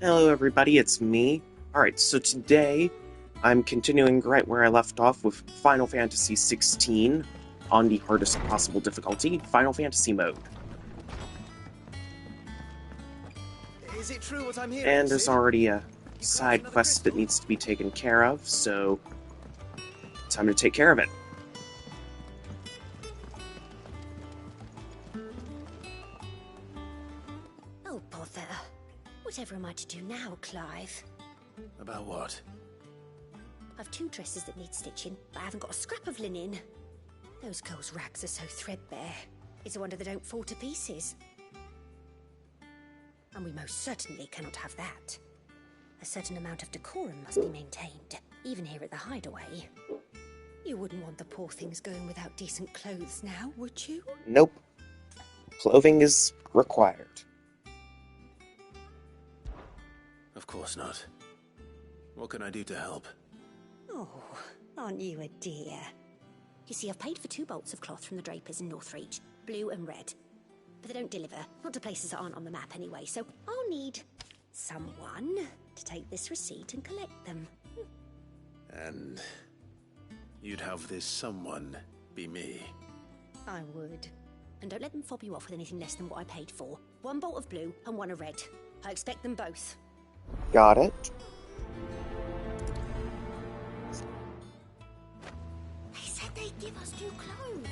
Hello everybody, it's me. Alright, so today I'm continuing right where I left off with Final Fantasy XVI on the hardest possible difficulty, Final Fantasy mode. Is it true what I'm hearing, And there's Sid? already a You crafted side another quest that crystal? needs to be taken care of, so time to take care of it. Oh, bother. Whatever am I to do now, Clive? About what? I've 2 dresses that need stitching, but I haven't got a scrap of linen. Those girls' rags are so threadbare. It's a wonder they don't fall to pieces. And we most certainly cannot have that. A certain amount of decorum must be maintained, even here at the hideaway. You wouldn't want the poor things going without decent clothes now, would you? Nope. Clothing is required. Of course not. What can I do to help? Oh, aren't you a dear? You see, I've paid for 2 bolts of cloth from the drapers in Northreach, blue and red. But they don't deliver, not to places that aren't on the map anyway, so I'll need someone to take this receipt and collect them. And you'd have this someone be me. I would. And don't let them fob you off with anything less than what I paid for. 1 bolt of blue and 1 of red. I expect them both. Got it. They said they'd give us new clothes.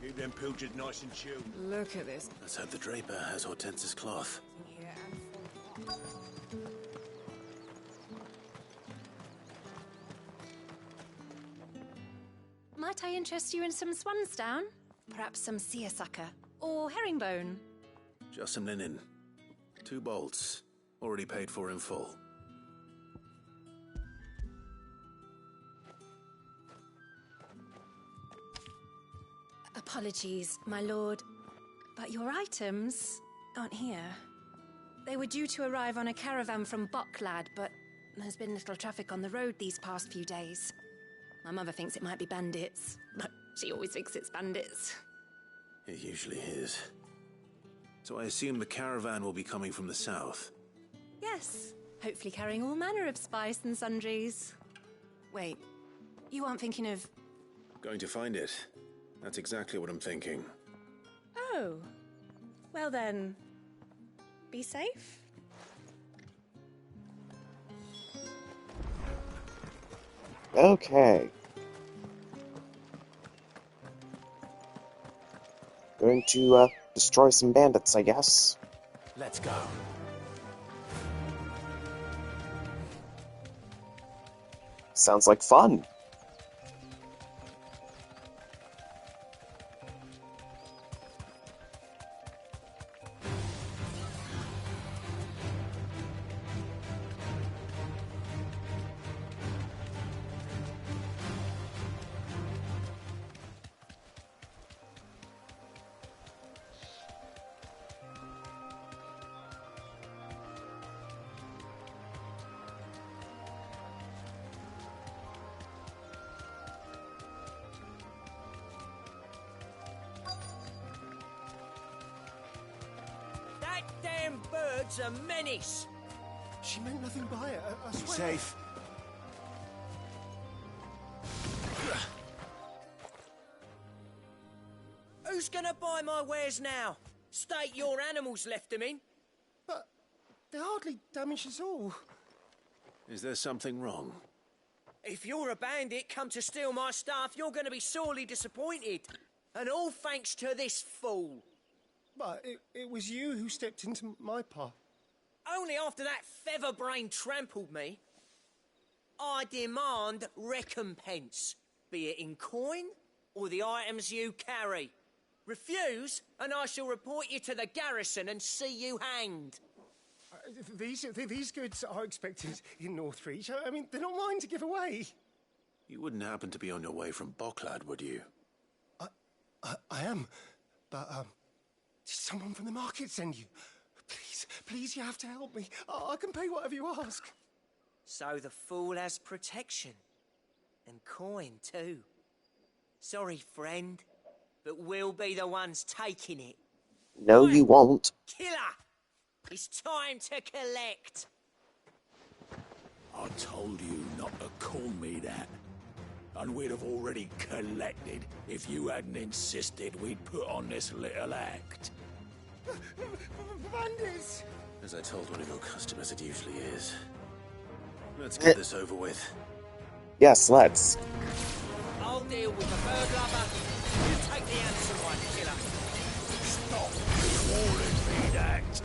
Keep them pilchers nice and chilled. Look at this. Let's hope the draper has Hortense's cloth. Here and for Might I interest you in some swansdown? Perhaps some seersucker or herringbone? Just some linen. 2 bolts. Already paid for in full. Apologies, my lord, but your items aren't here. They were due to arrive on a caravan from Bocklad, but there's been little traffic on the road these past few days. My mother thinks it might be bandits, but she always thinks it's bandits. It usually is. So I assume the caravan will be coming from the south. Yes, hopefully carrying all manner of spice and sundries. Wait, you aren't thinking of... Going to find it. That's exactly what I'm thinking. Oh, well then, be safe. Okay. Going to, destroy some bandits, I guess. Let's go. Sounds like fun. That damn bird's a menace. She meant nothing by it, I Be swear. safe. Who's gonna buy my wares now? State your animals left them in. But they hardly damaged us all. Is there something wrong? If you're a bandit come to steal my stuff, you're gonna be sorely disappointed. And all thanks to this fool. But it was you who stepped into my path. Only after that feather-brain trampled me. I demand recompense, be it in coin or the items you carry. Refuse, and I shall report you to the garrison and see you hanged. These goods are expected in Northreach. I mean, they're not mine to give away. You wouldn't happen to be on your way from Bocklad, would you? I am, but, did someone from the market send you? Please, you have to help me. I can pay whatever you ask. So the fool has protection. And coin, too. Sorry, friend, but we'll be the ones taking it. No, you won't. Killer! It's time to collect! I told you not to call me that. And we'd have already collected if you hadn't insisted we'd put on this little act. Bandits! As I told one of your customers, it usually is. Let's get this over with. Yes, let's. I'll deal with the bird lover. You take the handsome one, killer. Stop calling me that.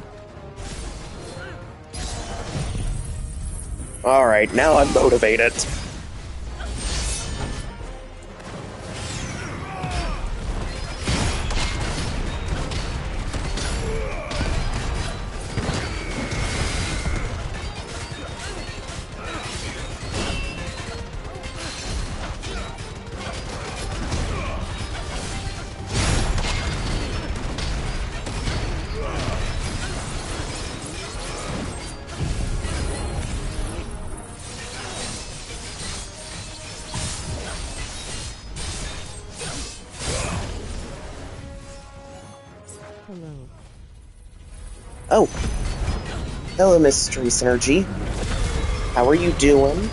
Alright, now I'm motivated. Hello. Oh. Hello, Mystery Synergy. How are you doing?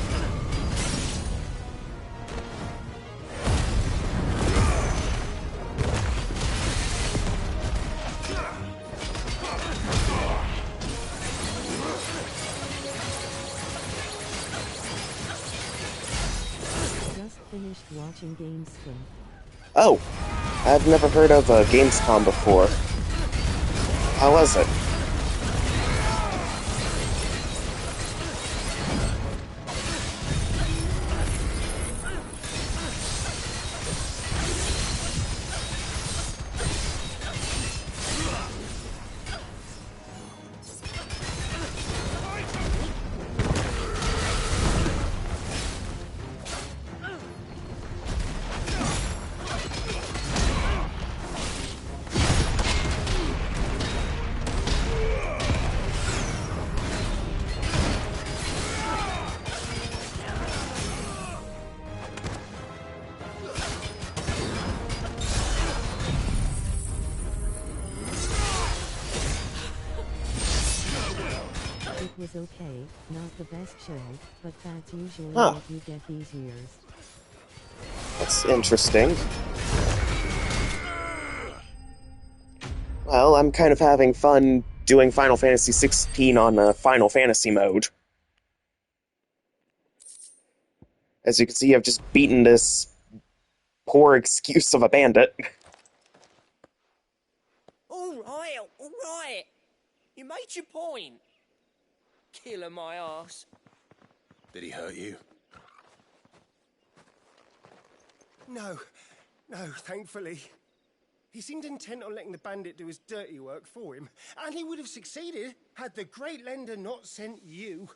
Just finished watching Gamescom. Oh. I've never heard of Gamescom before. How was it? It was okay, not the best show, but that's usually Huh. what you get these years. That's interesting. Well, I'm kind of having fun doing Final Fantasy 16 on Final Fantasy mode. As you can see, I've just beaten this poor excuse of a bandit. All right. You made your point. Killer my ass. Did he hurt you? No, thankfully. He seemed intent on letting the bandit do his dirty work for him, and he would have succeeded had the Great Lender not sent you.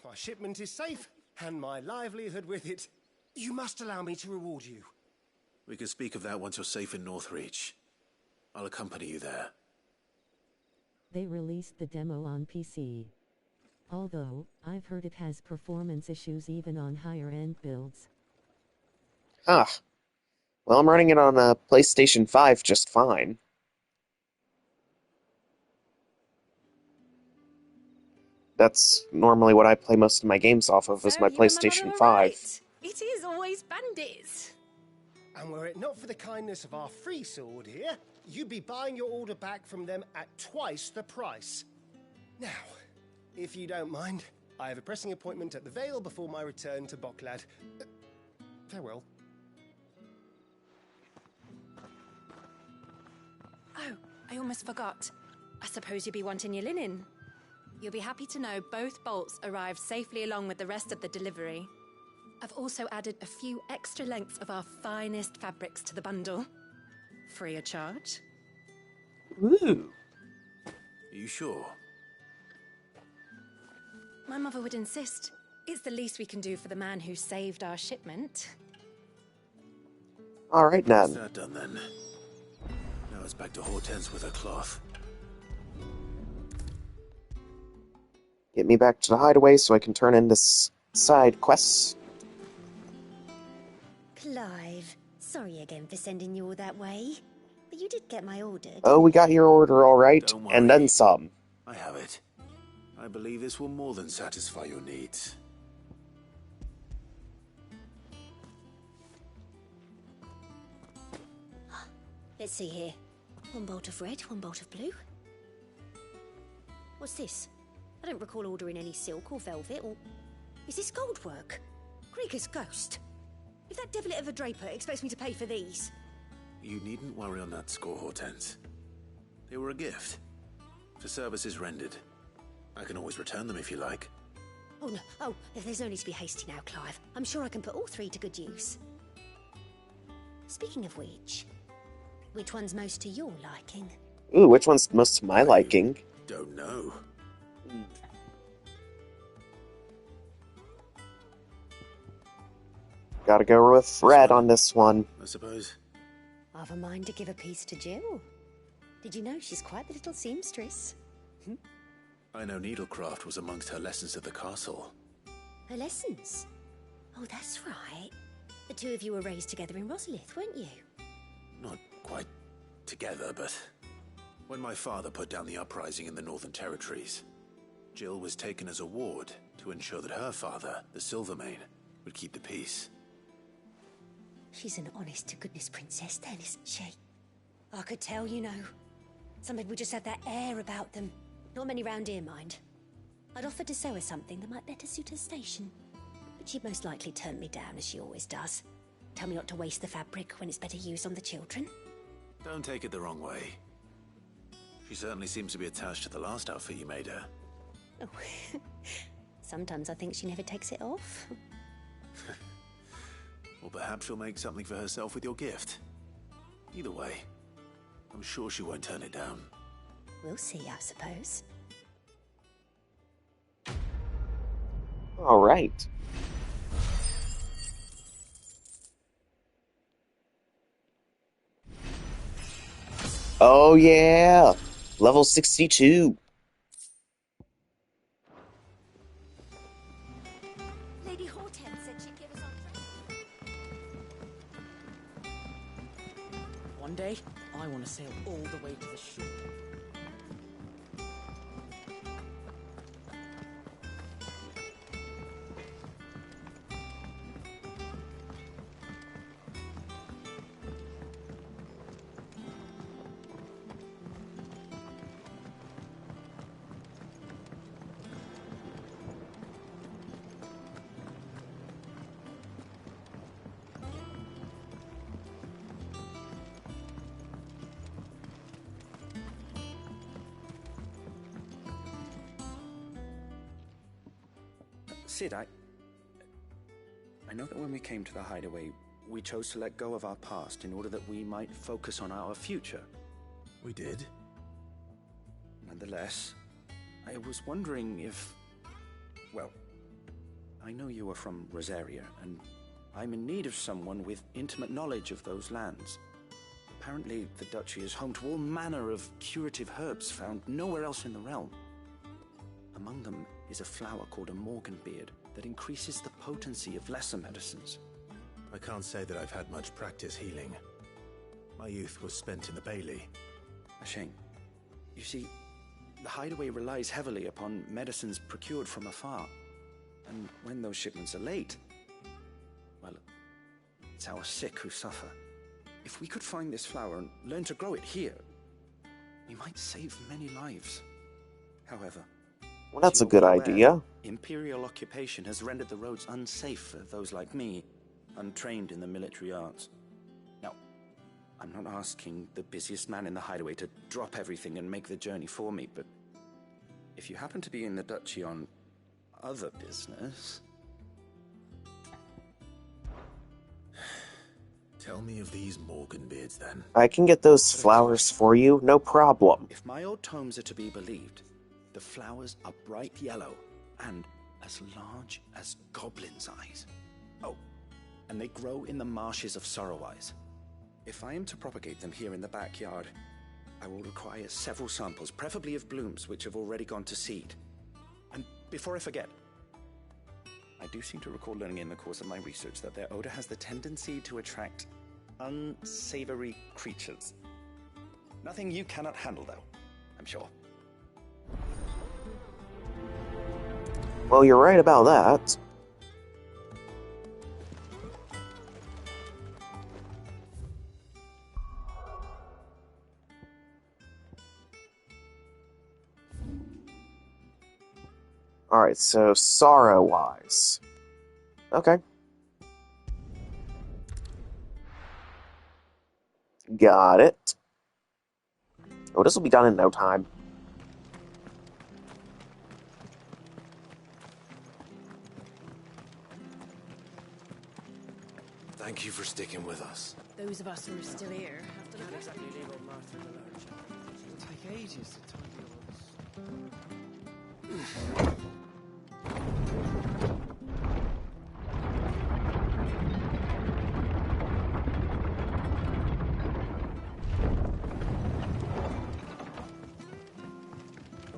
My shipment is safe, and my livelihood with it. You must allow me to reward you. We can speak of that once you're safe in Northreach. I'll accompany you there. They released the demo on PC. Although, I've heard it has performance issues even on higher-end builds. Ah. Well, I'm running it on a PlayStation 5 just fine. That's normally what I play most of my games off of, is So, my you and my PlayStation mother were 5. right. It is always bandits. And were it not for the kindness of our free sword here, you'd be buying your order back from them at twice the price. Now, if you don't mind, I have a pressing appointment at the Vale before my return to Bocklad. Farewell. Oh, I almost forgot. I suppose you'll be wanting your linen. You'll be happy to know both bolts arrived safely along with the rest of the delivery. I've also added a few extra lengths of our finest fabrics to the bundle. Free of charge. Ooh. Are you sure? My mother would insist. It's the least we can do for the man who saved our shipment. Alright, That's then. that done then. Now it's back to Hortense with her cloth. Get me back to the hideaway so I can turn in this side quests. Clive, sorry again for sending you all that way. But you did get my order. Oh, we got your order alright, Don't worry. and then some. I have it. I believe this will more than satisfy your needs. Let's see here. One bolt of red, one bolt of blue. What's this? I don't recall ordering any silk or velvet or... Is this gold work? Krieger's ghost. If that devilet of a draper expects me to pay for these... You needn't worry on that score, Hortense. They were a gift. For services rendered. I can always return them if you like. Oh no, oh, there's no need to be hasty now, Clive. I'm sure I can put all three to good use. Speaking of which one's most to your liking? Ooh, which one's most to my liking? Don't know. Gotta go with red on this one. I suppose. I've a mind to give a piece to Jill. Did you know she's quite the little seamstress? I know needlecraft was amongst her lessons at the castle. Her lessons? Oh, that's right. The two of you were raised together in Rosalith, weren't you? Not quite together, but... When my father put down the uprising in the Northern Territories, Jill was taken as a ward to ensure that her father, the Silvermane, would keep the peace. She's an honest-to-goodness princess then, isn't she? I could tell, you know. Some people just have that air about them. Not many round here, mind. I'd offered to sew her something that might better suit her station. But she'd most likely turn me down, as she always does. Tell me not to waste the fabric when it's better used on the children. Don't take it the wrong way. She certainly seems to be attached to the last outfit you made her. Oh, sometimes I think she never takes it off. Or perhaps she'll make something for herself with your gift. Either way, I'm sure she won't turn it down. We'll see, I suppose. Alright. Oh yeah! Level 62. Lady Hortense said she'd give us our... One day, I want to sail all the way to the shore. Sid, I know that when we came to the hideaway, we chose to let go of our past in order that we might focus on our future. We did? Nonetheless, I was wondering if... Well, I know you are from Rosaria, and I'm in need of someone with intimate knowledge of those lands. Apparently, the duchy is home to all manner of curative herbs found nowhere else in the realm. Among them is a flower called a morganbeard that increases the potency of lesser medicines. I can't say that I've had much practice healing. My youth was spent in the Bailey. A shame. You see, the hideaway relies heavily upon medicines procured from afar. And when those shipments are late, well, it's our sick who suffer. If we could find this flower and learn to grow it here, we might save many lives. However, Well, that's a good idea. Imperial occupation has rendered the roads unsafe for those like me, untrained in the military arts. Now, I'm not asking the busiest man in the hideaway to drop everything and make the journey for me, but if you happen to be in the duchy on other business... Tell me of these morganbeards, then. I can get those flowers for you, no problem. If my old tomes are to be believed, the flowers are bright yellow, and as large as goblins' eyes. Oh, and they grow in the marshes of Sorrowise. If I am to propagate them here in the backyard, I will require several samples, preferably of blooms which have already gone to seed. And before I forget, I do seem to recall learning in the course of my research that their odor has the tendency to attract unsavory creatures. Nothing you cannot handle, though, I'm sure. Well, you're right about that. Alright, so Sorrow-wise. Okay. Got it. Oh, this will be done in no time. Thank you for sticking with us. Those of us who are still here have to Can't exactly leave old Martha in the lurch. It'll take ages to tidy all this.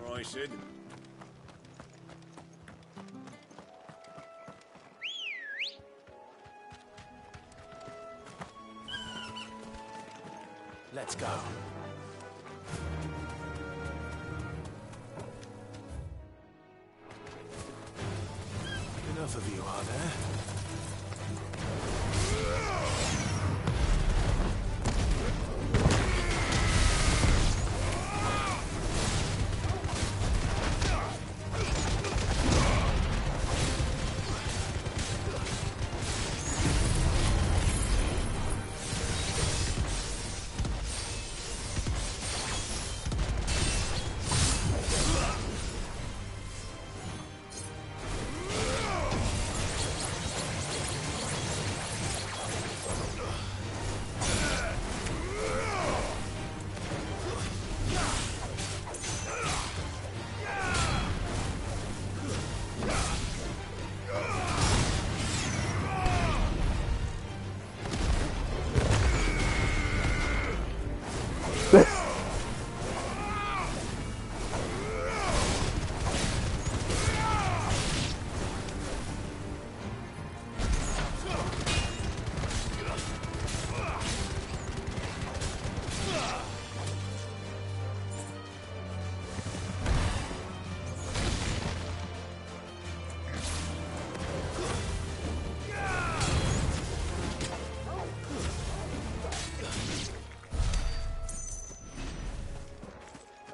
All right, Sid. Let's go. Enough of you, are there?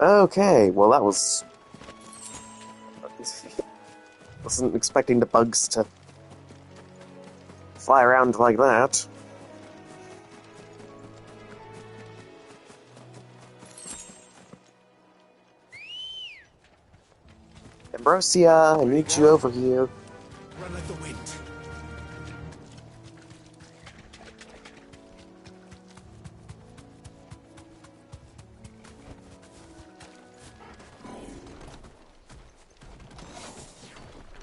Okay, well that was... Wasn't expecting the bugs to fly around like that. Ambrosia, I need you over here. Run like the wind.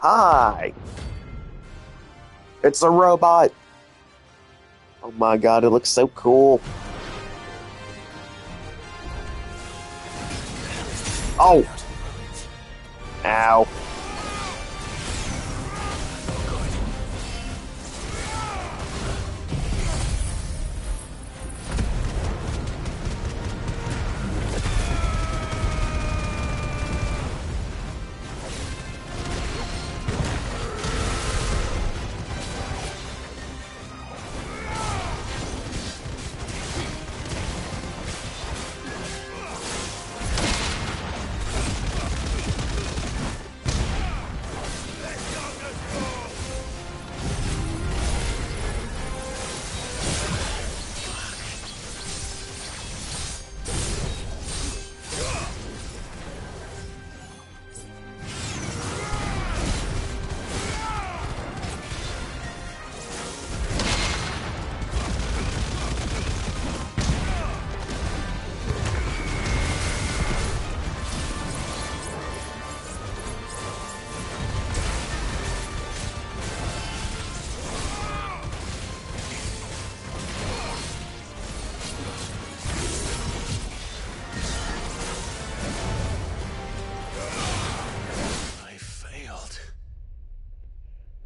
Hi! It's a robot! Oh my god, it looks so cool. Oh! Ow.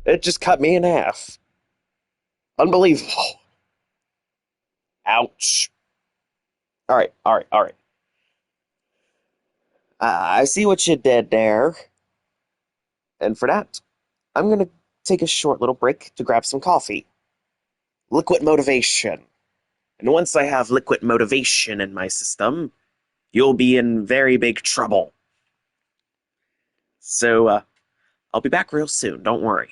It just cut me in half. Unbelievable. Ouch. Alright, alright, alright. I see what you did there. And for that, I'm gonna take a short little break to grab some coffee. Liquid motivation. And once I have liquid motivation in my system, you'll be in very big trouble. So, I'll be back real soon, don't worry.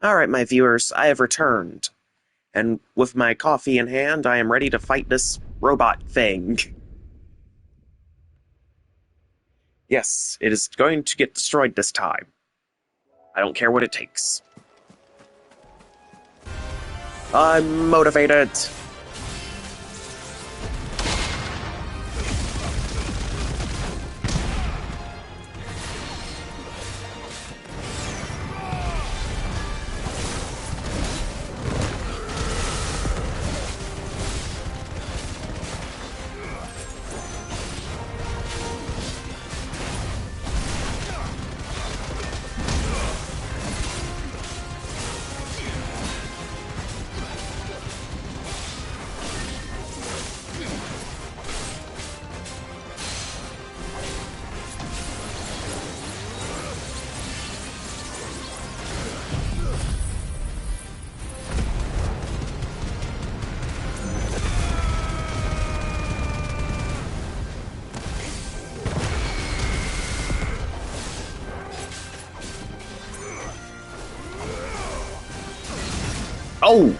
Alright, my viewers, I have returned. And with my coffee in hand, I am ready to fight this robot thing. Yes, it is going to get destroyed this time. I don't care what it takes. I'm motivated. Oh!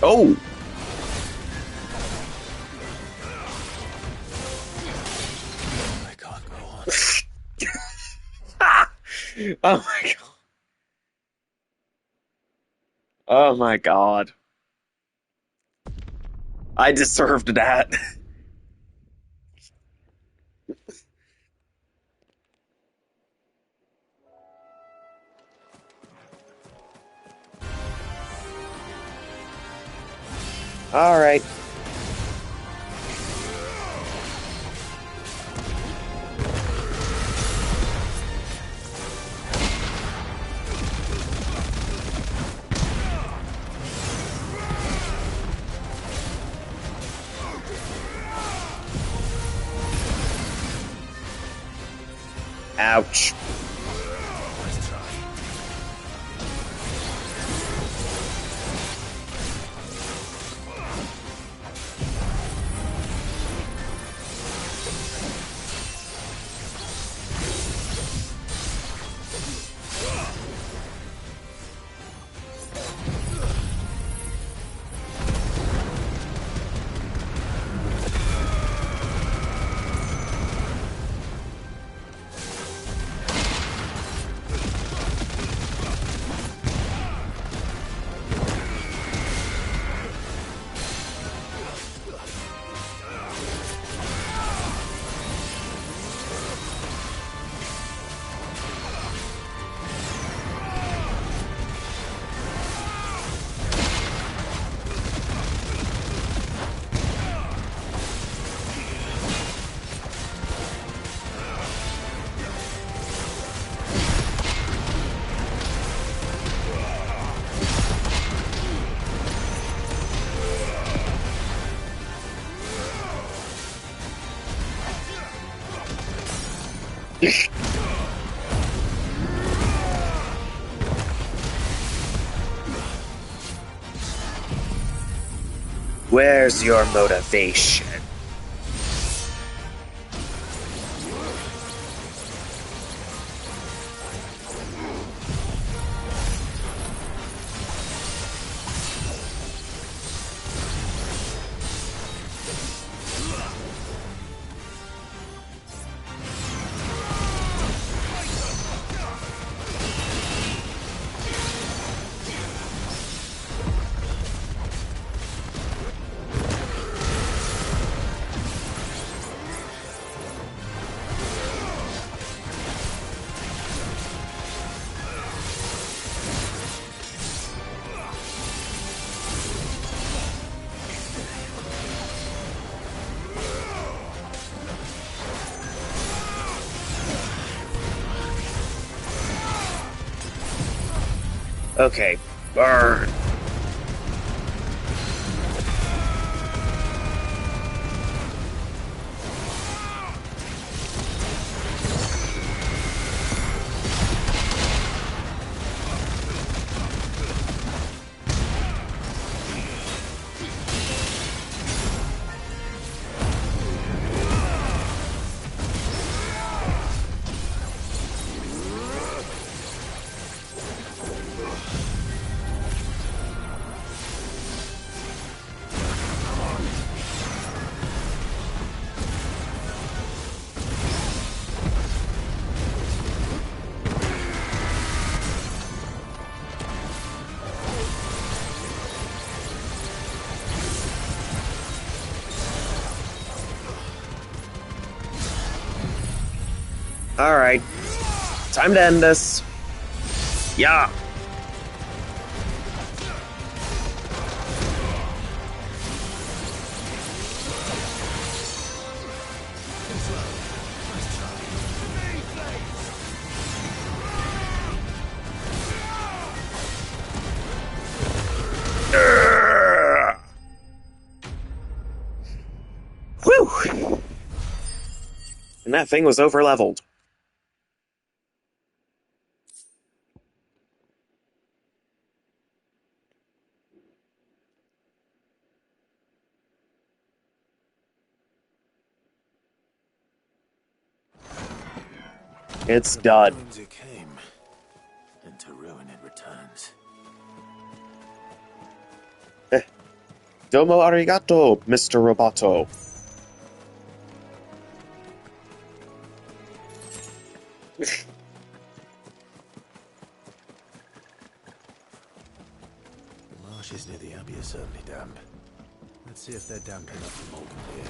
Oh! I can't go on. Oh my god. Oh my god. I deserved that. Alright. Ouch. Let's try. Where's your motivation? Okay. Burn. Alright. Time to end this. Yeah. Whew! And that thing was over-leveled. It's done. Ruins it came, and to ruin it returns. Domo arigato, Mr. Roboto. The marshes near the Abbey are certainly damp. Let's see if they're damp enough to mold here.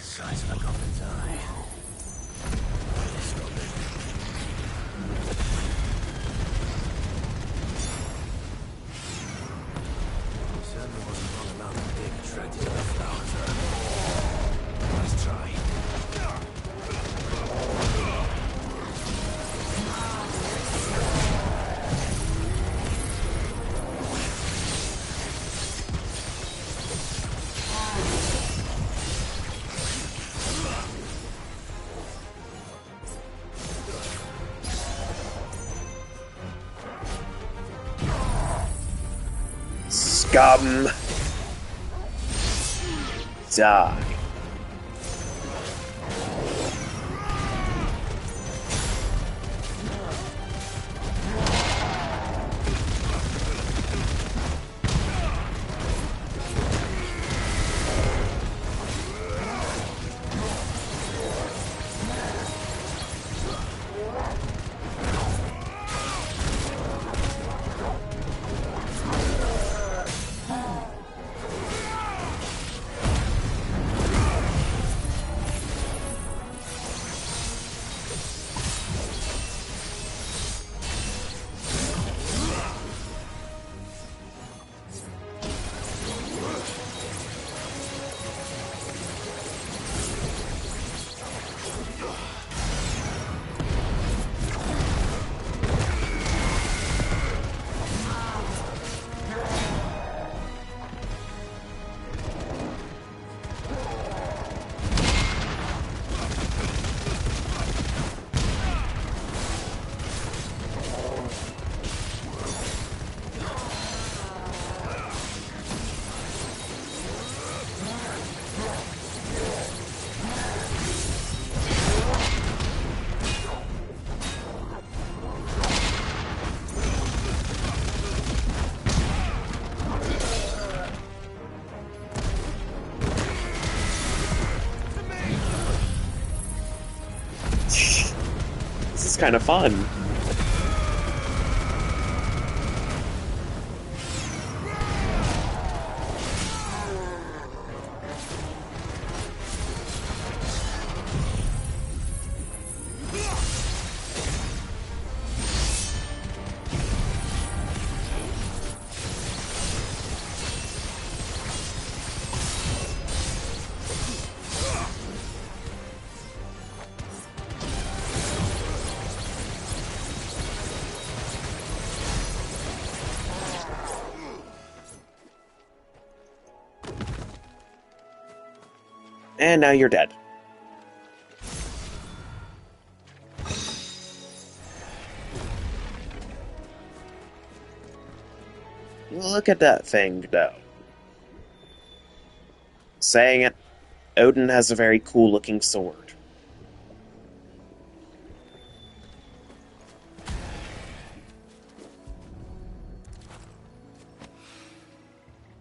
Size of a goblin's eye. Certainly wasn't wrong about being attracted to the flowers. Let's try. Scum. Die. was kind of fun. And now you're dead. Look at that thing go. Saying it, Odin has a very cool looking sword.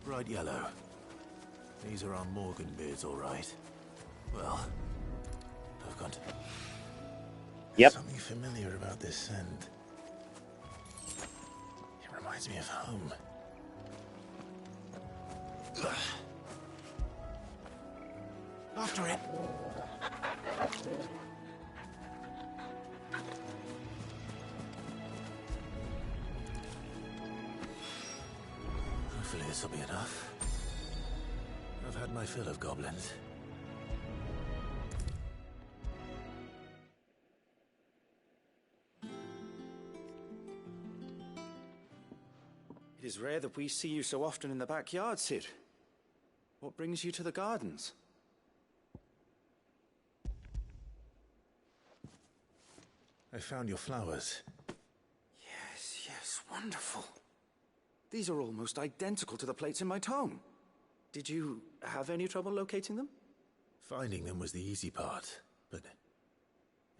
Bright yellow. These are our Morgan beards, all right. Well, I've got Yep. something familiar about this scent. It reminds me of home. After it. Hopefully this will be enough. I've had my fill of goblins. It is rare that we see you so often in the backyard, Sid. What brings you to the gardens? I found your flowers. Yes, wonderful. These are almost identical to the plates in my tome. Did you have any trouble locating them? Finding them was the easy part, but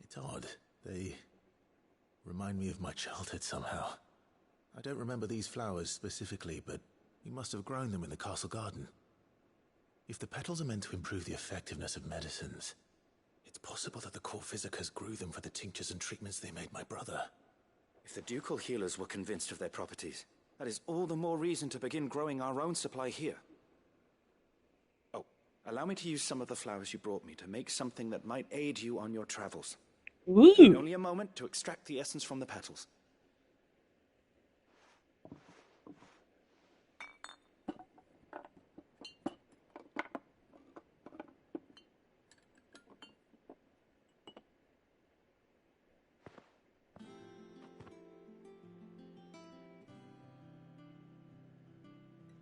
it's odd. They remind me of my childhood somehow. I don't remember these flowers specifically, but we must have grown them in the castle garden. If the petals are meant to improve the effectiveness of medicines, it's possible that the court physicers grew them for the tinctures and treatments they made my brother. If the ducal healers were convinced of their properties, that is all the more reason to begin growing our own supply here. Oh, allow me to use some of the flowers you brought me to make something that might aid you on your travels. Woo! Only a moment to extract the essence from the petals.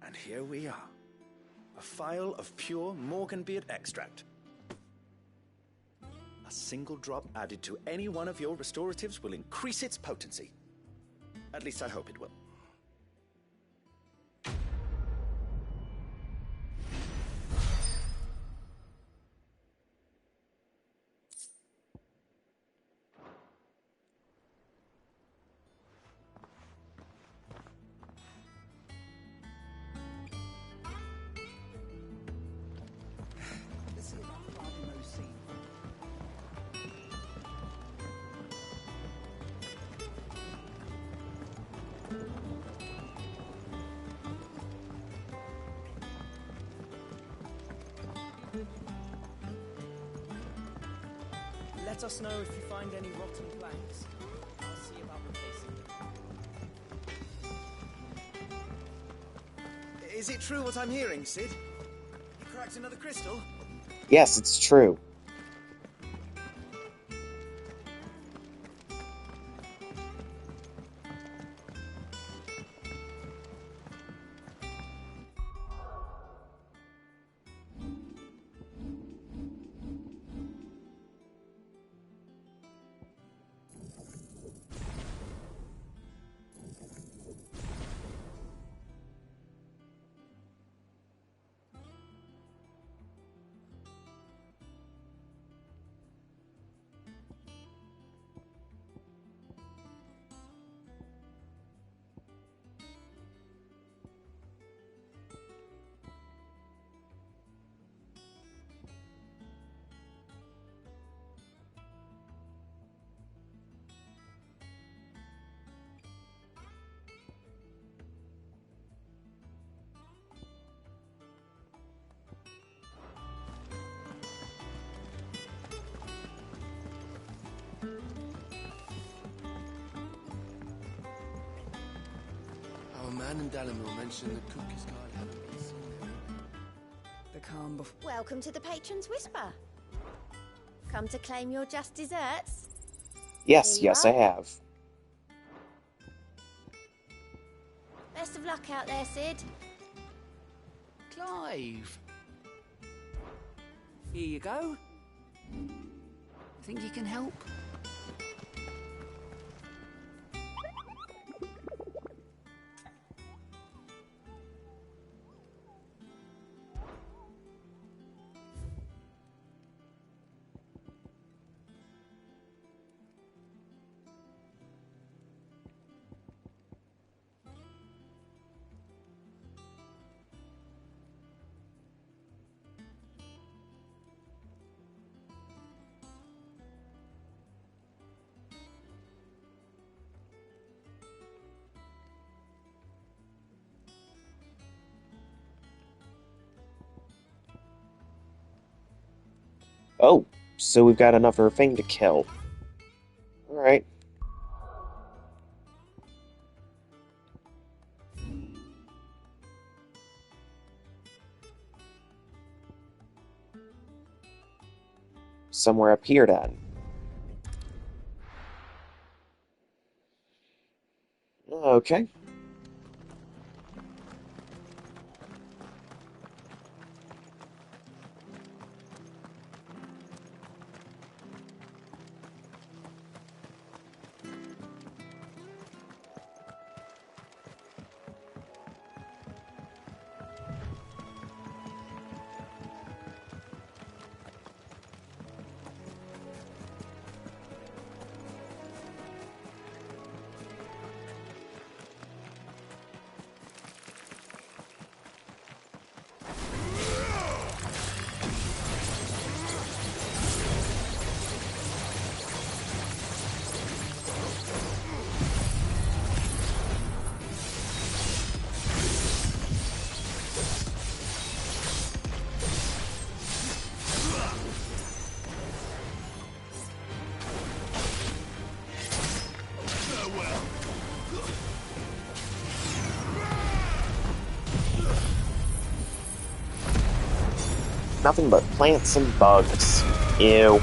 And here we are. A phial of pure Morganbeard extract. A single drop added to any one of your restoratives will increase its potency. At least I hope it will. Let us know if you find any rotten planks. I'll see about replacing them. Is it true what I'm hearing, Sid? You cracked another crystal? Yes, it's true. Dan and Dalamil mentioned the Cookie's Guide hadn't been seen there. The calm before. Welcome to the Patron's Whisper. Come to claim your just desserts? Yes, Here you yes, I are. have. Best of luck out there, Sid. Clive! Here you go. Think you can help? Oh, so we've got another thing to kill. Alright. Somewhere up here, then. Okay. Nothing but plants and bugs. Ew.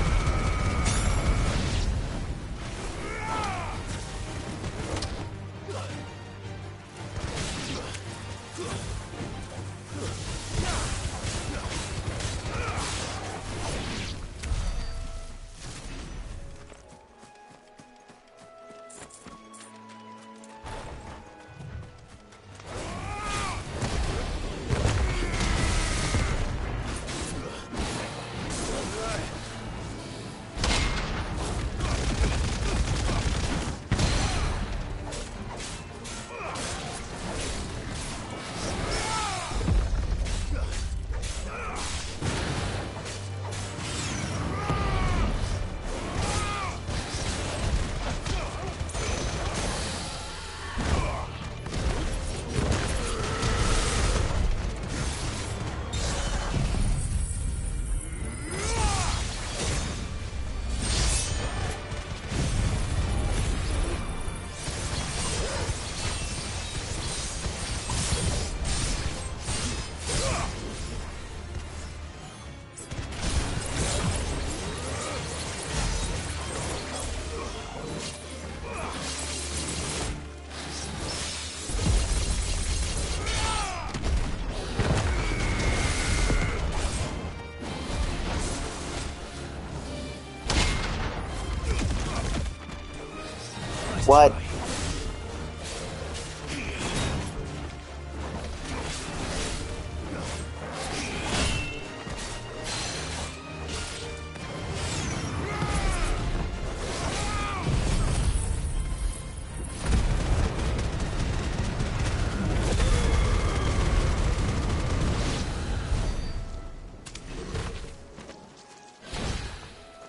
What?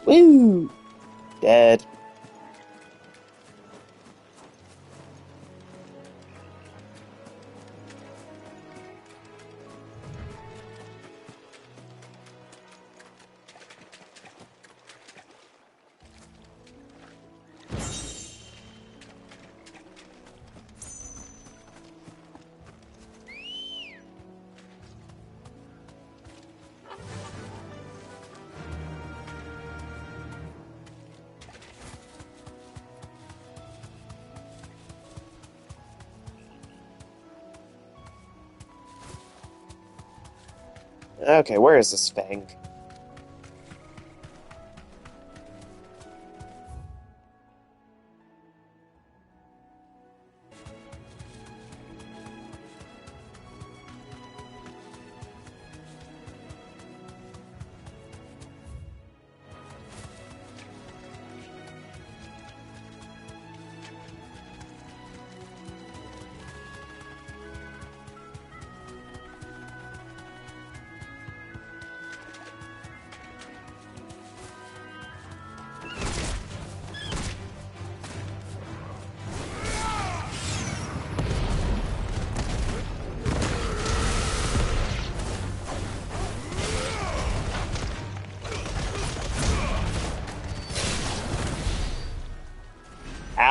Woo! Dead. Okay, where is this thing?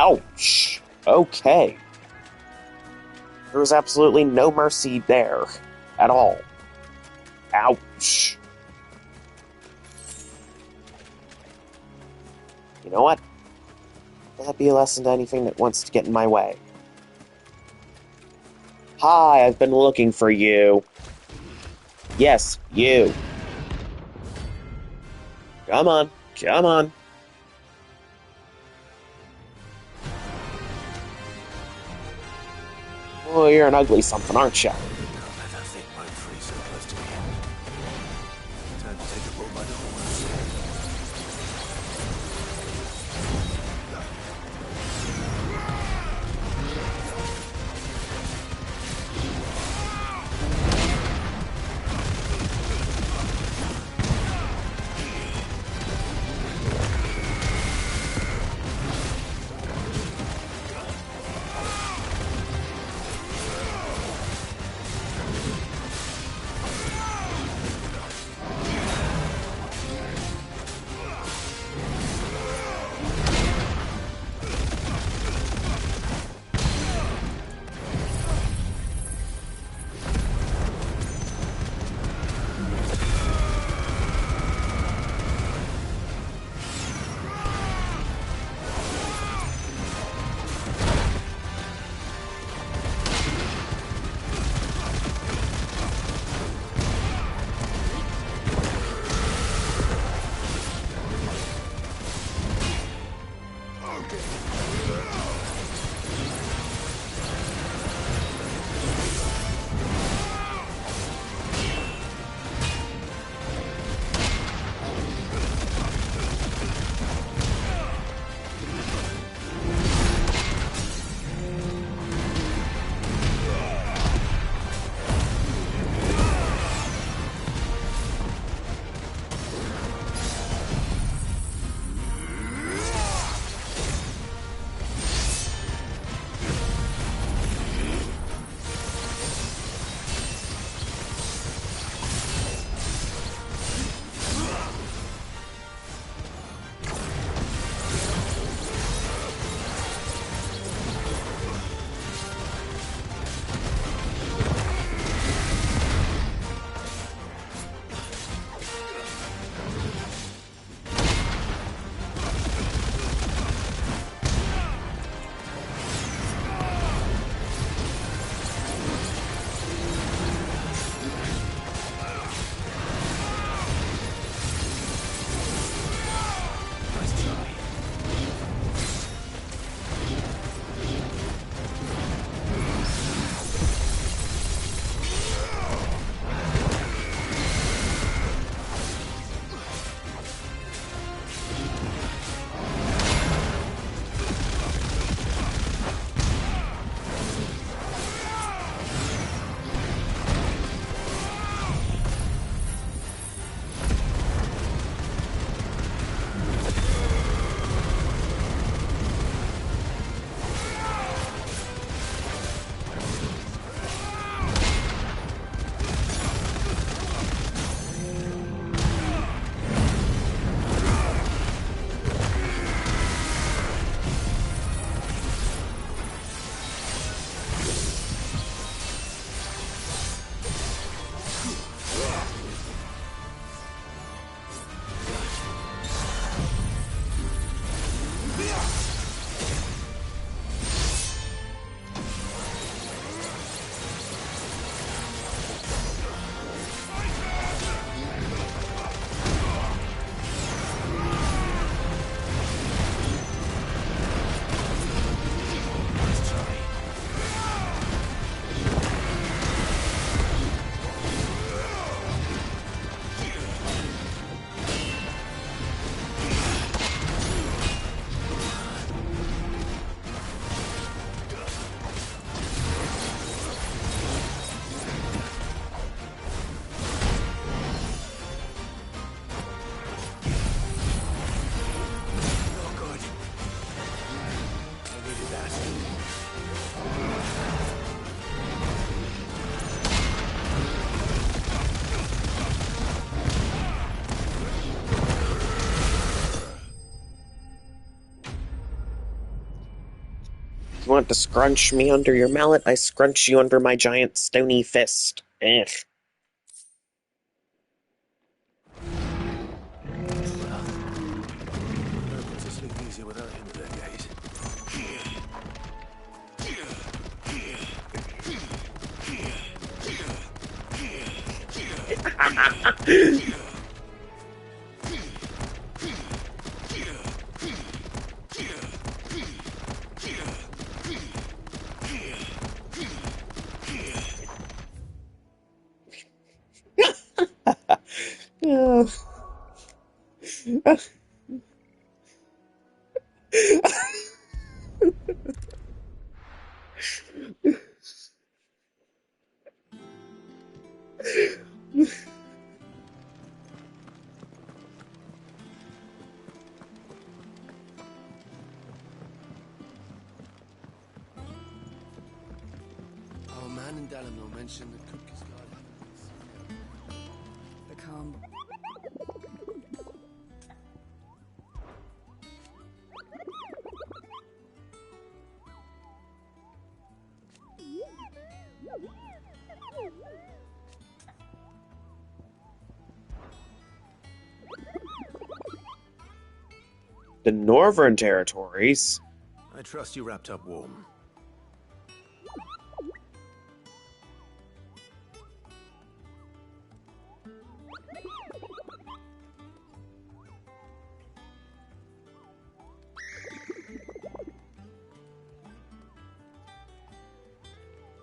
Ouch! Okay. There was absolutely no mercy there. At all. Ouch. You know what? Let that be a lesson to anything that wants to get in my way. Hi, I've been looking for you. Yes, you. Come on, come on. Oh, you're an ugly something, aren't you? Can't let that thing roam free so close to me. Time to take the bull by the horns. want to scrunch me under your mallet, I scrunch you under my giant stony fist. Ugh. Nobles are sleep easier without him at their gate. Our man in Delano mentioned the cook has got The calm. The Northern Territories? I trust you wrapped up warm.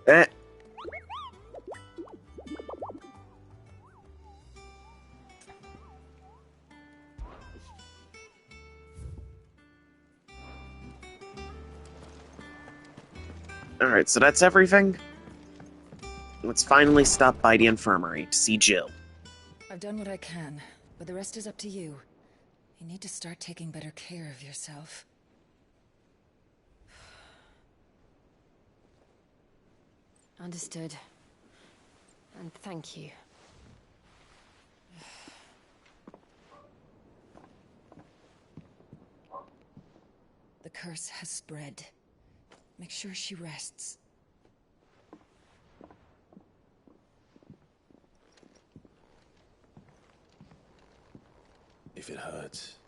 Eh. Alright, so that's everything? Let's finally stop by the infirmary to see Jill. I've done what I can, but the rest is up to you. You need to start taking better care of yourself. Understood. And thank you. The curse has spread. Make sure she rests. If it hurts,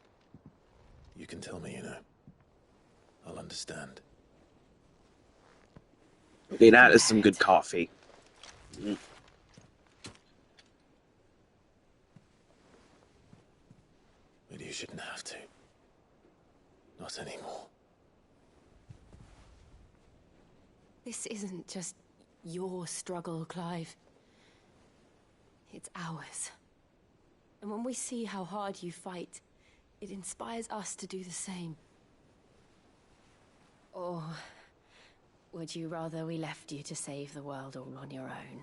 you can tell me, I'll understand. Okay, that is some good coffee. But you shouldn't have to. Not anymore. This isn't just your struggle, Clive. It's ours. And when we see how hard you fight, it inspires us to do the same. Or would you rather we left you to save the world all on your own?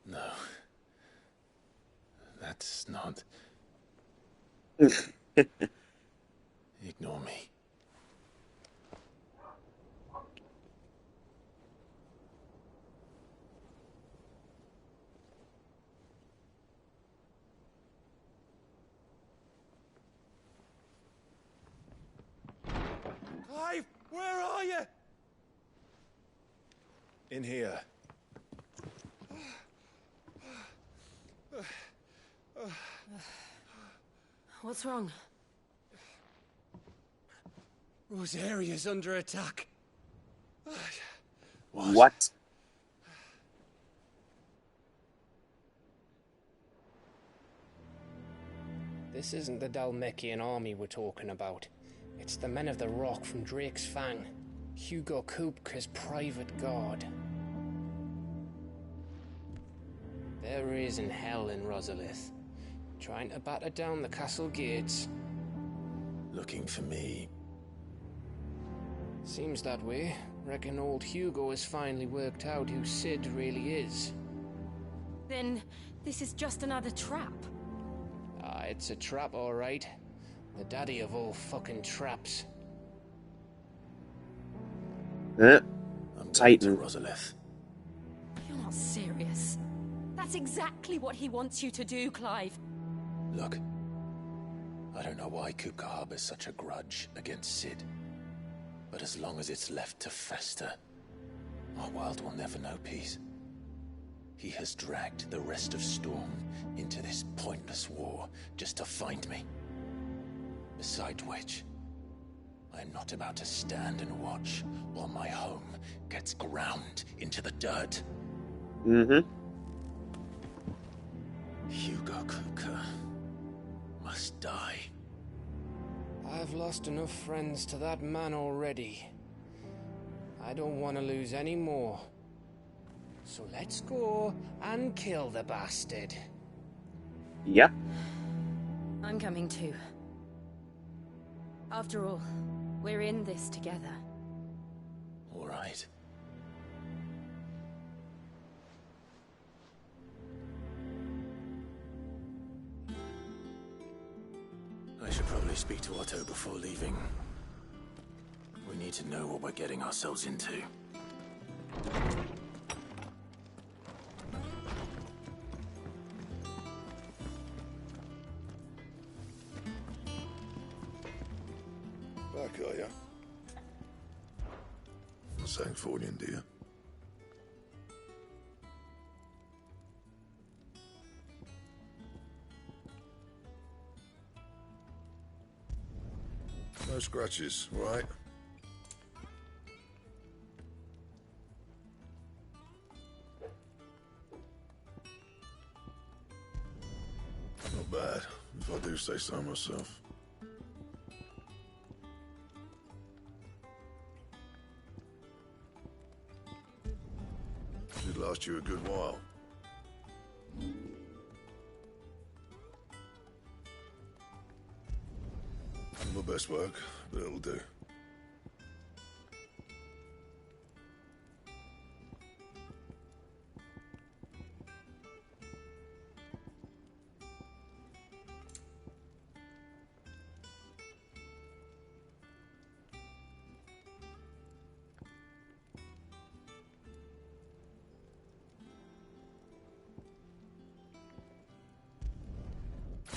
No. That's not... Ignore me. Clive, where are you? In here. What's wrong? Rosaria's under attack. What? This isn't the Dalmekian army we're talking about. It's the men of the Rock from Drake's Fang. Hugo Kupka's private guard. There is in hell in Rosalith, trying to batter down the castle gates. Looking for me. Seems that way. Reckon old Hugo has finally worked out who Sid really is. Then this is just another trap. Ah, it's a trap, all right. The daddy of all fucking traps. I'm Titan. to Rosalith. You're not serious. That's exactly what he wants you to do, Clive. Look, I don't know why Kupka harbors such a grudge against Sid. But as long as it's left to fester, our world will never know peace. He has dragged the rest of Storm into this pointless war just to find me. Besides which, I am not about to stand and watch while my home gets ground into the dirt. Mm-hmm. Hugo Kupka must die. I've lost enough friends to that man already. I don't want to lose any more. So let's go and kill the bastard. Yep. I'm coming too. After all, we're in this together. All right. I should probably speak to Otto before leaving. We need to know what we're getting ourselves into. Back, are ya? St. Fornian, do you? No scratches, right? Not bad, if I do say so myself. Should last you a good while. Not my best work, but it'll do.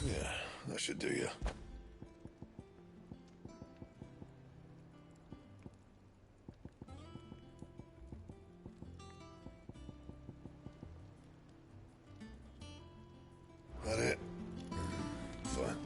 Yeah, that should do you. That it? Fine.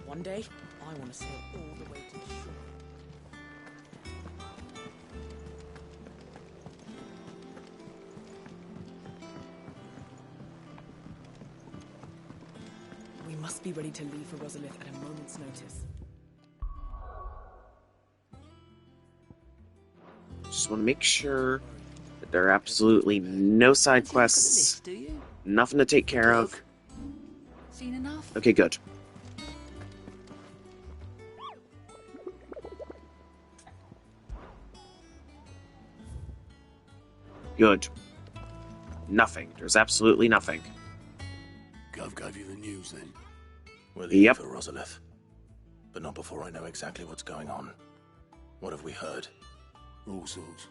One day, I want to sail all the way to the shore. We must be ready to leave for Rosalith at a moment's notice. Just want to make sure that there are absolutely no side quests. Nothing to take care of. Seen enough? Okay, good. Good. Nothing. There's absolutely nothing. Gov gave you the news then? We're leaving Yep. for Rosalith. But not before I know exactly what's going on. What have we heard? All sorts.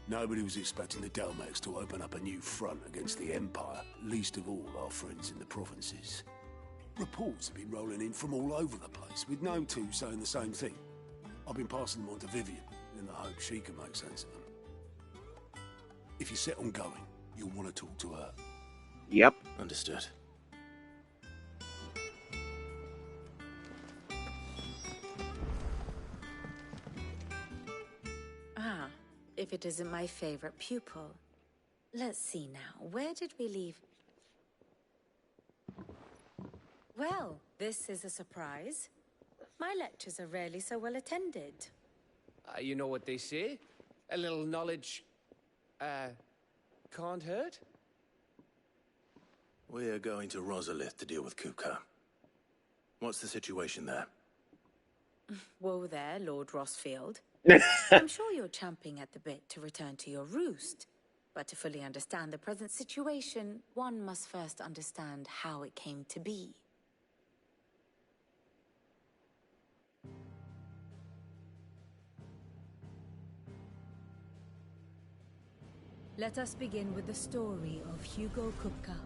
Nobody was expecting the Delmex to open up a new front against the Empire, least of all our friends in the provinces. Reports have been rolling in from all over the place, with no two saying the same thing. I've been passing them on to Vivian, in the hope she can make sense of them. If you're set on going, you'll want to talk to her. Yep. Understood. If David isn't my favorite pupil. Let's see now, where did we leave? Well, this is a surprise. My lectures are rarely so well attended. You know what they say? A little knowledge, can't hurt? We're going to Rosalith to deal with Kupka. What's the situation there? Whoa there, Lord Rossfield. I'm sure you're champing at the bit to return to your roost. But to fully understand the present situation, one must first understand how it came to be. Let us begin with the story of Hugo Kupka,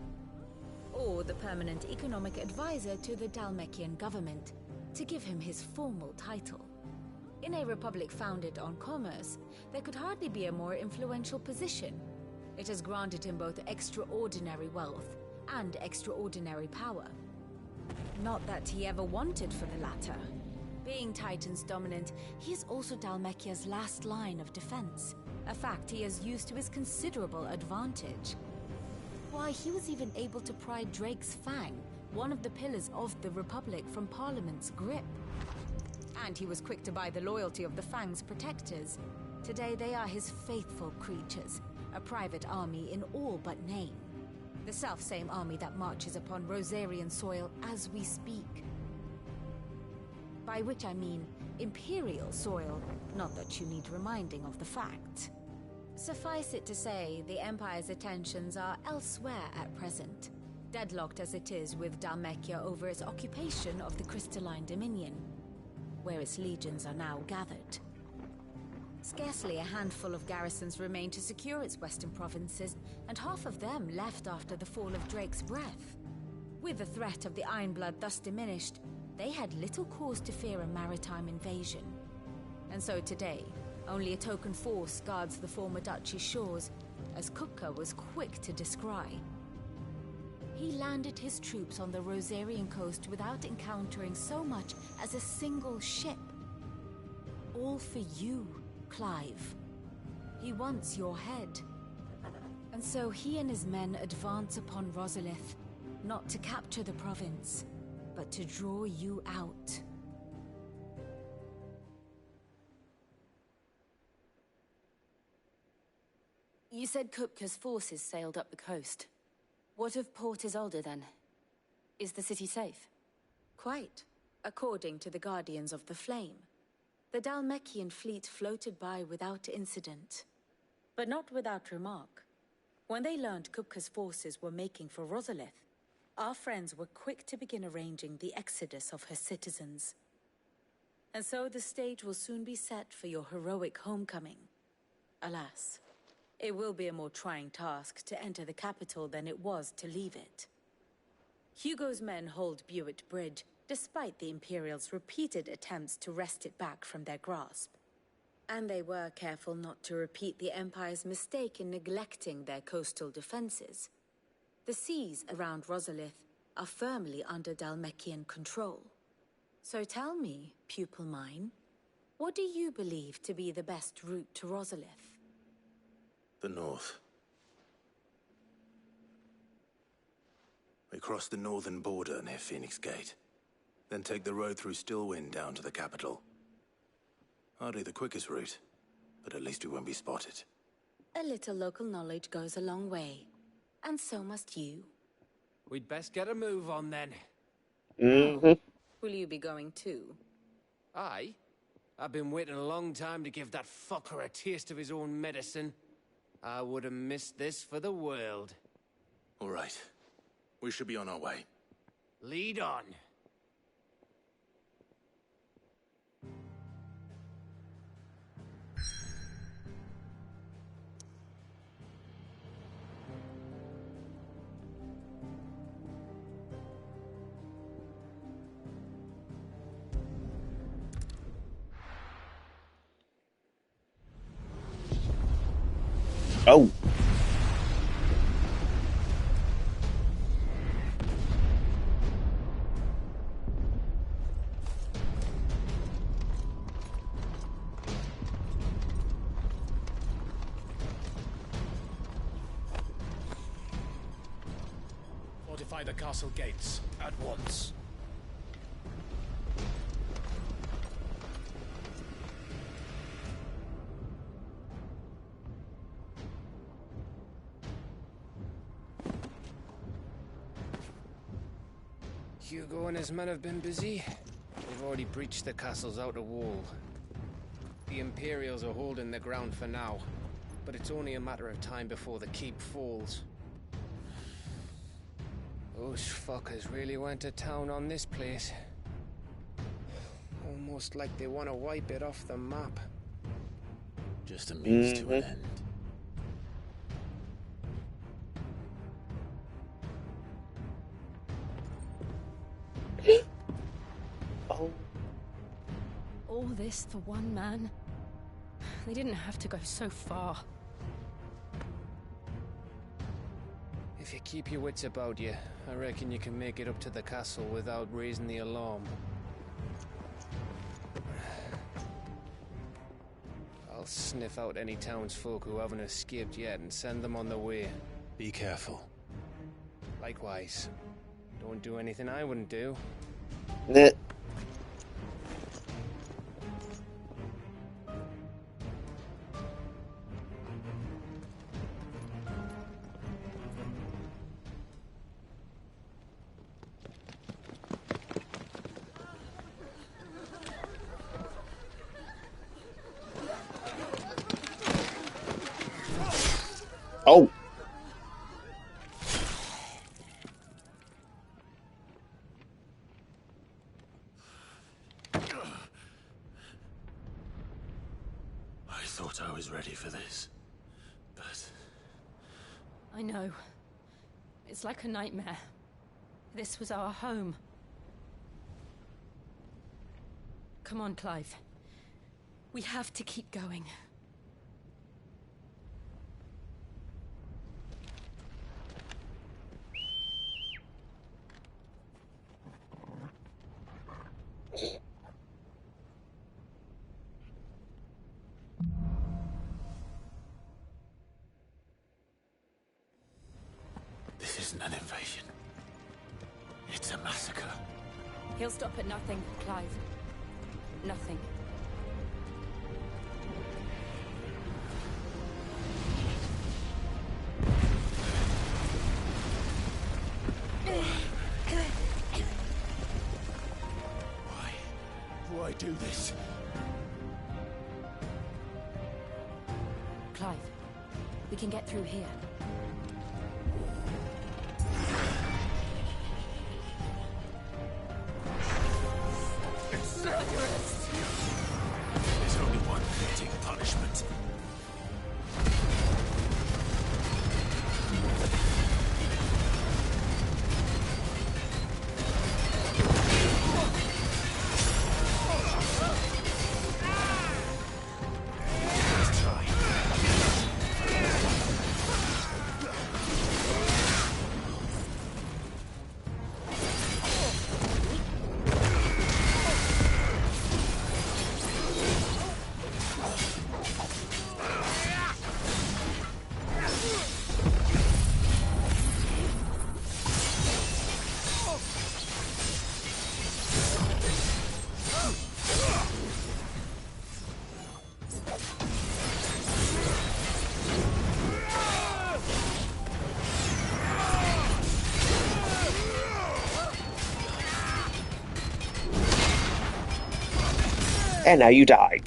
or the permanent economic advisor to the Dalmekian government, to give him his formal title. In a republic founded on commerce, there could hardly be a more influential position. It has granted him both extraordinary wealth and extraordinary power. Not that he ever wanted for the latter. Being Titan's dominant, he is also Dalmekia's last line of defense, a fact he has used to his considerable advantage. Why, he was even able to pry Drake's Fang, one of the pillars of the Republic, from Parliament's grip. And he was quick to buy the loyalty of the Fang's protectors. Today they are his faithful creatures, a private army in all but name. The self-same army that marches upon Rosarian soil as we speak. By which I mean Imperial soil, not that you need reminding of the fact. Suffice it to say, the Empire's attentions are elsewhere at present, deadlocked as it is with Dalmekia over its occupation of the Crystalline Dominion, where its legions are now gathered. Scarcely a handful of garrisons remain to secure its western provinces, and half of them left after the fall of Drake's Breath. With the threat of the Ironblood thus diminished, they had little cause to fear a maritime invasion. And so today, only a token force guards the former duchy's shores, as Kupka was quick to descry. He landed his troops on the Rosarian coast without encountering so much as a single ship. All for you, Clive. He wants your head. And so he and his men advance upon Rosalith, not to capture the province, but to draw you out. You said Kupka's forces sailed up the coast. What of Port Isolde then? Is the city safe? Quite, according to the Guardians of the Flame. The Dalmekian fleet floated by without incident. But not without remark. When they learned Kupka's forces were making for Rosalith, our friends were quick to begin arranging the exodus of her citizens. And so the stage will soon be set for your heroic homecoming. Alas, it will be a more trying task to enter the capital than it was to leave it. Hugo's men hold Buett Bridge, despite the Imperials' repeated attempts to wrest it back from their grasp. And they were careful not to repeat the Empire's mistake in neglecting their coastal defenses. The seas around Rosalith are firmly under Dalmekian control. So tell me, pupil mine, what do you believe to be the best route to Rosalith? The north. We cross the northern border near Phoenix Gate, then take the road through Stillwind down to the capital. Hardly the quickest route, but at least we won't be spotted. A little local knowledge goes a long way, and so must you. We'd best get a move on then. Will you be going too? Aye. I've been waiting a long time to give that fucker a taste of his own medicine. I would have missed this for the world. All right. We should be on our way. Lead on. Oh. Fortify the castle gates at once. Hugo and his men have been busy. They've already breached the castle's outer wall. The Imperials are holding the ground for now, but it's only a matter of time before the keep falls. Those fuckers really went to town on this place. Almost like they want to wipe it off the map. Just a means to an end. Oh. All this for one man? They didn't have to go so far. If you keep your wits about you, I reckon you can make it up to the castle without raising the alarm. I'll sniff out any townsfolk who haven't escaped yet and send them on their way. Be careful. Likewise. Don't do anything I wouldn't do. Nah. Oh. I thought I was ready for this, but... I know. It's like a nightmare. This was our home. Come on, Clive. We have to keep going. This isn't an invasion. It's a massacre. He'll stop at nothing, Clive. Nothing. Why do this? Clive, we can get through here. There's only one fitting punishment. And now you die.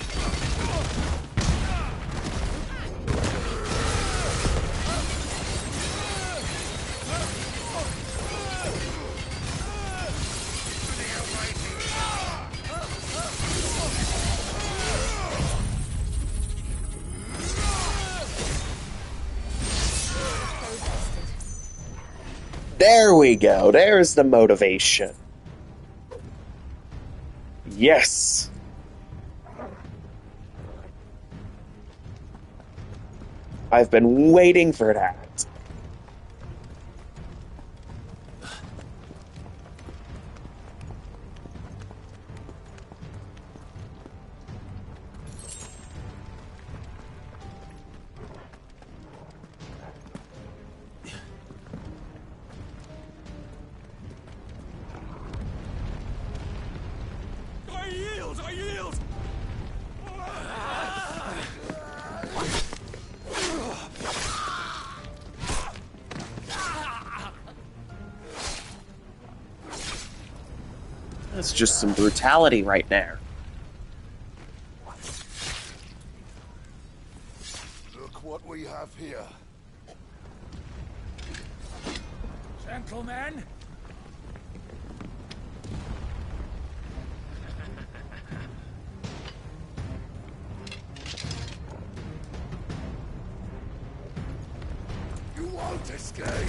There we go. There's the motivation. Yes. I've been waiting for that. That's just some brutality right there. Look what we have here. Gentlemen! You won't escape!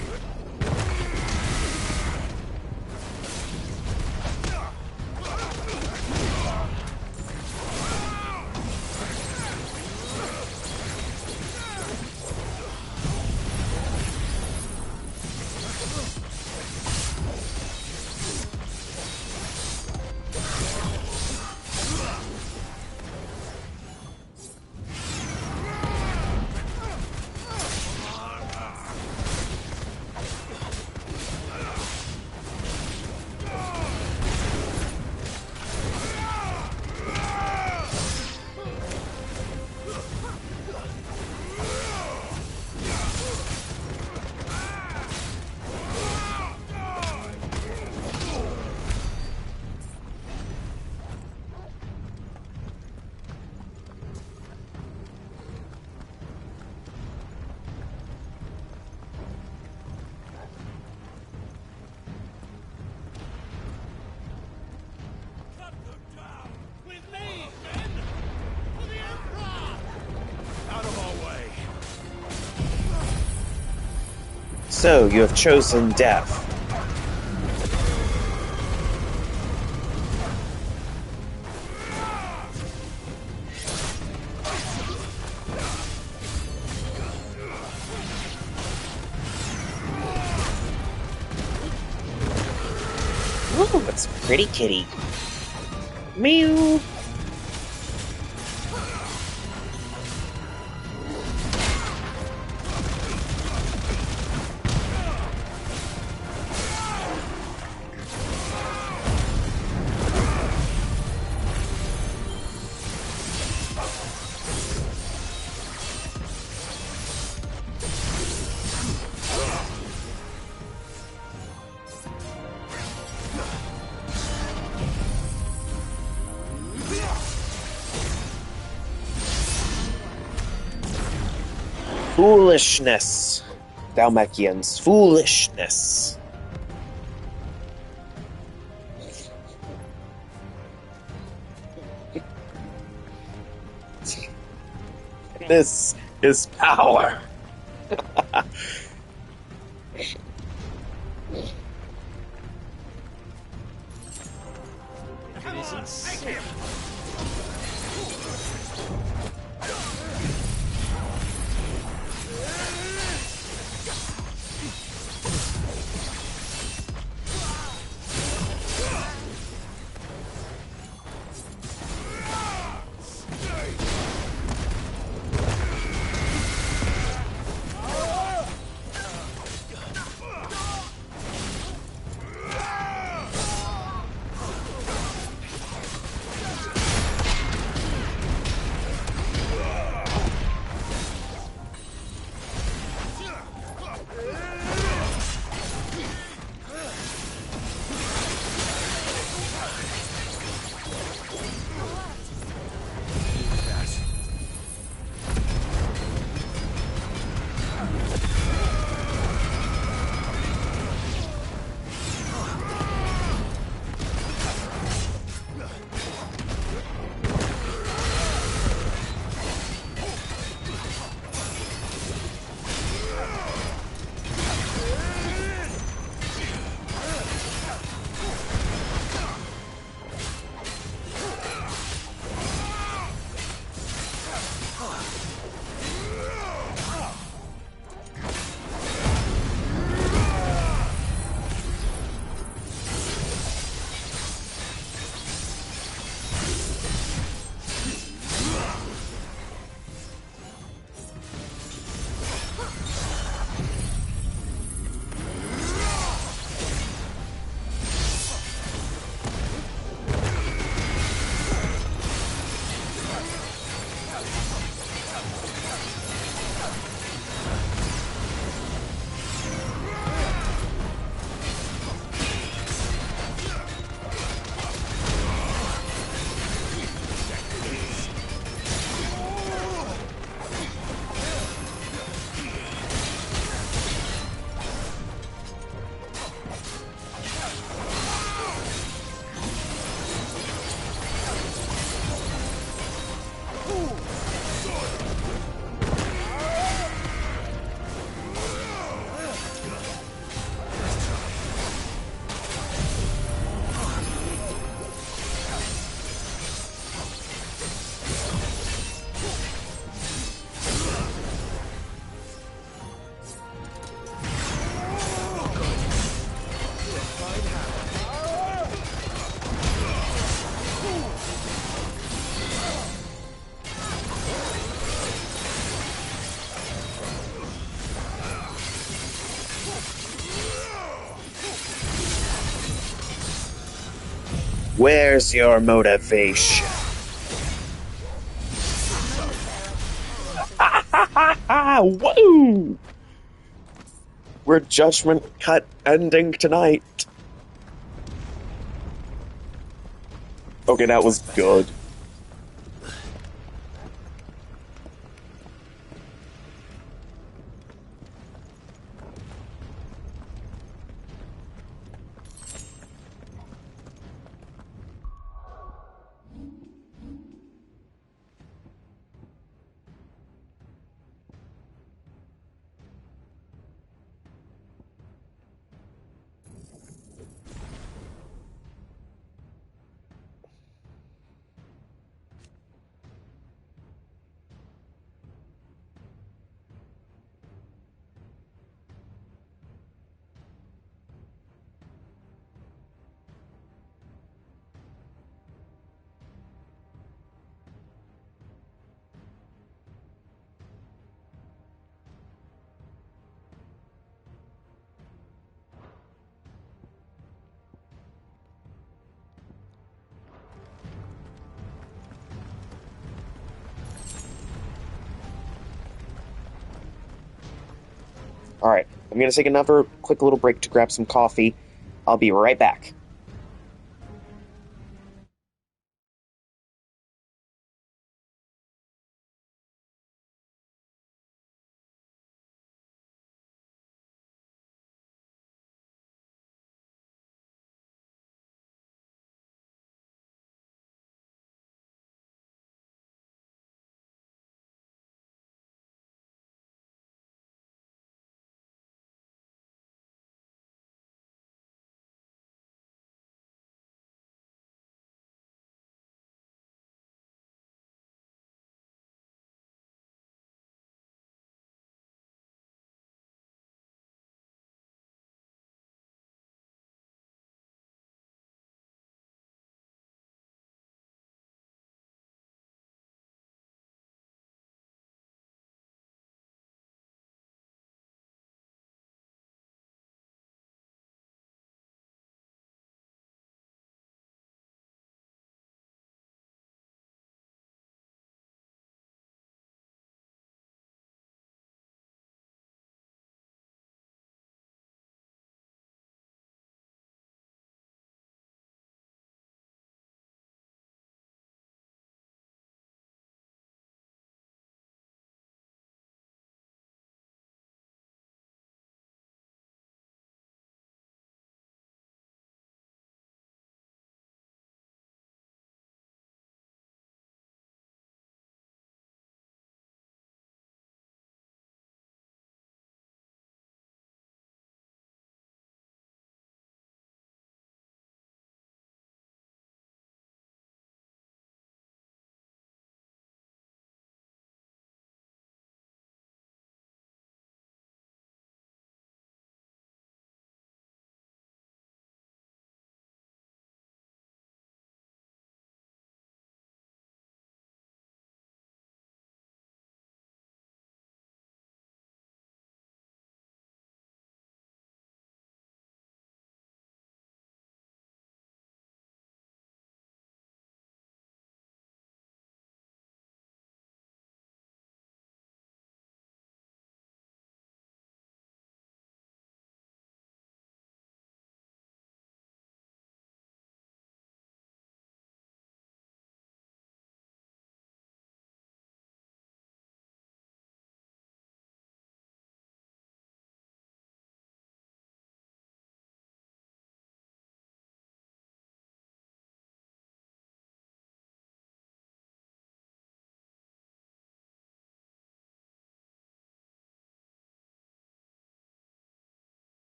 So, you have chosen death. Ooh, that's a pretty kitty. Meow. Foolishness. Dalmatians. Foolishness. This is power. Where's your motivation? Woo! We're Judgment Cut ending tonight. Okay, that was good. Alright, I'm gonna take another quick little break to grab some coffee. I'll be right back.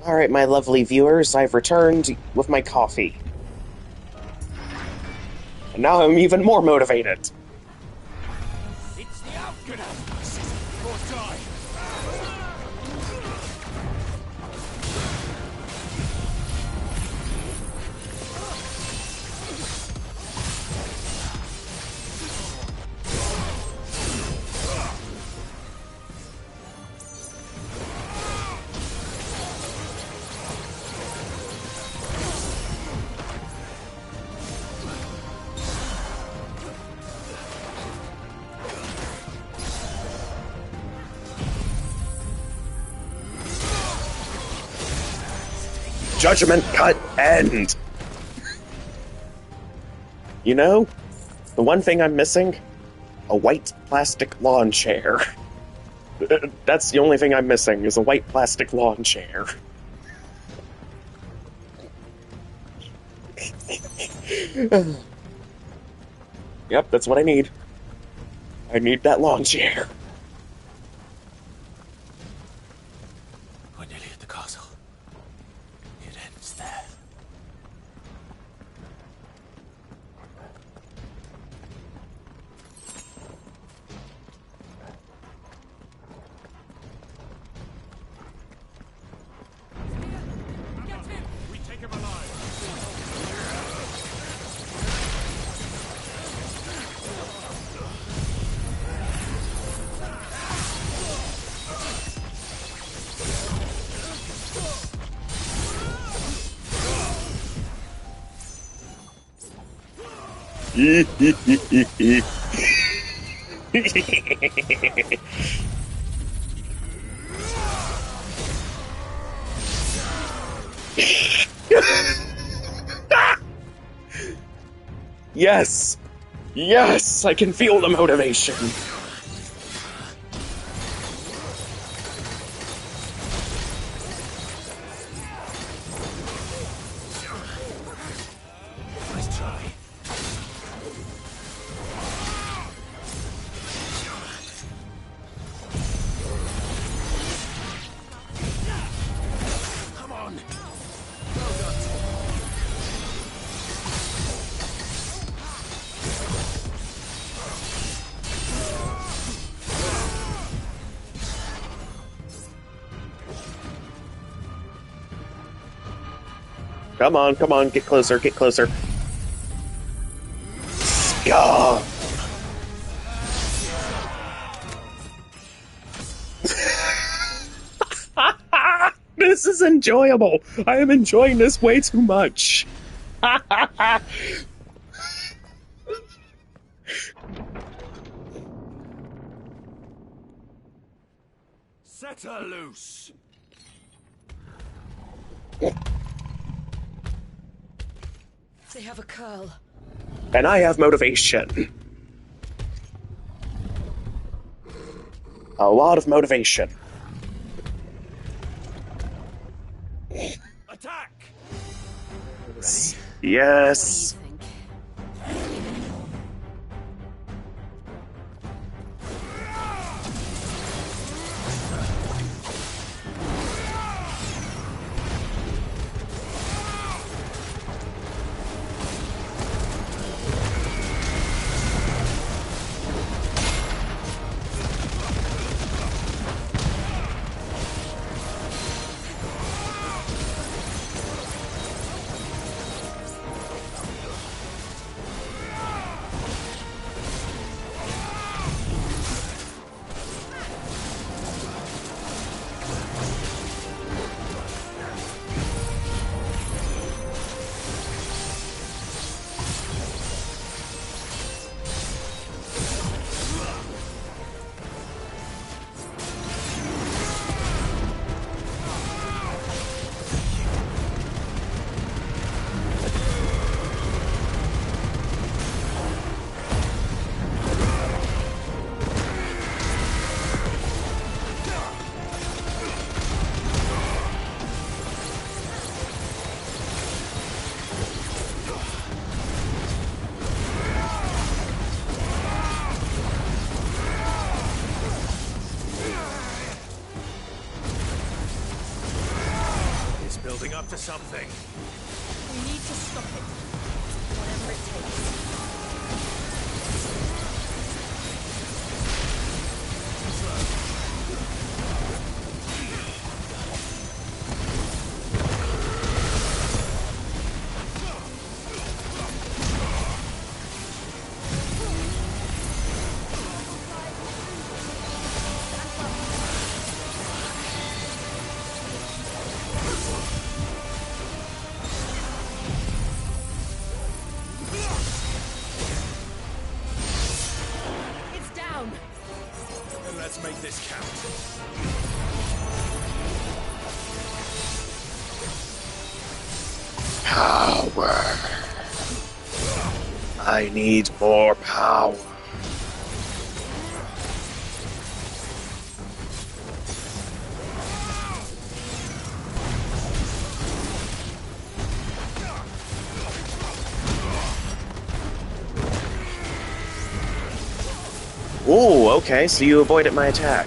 Alright, my lovely viewers, I've returned with my coffee. And now I'm even more motivated. It's the outcome or die. Judgment cut end! You know, the one thing I'm missing? A white plastic lawn chair. That's the only thing I'm missing, is a white plastic lawn chair. Yep, that's what I need. I need that lawn chair. We're nearly at the castle. It ends there. We take him alive. Yes! Yes! I can feel the motivation! Nice try. Come on. Well done. Come on, get closer, get closer. Scum! This is enjoyable! I am enjoying this way too much! Set her loose. They have a curl. And I have motivation. A lot of motivation. Attack! Yes. Building up to something. We need to stop it. Whatever it takes. I need more power. Ooh, okay, so you avoided my attack.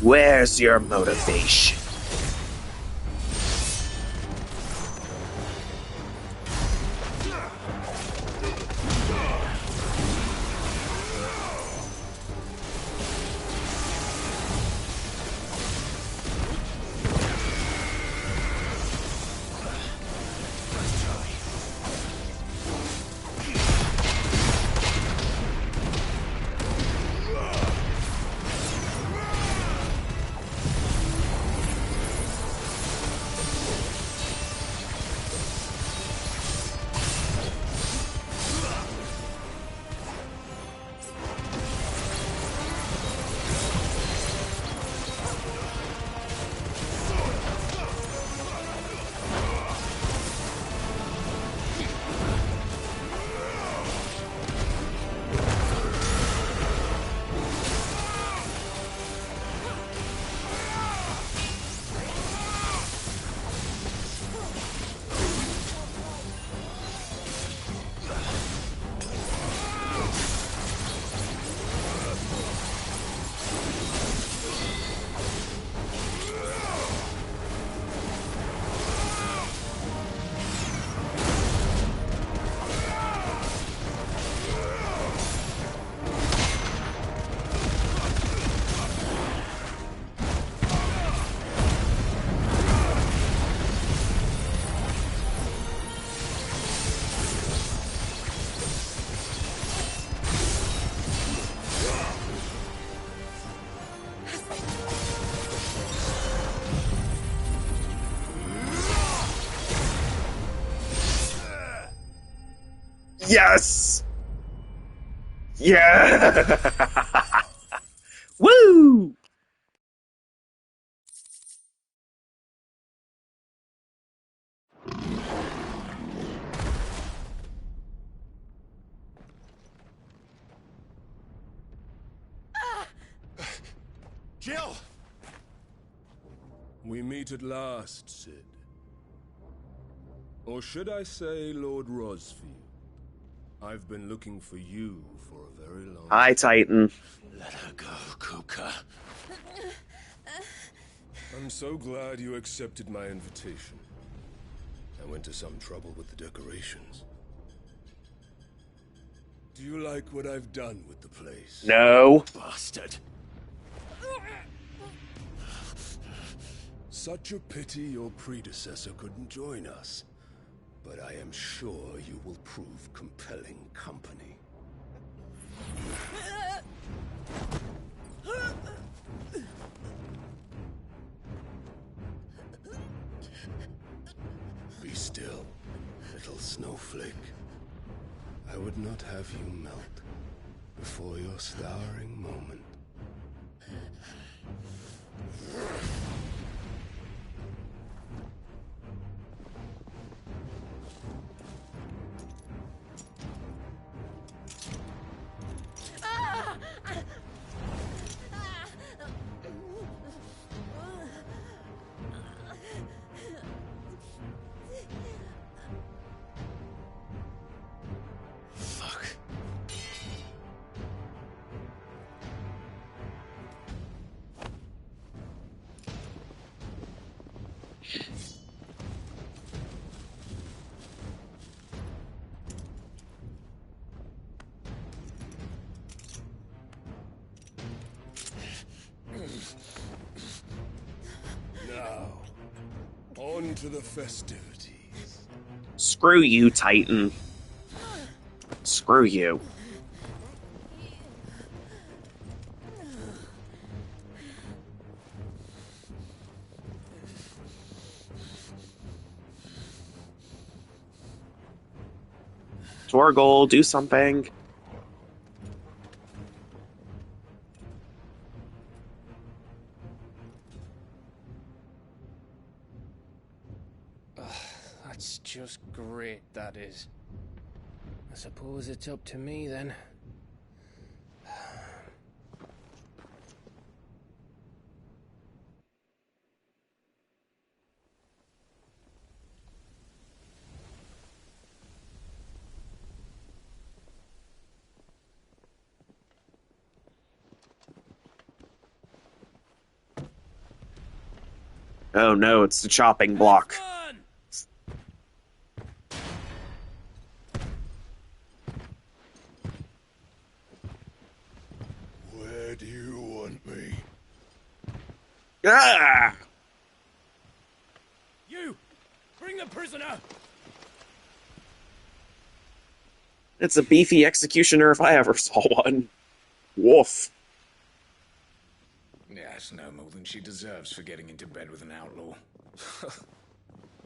Where's your motivation? Yes! Yeah! Woo! Jill! We meet at last, Sid. Or should I say Lord Rosfield? I've been looking for you for a very long time. Hi, Titan. Let her go, Kupka. I'm so glad you accepted my invitation. I went to some trouble with the decorations. Do you like what I've done with the place? No. Bastard. Such a pity your predecessor couldn't join us. But I am sure you will prove compelling company. Be still, little snowflake. I would not have you melt before your starring moment. Now, on to the festivities. Screw you, Titan. Screw you. Torgal, do something. That's just great, that is. I suppose it's up to me then. Oh no, it's the chopping block. Where do you want me? Ah! You! Bring the prisoner! It's a beefy executioner if I ever saw one. Woof. Yes, no more than she deserves for getting into bed with an outlaw.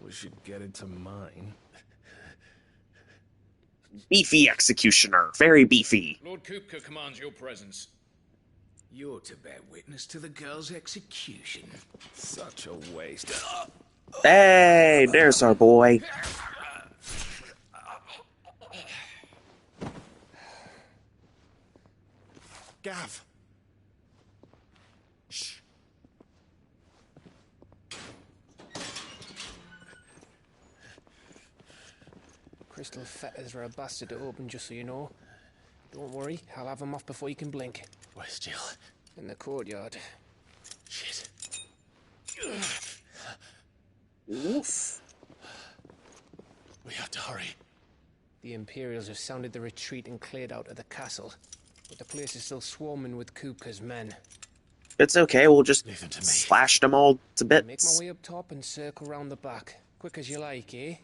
We should get into mine. Beefy executioner. Very beefy. Lord Kupka commands your presence. You're to bear witness to the girl's execution. Such a waste. Hey, there's our boy. Gav. Shh. Crystal fetters are a bastard to open, just so you know. Don't worry, I'll have them off before you can blink. Where's Jill? In the courtyard. Shit. Oof. We have to hurry. The Imperials have sounded the retreat and cleared out of the castle. But the place is still swarming with Kupka's men. It's okay, we'll just slash them all to Make my bits. way up top and circle round the back. Quick as you like, eh?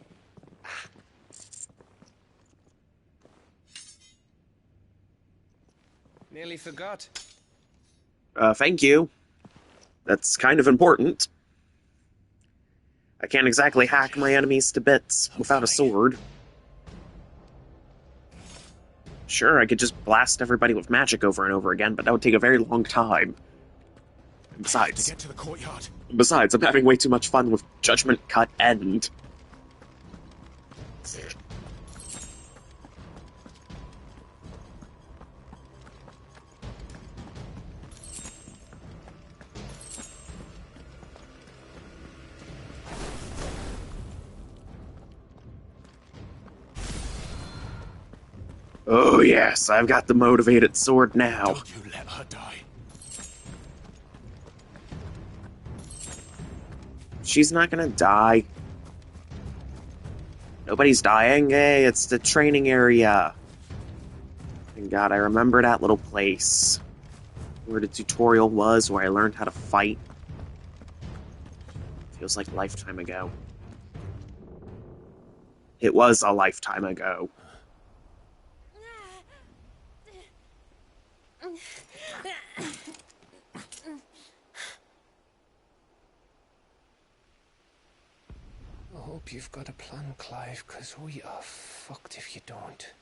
Nearly forgot. Thank you. That's kind of important. I can't exactly hack my enemies to bits without a sword. Sure, I could just blast everybody with magic over and over again, but that would take a very long time. And besides, To get to the courtyard. I'm having way too much fun with Judgment Cut End. Oh yes, I've got the motivated sword now. Don't you let her die. She's not gonna die. Nobody's dying. Hey, it's the training area. Thank God, I remember that little place where the tutorial was, where I learned how to fight. Feels like a lifetime ago. It was a lifetime ago. I hope you've got a plan, Clive, because we are fucked if you don't.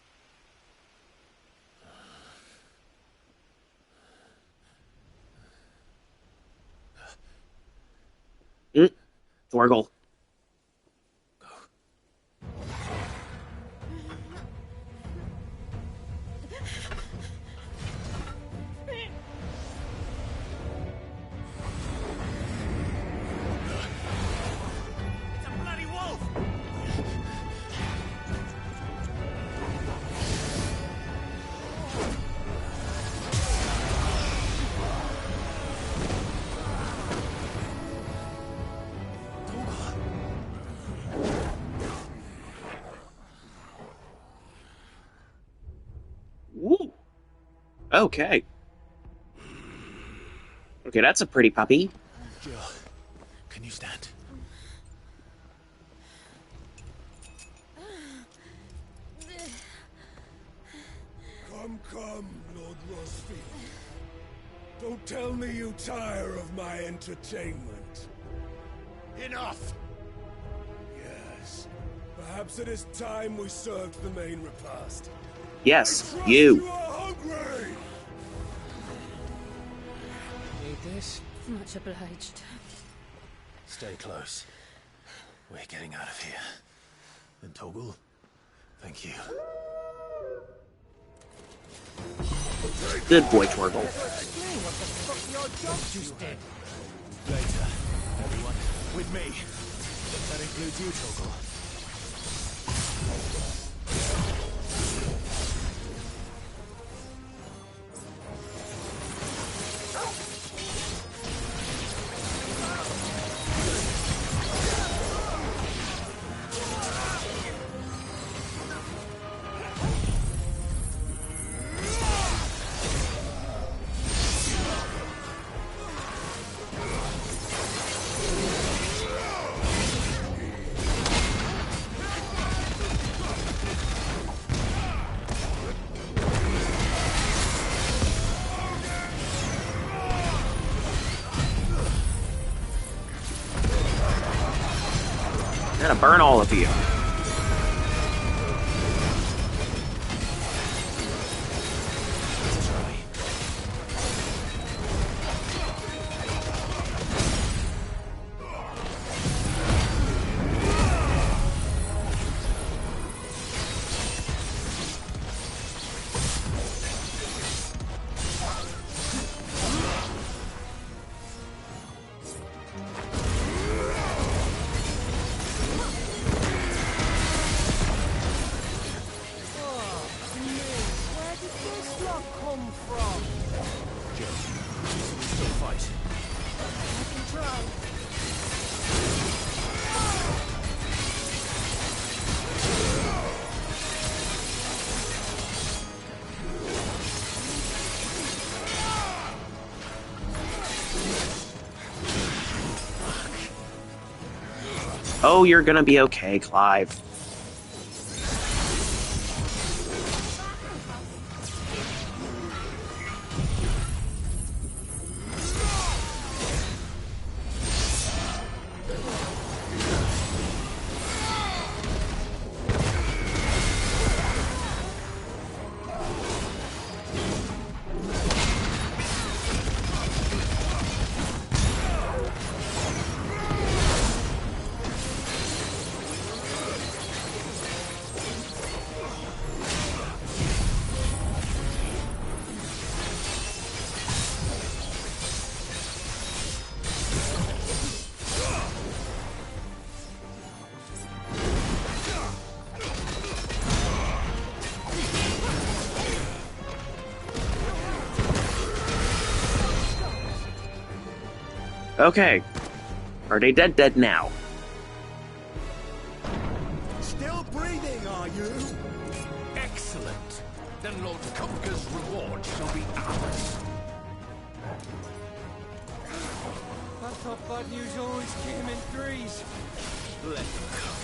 Thorgal. It's a bloody wolf! Okay. Okay, that's a pretty puppy. Jill, can you stand? Come, Lord Rosfield. Don't tell me you tire of my entertainment. Enough! Yes. Perhaps it is time we served the main repast. Yes, I trust you. You are hungry! Need this? Much obliged. Stay close. We're getting out of here. And Toggle, thank you. Good boy, Torgal. Later, everyone. With me. That includes you, Toggle. I'm gonna burn all of you. Oh, you're gonna be okay, Clive. Okay. Are they dead now? Still breathing, are you? Excellent. Then Lord Kupka's reward shall be ours. I thought bad news always came in threes. Let them come.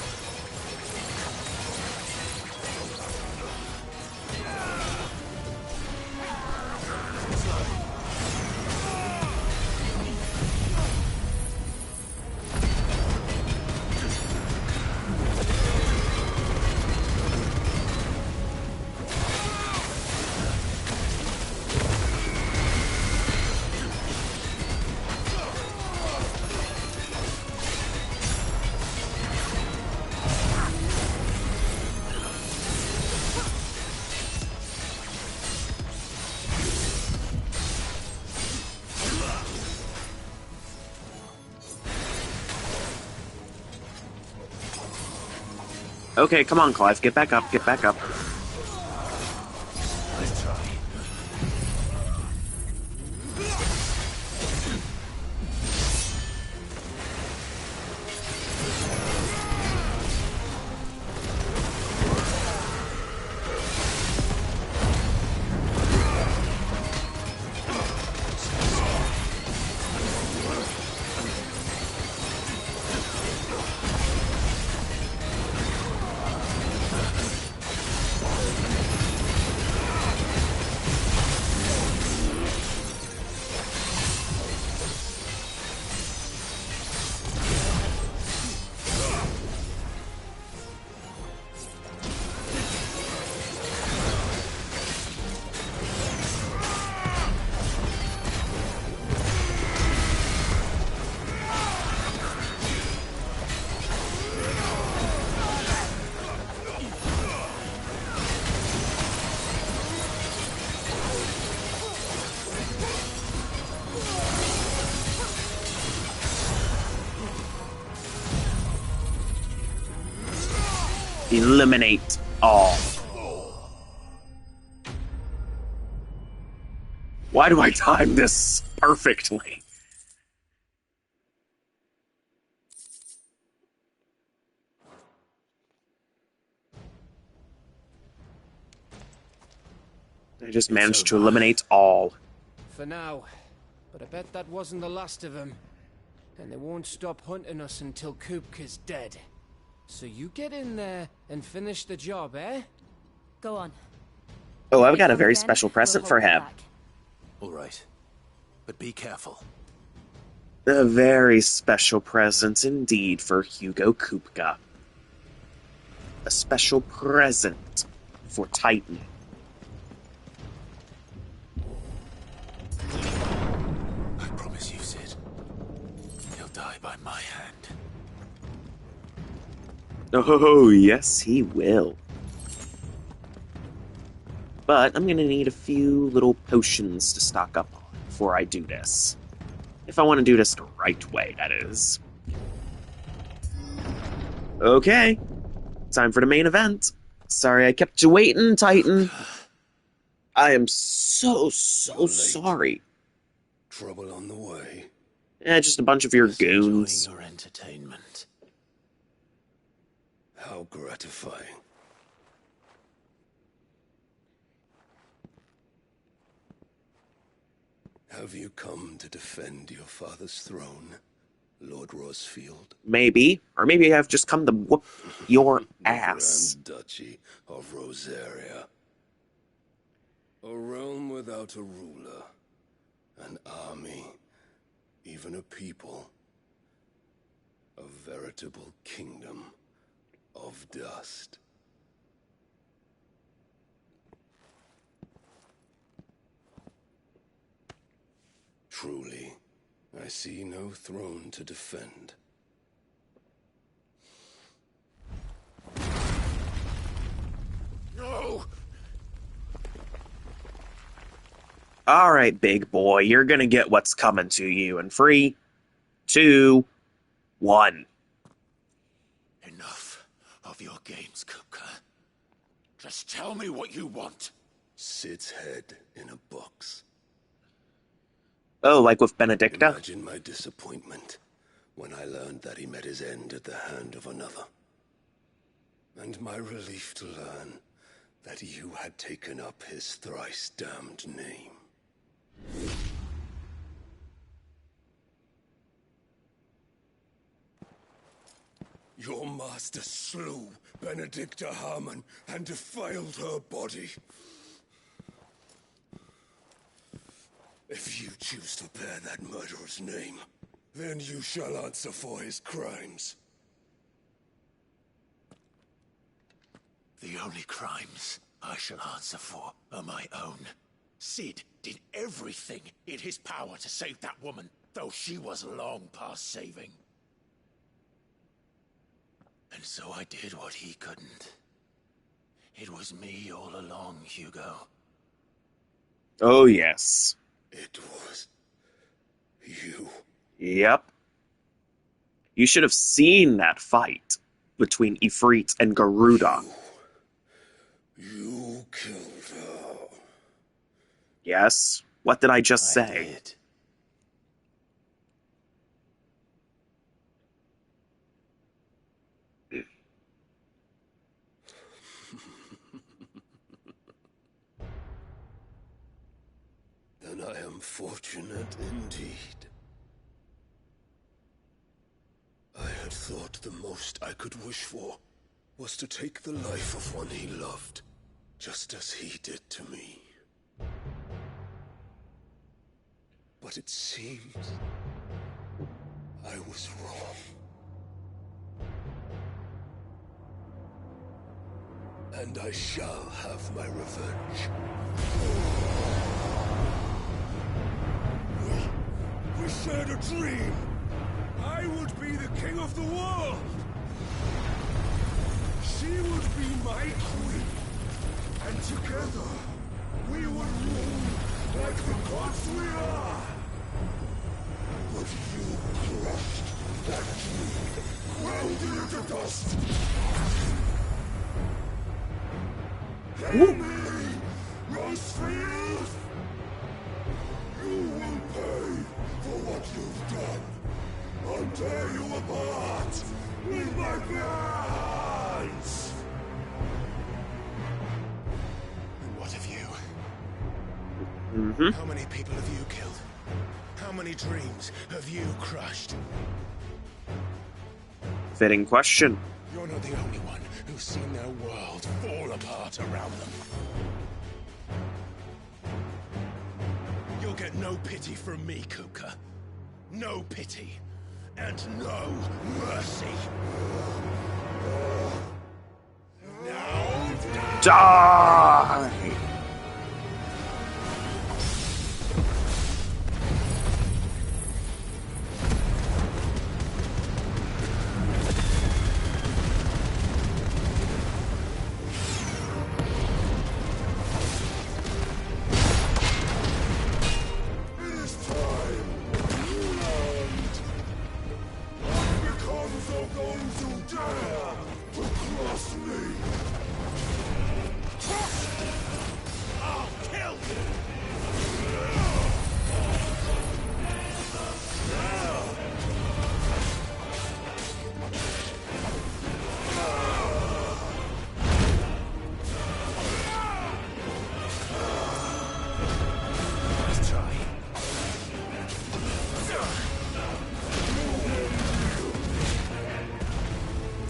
Okay, come on, Clive. Get back up, get back up. Let's try. Eliminate all. Why do I time this perfectly? I just managed to eliminate all. For now. But I bet that wasn't the last of them. And they won't stop hunting us until Kupka's dead. So you get in there and finish the job, eh? Go on. Oh, I've got a very special present for him. All right. But be careful. A very special present indeed for Hugo Kupka. A special present for Titan. I promise you, Sid. He'll die by my hand. Oh, yes, he will. But I'm gonna need a few little potions to stock up on before I do this. If I want to do this the right way, that is. Okay. Time for the main event. Sorry I kept you waiting, Titan. I am so sorry. Trouble on the way. Yeah, just a bunch of your goons. Enjoying your entertainment. How gratifying. Have you come to defend your father's throne, Lord Rosfield? Maybe. Or maybe I've just come to whoop your ass. The Grand Duchy of Rosaria. A realm without a ruler. An army. Even a people. A veritable kingdom of dust. Truly, I see no throne to defend. No! Alright, big boy, you're gonna get what's coming to you in 3, 2, 1. Enough of your games, Kupka. Just tell me what you want. Sid's head in a box. Oh, like with Benedicta? Imagine my disappointment when I learned that he met his end at the hand of another. And my relief to learn that you had taken up his thrice damned name. Your master slew Benedicta Harmon and defiled her body. If you choose to bear that murderer's name, then you shall answer for his crimes. The only crimes I shall answer for are my own. Sid did everything in his power to save that woman, though she was long past saving. And so I did what he couldn't. It was me all along, Hugo. Oh, yes. It was you. Yep. You should have seen that fight between Ifrit and Garuda. You killed her. Yes? What did I just say? Did. Then I am fortunate indeed. I had thought the most I could wish for was to take the life of one he loved, just as he did to me. But it seems I was wrong. And I shall have my revenge. We shared a dream. I would be the king of the world. She would be my queen. And together, we would rule like the gods we are. But you crushed that dream, ground it to dust. Enemy! Rosfield! You will pay for what you've done. I'll tear you apart with my bare hands! And what of you? Mm-hmm. How many people have you killed? How many dreams have you crushed? Fitting question. You're not the only one who's seen their world fall apart around them. You'll get no pity from me, Kupka. No pity. And no mercy. Now Die!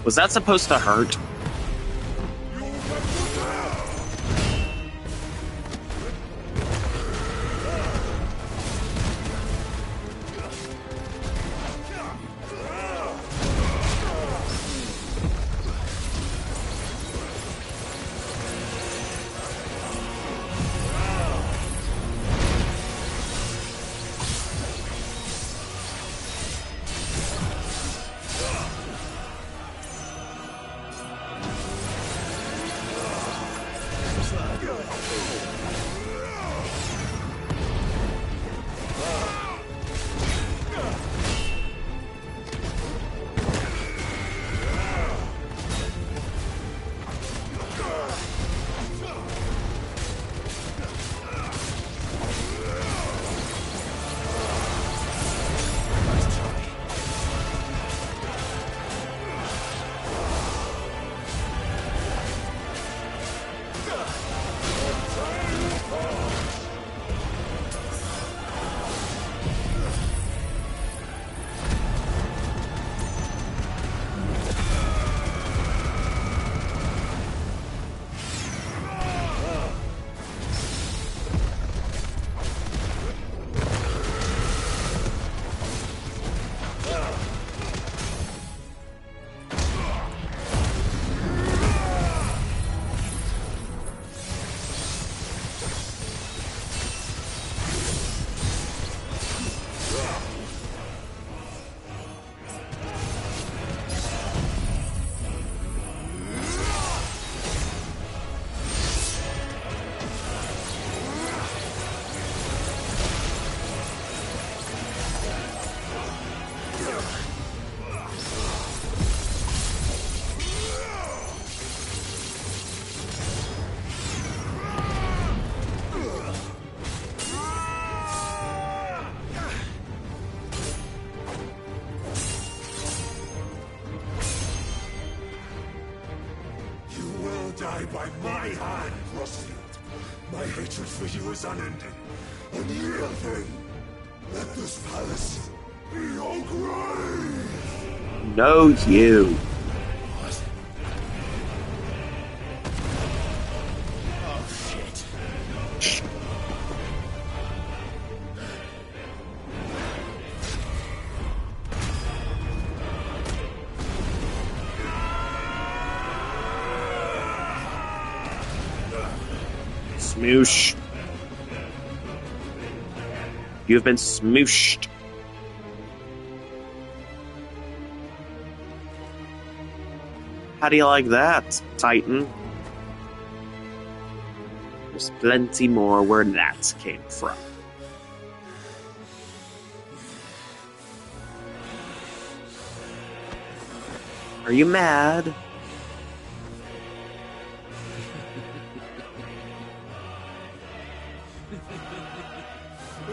Was that supposed to hurt? Die by my hand, Rosfield. My hatred for you is unending. Unreal thing. Let this palace be your grave. No, you. Oh, shit. Smoosh. You've been smooshed. How do you like that, Titan? There's plenty more where that came from. Are you mad?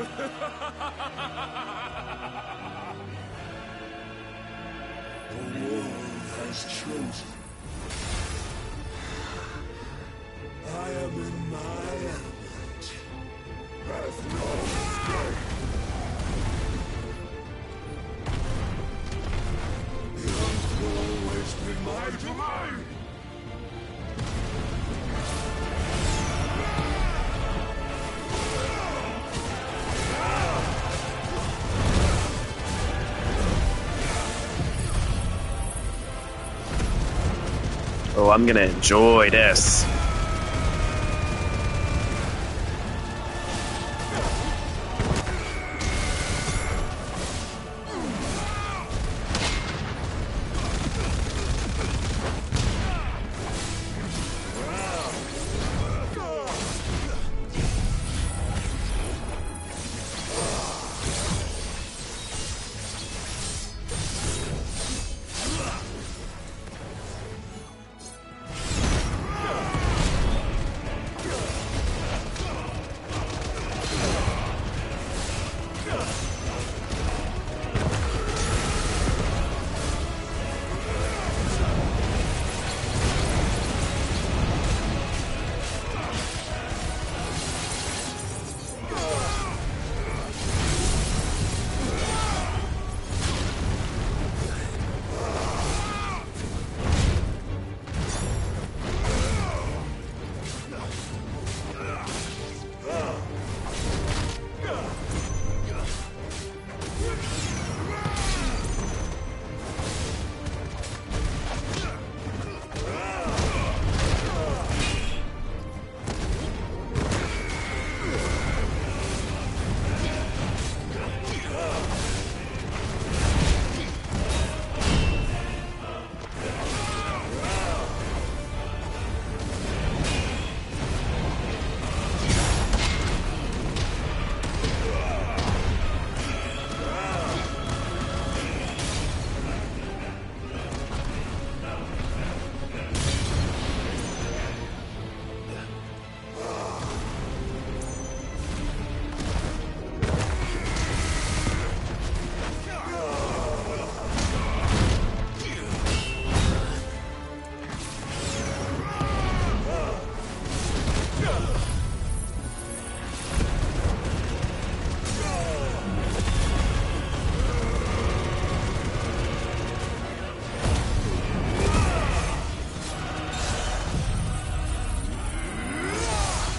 The world has chosen. I am in my element. Hath no escape. The earth will always be my domain. Oh, I'm gonna enjoy this.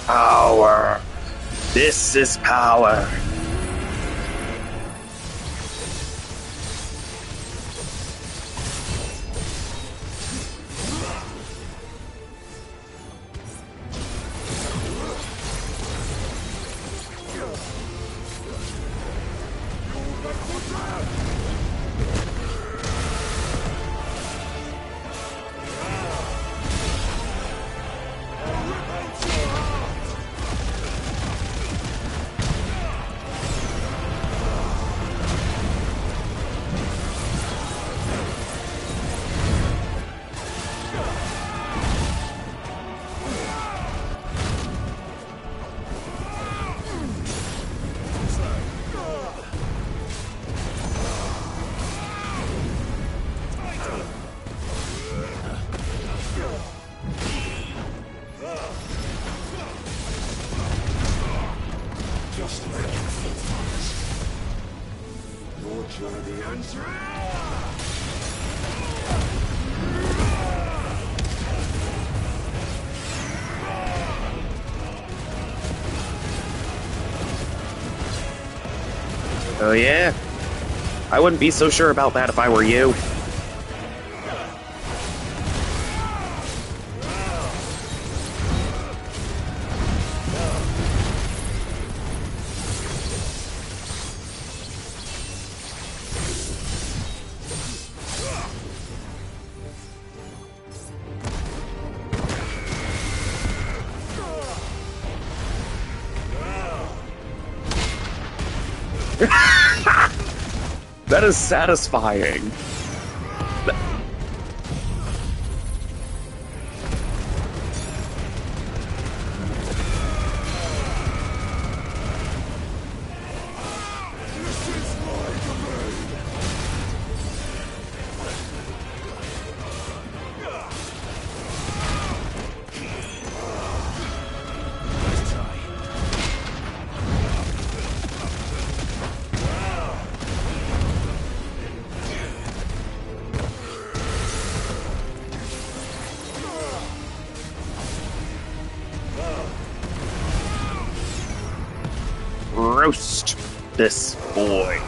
Power. This is power. Just like your forefathers. Your journey ends here. Oh yeah? I wouldn't be so sure about that if I were you. That is satisfying. this boy.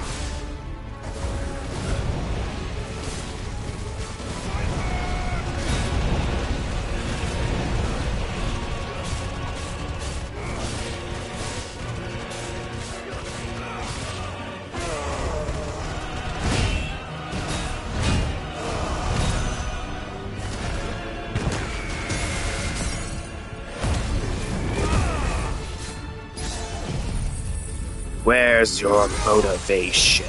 Where's your motivation?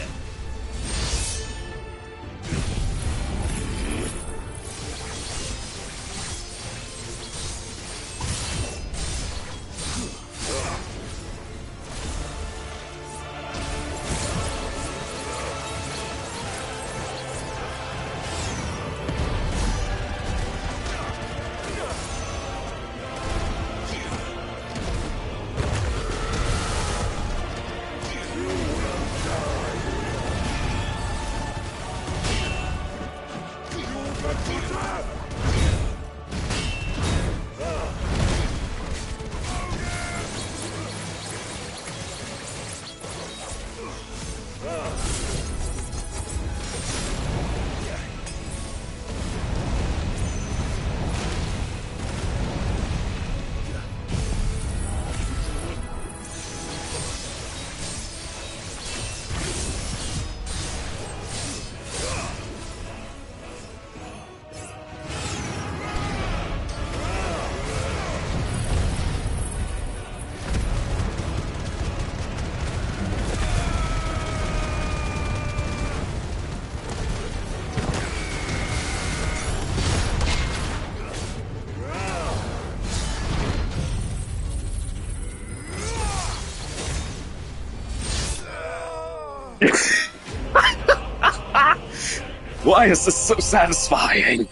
Why is this so satisfying?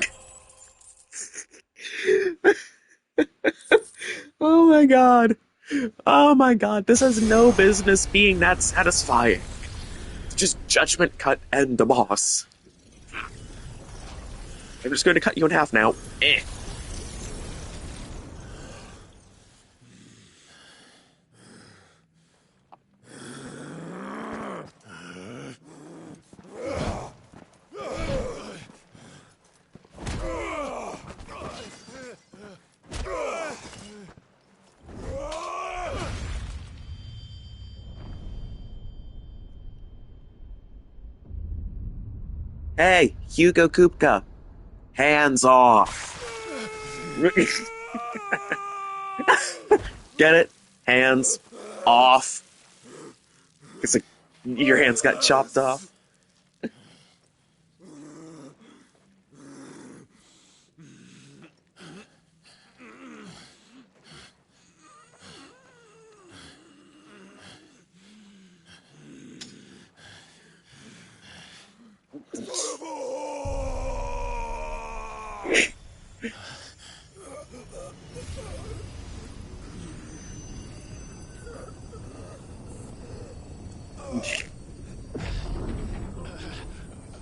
Oh my god. Oh my god, this has no business being that satisfying. It's just judgment cut and the boss. I'm just going to cut you in half now. Eh. Hey, Hugo Kupka. Hands off. Get it? Hands off. It's like your hands got chopped off.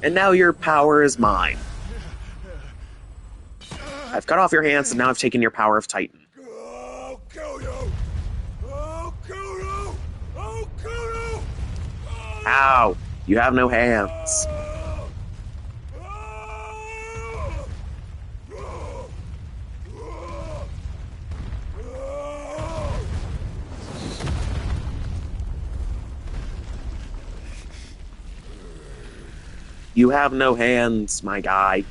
And now your power is mine. I've cut off your hands, and now I've taken your power of Titan. I'll kill you! I'll kill you! I'll kill you! Ow! You have no hands. You have no hands, my guy.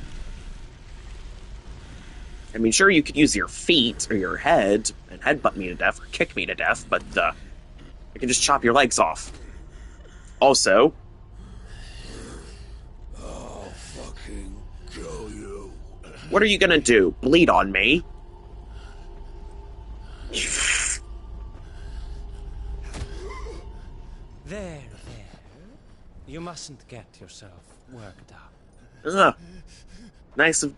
I mean, sure, you could use your feet or your head and headbutt me to death or kick me to death, but I can just chop your legs off. Also, I'll fucking kill you. what are you gonna do? Bleed on me? There. You mustn't get yourself worked up. Ugh. Nice of...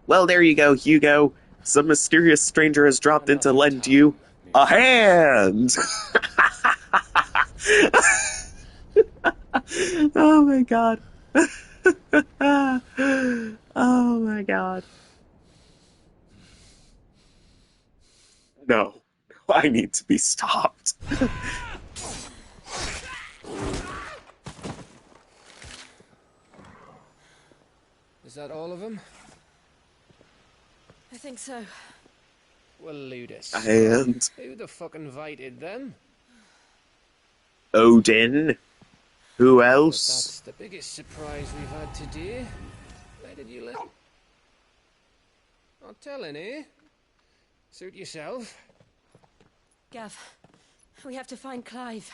Well, there you go, Hugo. Some mysterious stranger has dropped in to lend you a hand! Oh my god. Oh my god. No. I need to be stopped. Is that all of them? I think so. Well, Ludus. And Who the fuck invited them? Odin. Who But else? that's the biggest surprise we've had today. Where did you live? Not telling, eh? Suit yourself. Gav, we have to find Clive.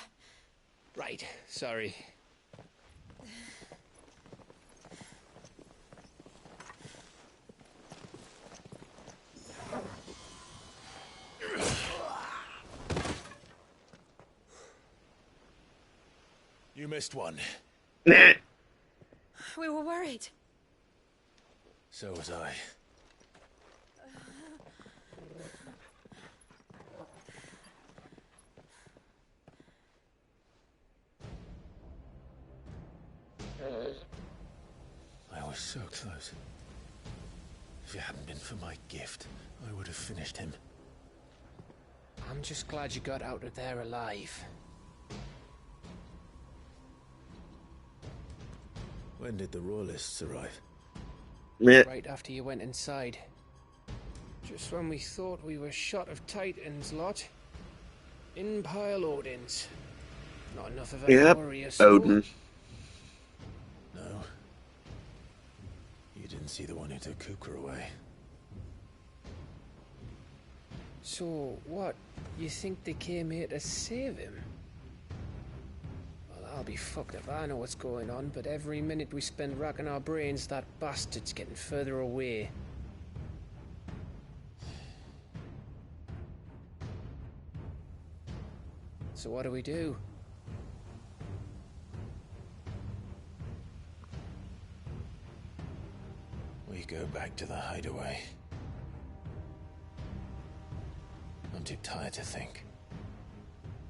Right, sorry. You missed one. Nah. We were worried. So was I. I was so close. If it hadn't been for my gift, I would have finished him. I'm just glad you got out of there alive. When did the Royalists arrive? Right after you went inside. Just when we thought we were shot of Titans lot. In pile Odins. Not enough of a warrior soul. Odin. No. You didn't see the one who took Kupka away. So, what? You think they came here to save him? Well, I'll be fucked if I know what's going on, but every minute we spend racking our brains, that bastard's getting further away. So what do we do? We go back to the hideaway. I'm too tired to think.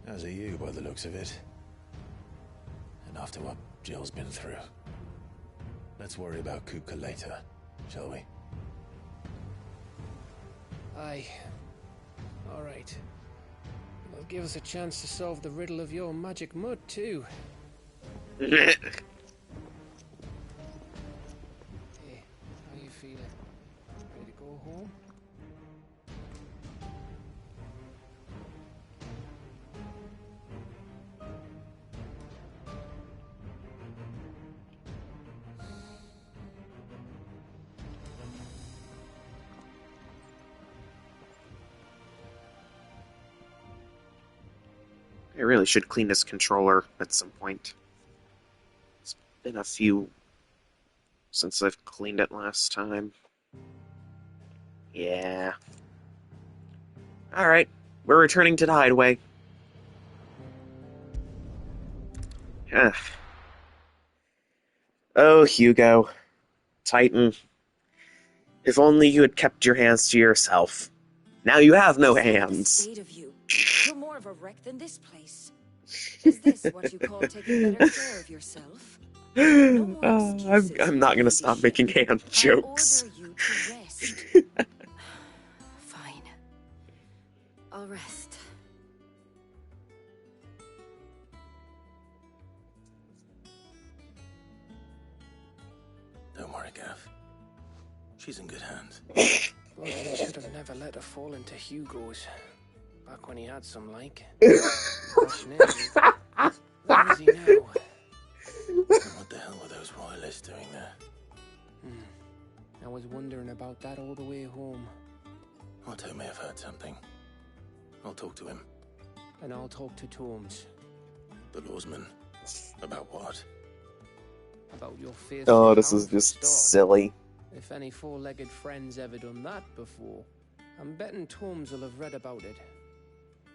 As are you, by the looks of it. And after what Jill's been through. Let's worry about Kupka later, shall we? Aye. All right. It'll give us a chance to solve the riddle of your magic mud, too. Hey, how you feeling? Ready to go home? I really should clean this controller at some point. It's been a few since I've cleaned it last time. Yeah. Alright, we're returning to the hideaway. Ugh. Oh, Hugo. Titan. If only you had kept your hands to yourself. Now you have no hands. State of you. You're more of a wreck than this place. Is this what you call taking better care of yourself? No more excuses. I'm not gonna stop making hand jokes. I order you to rest. Fine. I'll rest. Don't worry, Gav. She's in good hands. Well, you should have never let her fall into Hugo's. Back when he had some like. Question is, where is he now? And what the hell were those royalists doing there? I was wondering about that all the way home. Otto may have heard something. I'll talk to him. And I'll talk to Torms. The lawsman. About what? About your fierce. Oh, this is just silly. If any four-legged friend's ever done that before, I'm betting Torms will have read about it.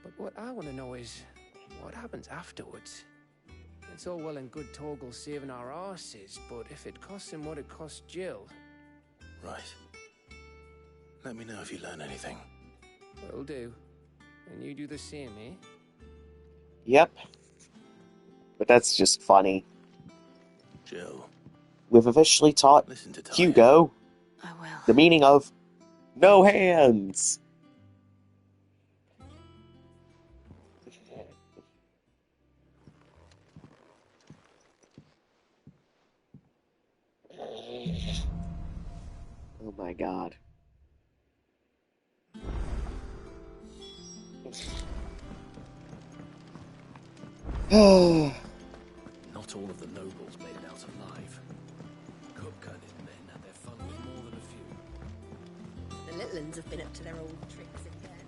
But what I want to know is, what happens afterwards? It's all well and good Torgal saving our arses, but if it costs him what it cost Jill... Right. Let me know if you learn anything. Will do. And you do the same, eh? Yep. But that's just funny. Jill. We've officially taught Hugo the meaning of no hands. my god. Not all of the nobles made it out alive. Kupka and his men had their fun with more than a few. The little uns have been up to their old tricks again.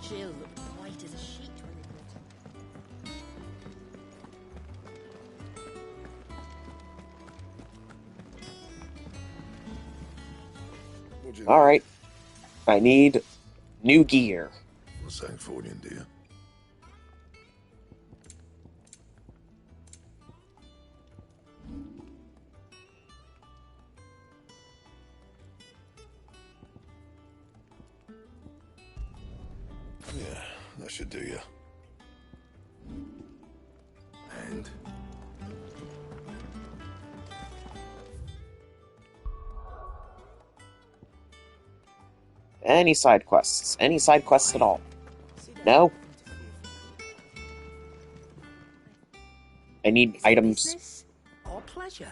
Jill looked white as a sheet when we brought her. Alright. I need new gear. What's that for you, dear? Yeah, that should do you. And? Any side quests? Any side quests at all? No? I need items. Business or pleasure?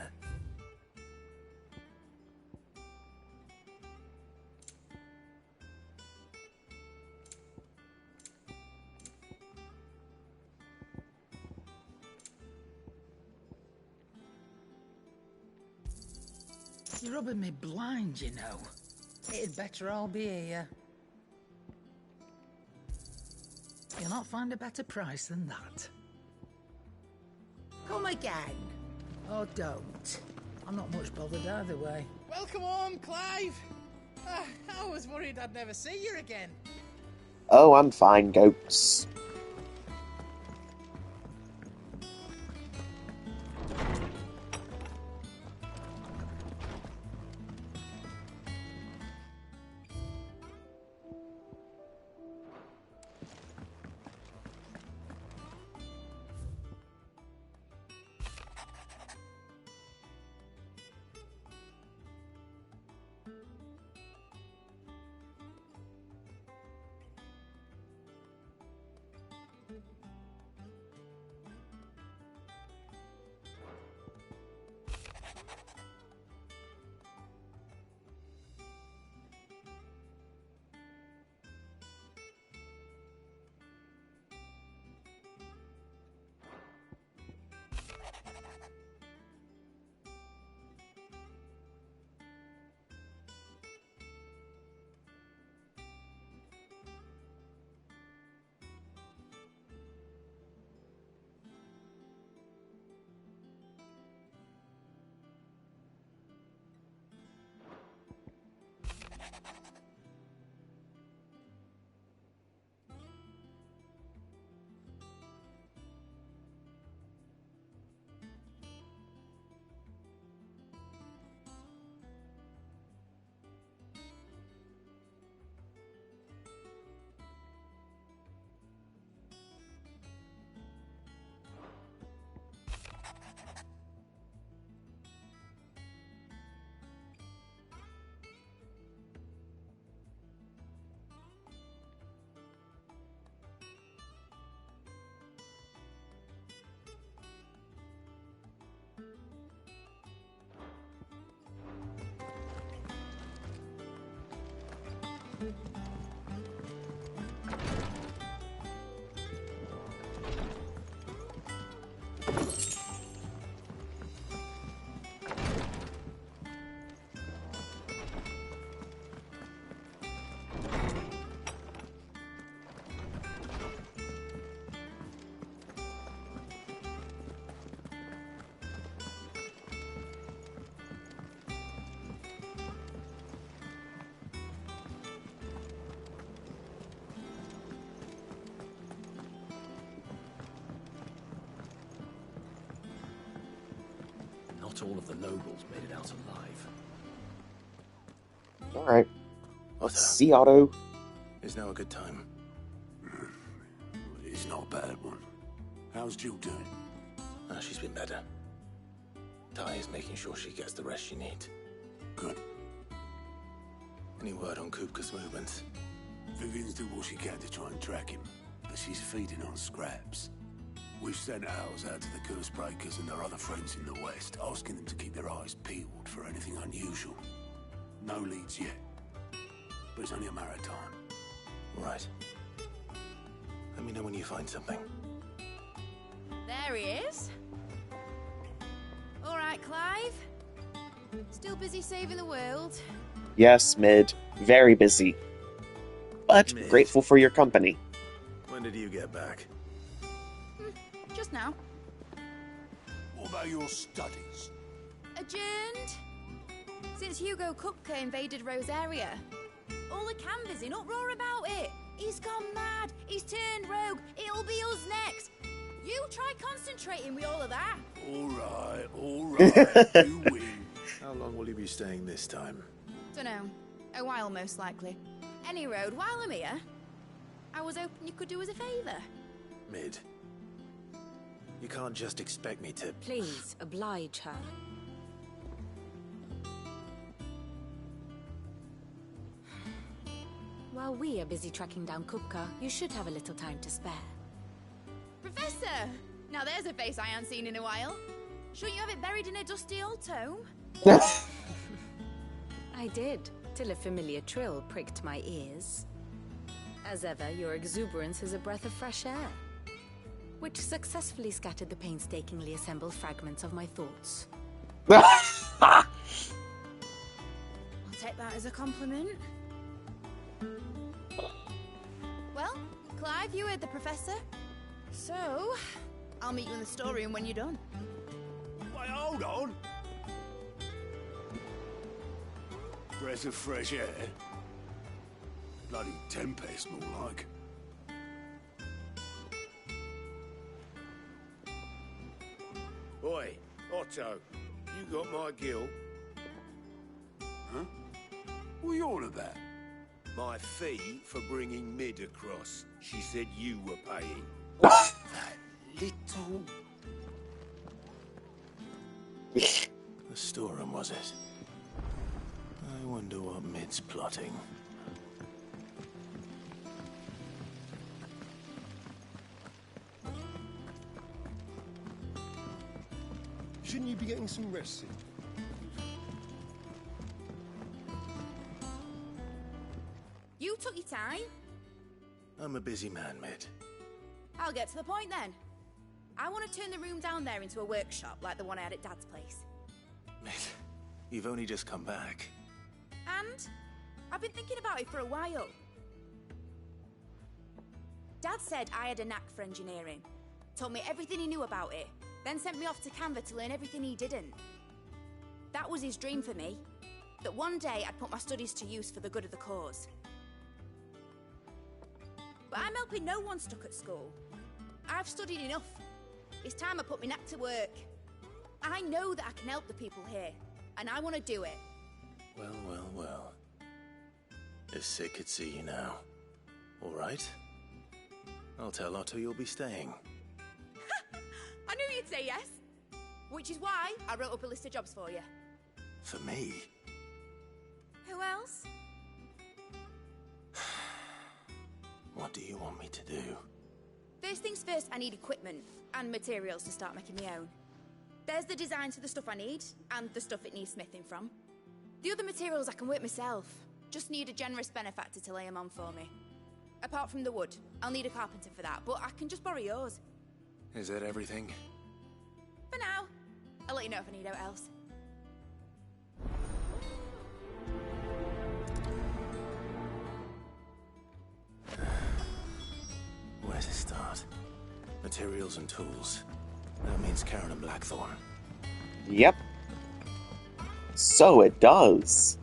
You're rubbing me blind, you know. It'd better all be here. You'll not find a better price than that. Come again. Or don't. I'm not much bothered either way. Welcome home, Clive! I was worried I'd never see you again. Oh, I'm fine, goats. Not all of the nobles made it out alive. Alright. Let's see, Otto. Is now a good time? It's not a bad one. How's Jill doing? She's been better. Ty is making sure she gets the rest she needs. Good. Any word on Kupka's movements? Vivian's doing what she can to try and track him, but she's feeding on scraps. We've sent ours out to the curse breakers and their other friends in the west, asking them to keep their eyes peeled for anything unusual. No leads yet. But it's only a matter of time. Right. Let me know when you find something. There he is. All right, Clive. Still busy saving the world. Yes, Mid. Very busy. But Mid. grateful for your company. When did you get back? Just now. What about your studies? Adjourned. Since Hugo Kupka invaded Rosaria. All the canvas in uproar about it. He's gone mad. He's turned rogue. It'll be us next. You try concentrating with all of that. All right. You win. How long will you be staying this time? Dunno. A while, most likely. Any road, while I'm here, I was hoping you could do us a favour. Mid. You can't just expect me to... Please, oblige her. While we are busy tracking down Kupka, you should have a little time to spare. Professor! Now there's a face I haven't seen in a while. Shouldn't you have it buried in a dusty old tome? I did, till a familiar trill pricked my ears. As ever, your exuberance is a breath of fresh air, which successfully scattered the painstakingly assembled fragments of my thoughts. I'll take that as a compliment. Well, Clive, you heard the professor. So, I'll meet you in the storeroom when you're done. Wait, hold on. Breath of fresh air. Bloody tempest, more like. Oi, Otto, you got my gill? Huh? What are you on about? My fee for bringing Mid across. She said you were paying. That little... The storeroom, was it? I wonder what Mid's plotting. Shouldn't you be getting some rest soon? You took your time. I'm a busy man, Mid. I'll get to the point then. I want to turn the room down there into a workshop like the one I had at Dad's place. Mid, you've only just come back. And I've been thinking about it for a while. Dad said I had a knack for engineering. Told me everything he knew about it. Then sent me off to Canva to learn everything he didn't. That was his dream for me. That one day I'd put my studies to use for the good of the cause. But I'm helping no one stuck at school. I've studied enough. It's time I put my knack to work. I know that I can help the people here, and I want to do it. Well. If Sid could see you now. All right. I'll tell Otto you'll be staying. I knew you'd say yes. Which is why I wrote up a list of jobs for you. For me? Who else? What do you want me to do? First things first, I need equipment and materials to start making my own. There's the designs for the stuff I need, and the stuff it needs smithing from. The other materials I can work myself. Just need a generous benefactor to lay them on for me. Apart from the wood, I'll need a carpenter for that, but I can just borrow yours. Is that everything? For now. I'll let you know if I need out else. Where to start? Materials and tools. That means Karen and Blackthorn. Yep. So it does.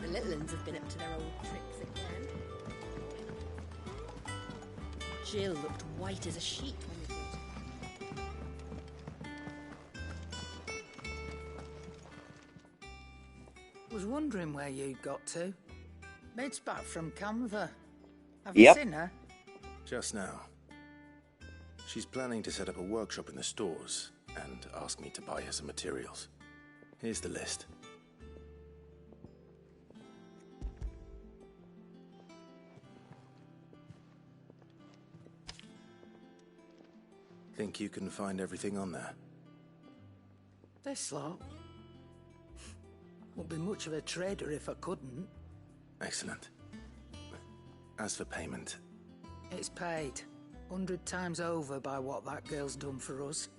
The little uns have been up to their old tricks again. Jill looked white as a sheet when we brought her. Was wondering where you'd got to. Mid's back from Canva. Have Yep. you seen her? Just now. She's planning to set up a workshop in the stores and asked me to buy her some materials. Here's the list. Think you can find everything on there? This lot? Won't be much of a trader if I couldn't. Excellent. As for payment... It's paid. 100 times over by what that girl's done for us.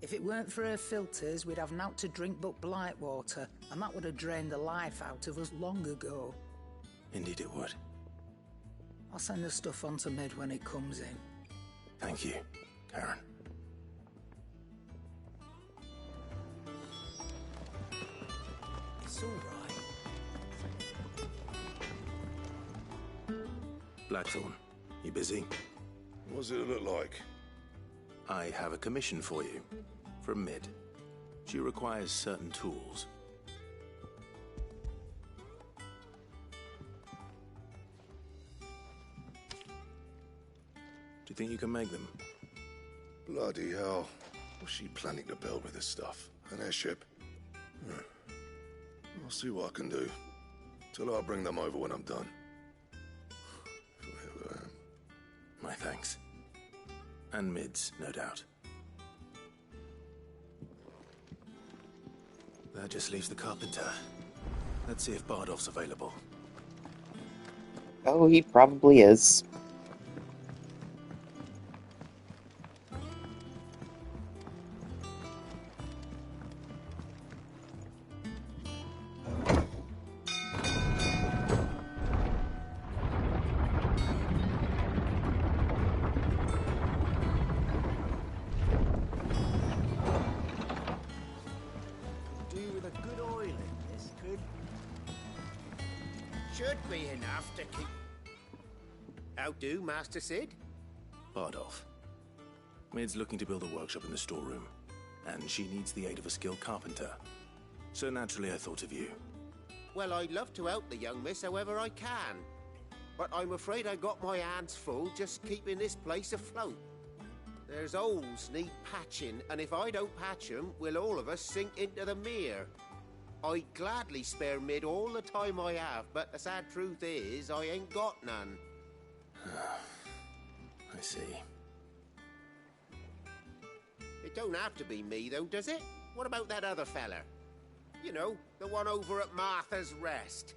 If it weren't for her filters, we'd have naught to drink but blight water, and that would have drained the life out of us long ago. Indeed it would. I'll send the stuff on to Mid when it comes in. Thank you, Karen. It's all right. Blackthorn, you busy? What does it look like? I have a commission for you. From Mid. She requires certain tools. Do you think you can make them? Bloody hell. What's she planning to build with this stuff? An airship? I'll see what I can do. Tell her I'll bring them over when I'm done. My thanks. And Mid's, no doubt. That just leaves the carpenter. Let's see if Bardolph's available. Oh, he probably is. Should be enough to keep... How do, Master Sid? Bardolph. Mid's looking to build a workshop in the storeroom, and she needs the aid of a skilled carpenter. So naturally I thought of you. Well, I'd love to help the young miss however I can. But I'm afraid I got my hands full just keeping this place afloat. There's holes need patching, and if I don't patch them, will all of us sink into the mere. I'd gladly spare Mid all the time I have, but the sad truth is, I ain't got none. I see. It don't have to be me, though, does it? What about that other fella? You know, the one over at Martha's Rest.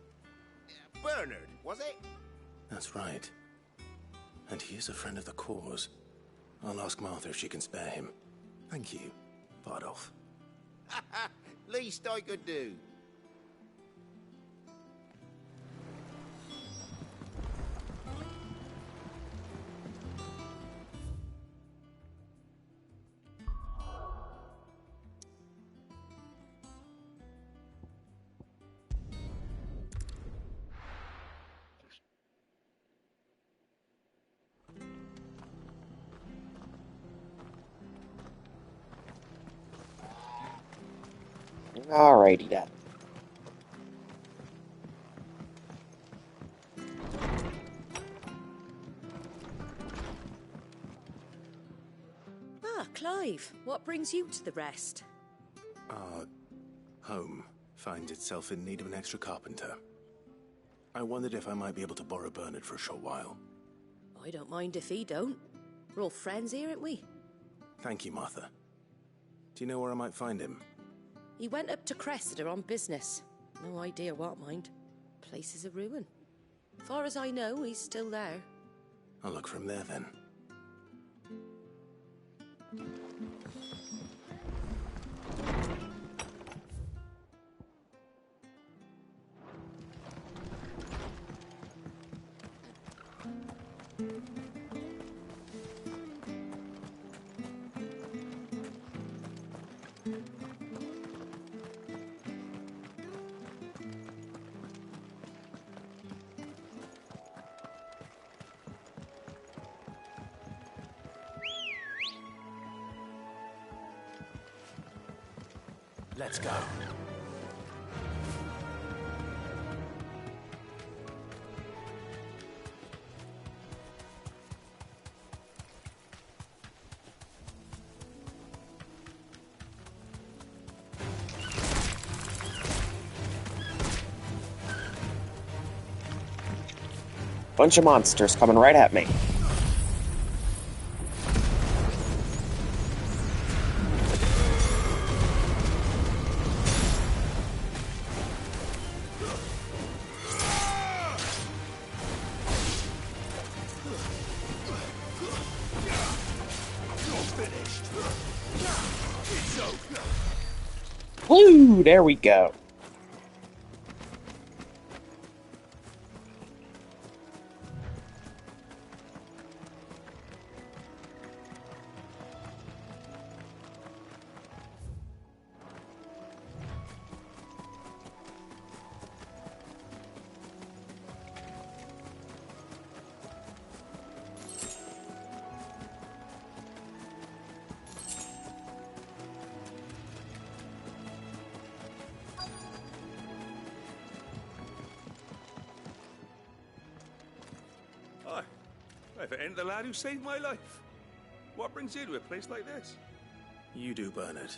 Bernard, was it? That's right. And he is a friend of the cause. I'll ask Martha if she can spare him. Thank you, Bardolph. Least I could do. Alrighty then. Ah, Clive, what brings you to the Rest? Our home finds itself in need of an extra carpenter. I wondered if I might be able to borrow Bernard for a short while. I don't mind if he don't. We're all friends here, aren't we? Thank you, Martha. Do you know where I might find him? He went up to Cressida on business. No idea what, mind. Place is a ruin. Far as I know, he's still there. I'll look for him there, then. Let's go. Bunch of monsters coming right at me. Woo! There we go. If it ain't the lad who saved my life. What brings you to a place like this? You do, Bernard.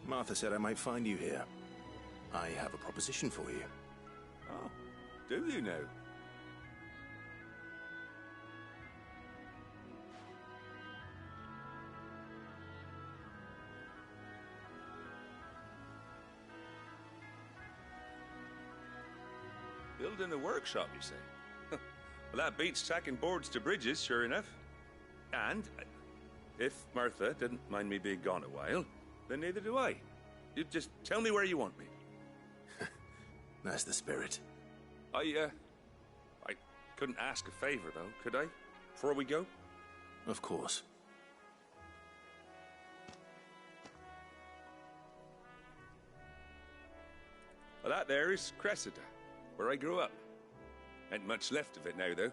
Martha said I might find you here. I have a proposition for you. Oh, do you know? Building a workshop, you say? Well, that beats tacking boards to bridges, sure enough. And if Martha didn't mind me being gone a while, then neither do I. You just tell me where you want me. That's the spirit. I couldn't ask a favor, though, could I? Before we go? Of course. Well, that there is Cressida, where I grew up. Ain't much left of it now, though.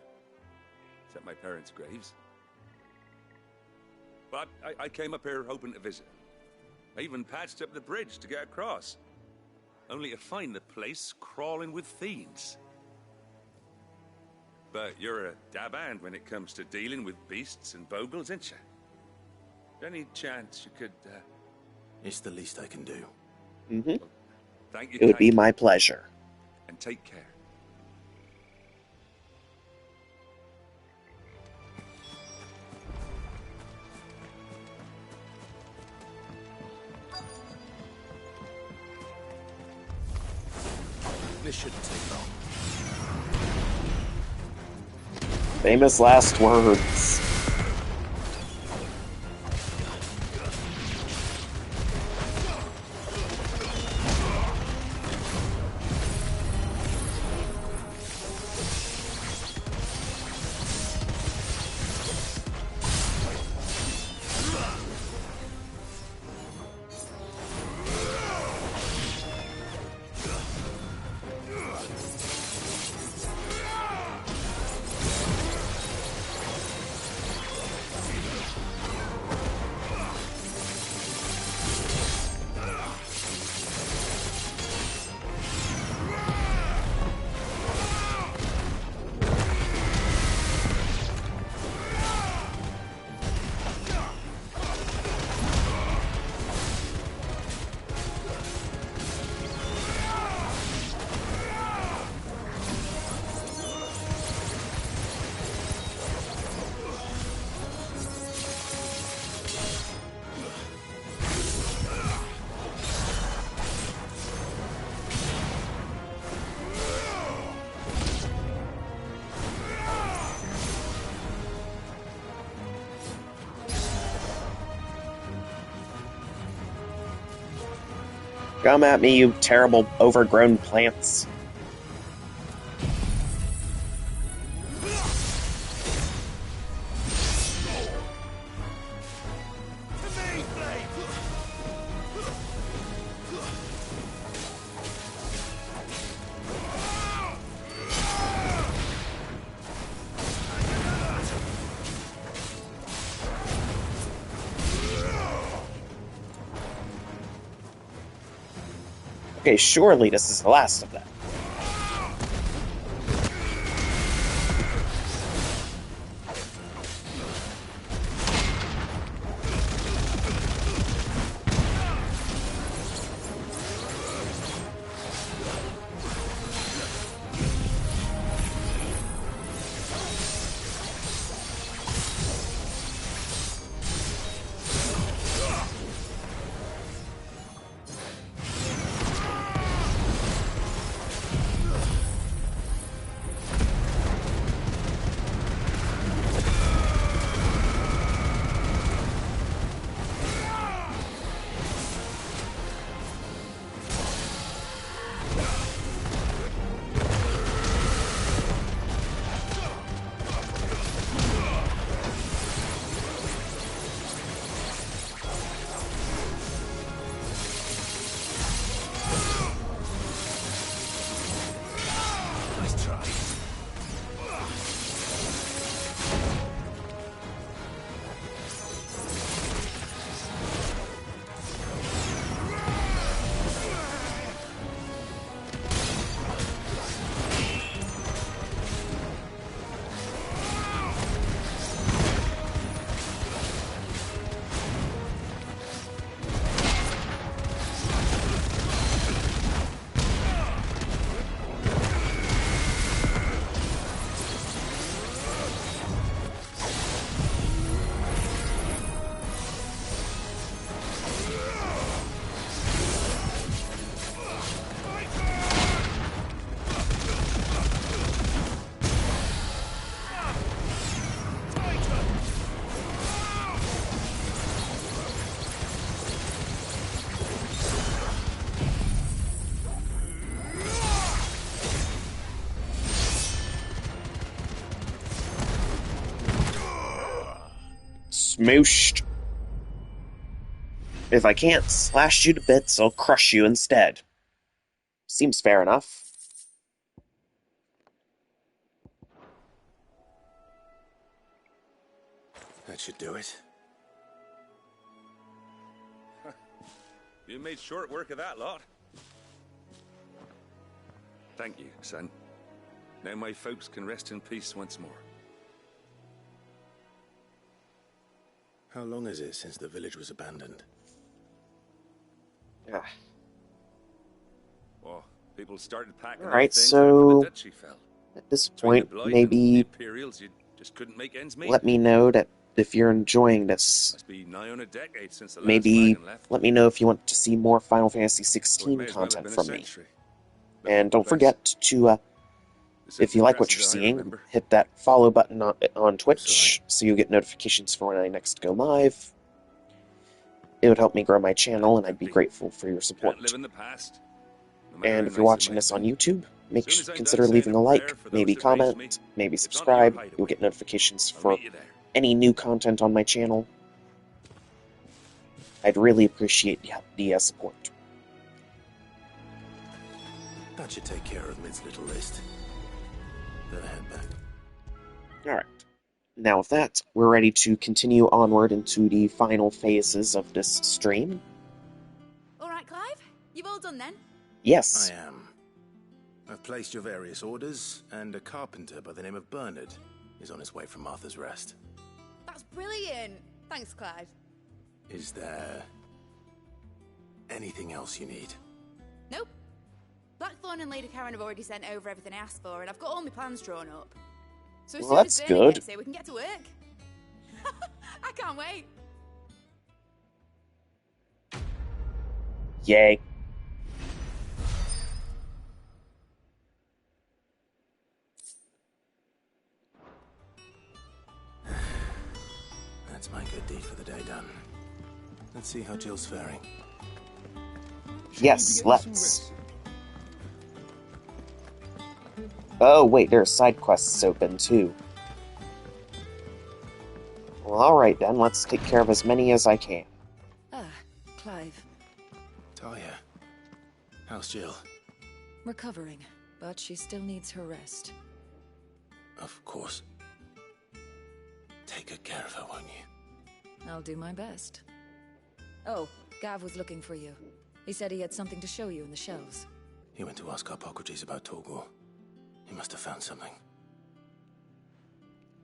Except my parents' graves. But I came up here hoping to visit. I even patched up the bridge to get across. Only to find the place crawling with fiends. But you're a dab hand when it comes to dealing with beasts and bogles, ain't you? Any chance you could, It's the least I can do. Mm-hmm. Thank you. It would be my pleasure. And take care. This shouldn't take long. Famous last words. Come at me, you terrible, overgrown plants. Okay, surely this is the last of them. smooshed. If I can't slash you to bits, I'll crush you instead. Seems fair enough. That should do it. You made short work of that lot. Thank you, son. Now my folks can rest in peace once more. How long is it since the village was abandoned? Yeah. Well, people started packing Alright, up things so when the duchy fell. at this Between the point, Blight and the maybe Imperials, you just couldn't make ends meet. let me know that if you're enjoying this. Must be nigh on a decade since the last Maybe wagon left. let me know if you want to see more Final Fantasy So it XVI may as well have content been a from me. century. And don't forget to, if you like what you're seeing, hit that follow button on Twitch so you get notifications for when I next go live. It would help me grow my channel, and I'd be grateful for your support. Can't live in the past. No matter And how if you're nice it watching might this have on been. YouTube, Soon as I'm consider done saying leaving a a prayer like, for those maybe that raised me, comment, maybe it's on to your subscribe. hideaway. You'll get notifications I'll for meet you there. any new content on my channel. I'd really appreciate the support. That should take care of Mid's little list. Then I head back. Alright. Now with that, we're ready to continue onward into the final phases of this stream. All right, Clive? You've all done then? Yes. I am. I've placed your various orders, and a carpenter by the name of Bernard is on his way from Martha's Rest. That's brilliant. Thanks, Clive. Is there anything else you need? Nope. Blackthorn and Lady Karen have already sent over everything I asked for, and I've got all my plans drawn up. So as Well, soon that's as Bernard good. gets here, we can get to work. I can't wait. Yay. That's my good deed for the day done. Let's see how Jill's faring. Yes, let's. Oh, wait, there are side quests open, too. Well, alright then, let's take care of as many as I can. Ah, Clive. Talia, how's Jill? Recovering, but she still needs her rest. Of course. Take good care of her, won't you? I'll do my best. Oh, Gav was looking for you. He said he had something to show you in the shelves. He went to ask Harpocrates about Torgor. He must have found something.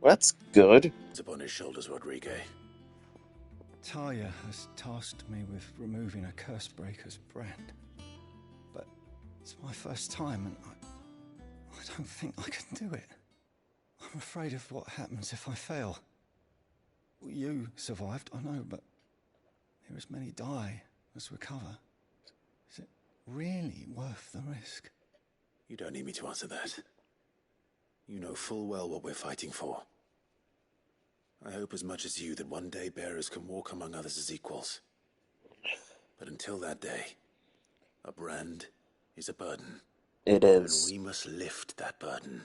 Well, that's good. It's upon his shoulders, Rodrigue. Talia has tasked me with removing a Cursebreaker's brand. But it's my first time, and I don't think I can do it. I'm afraid of what happens if I fail. You survived, I know, but there as many die as recover. Is it really worth the risk? You don't need me to answer that. You know full well what we're fighting for. I hope as much as you that one day bearers can walk among others as equals. But until that day, a brand is a burden. It is. And we must lift that burden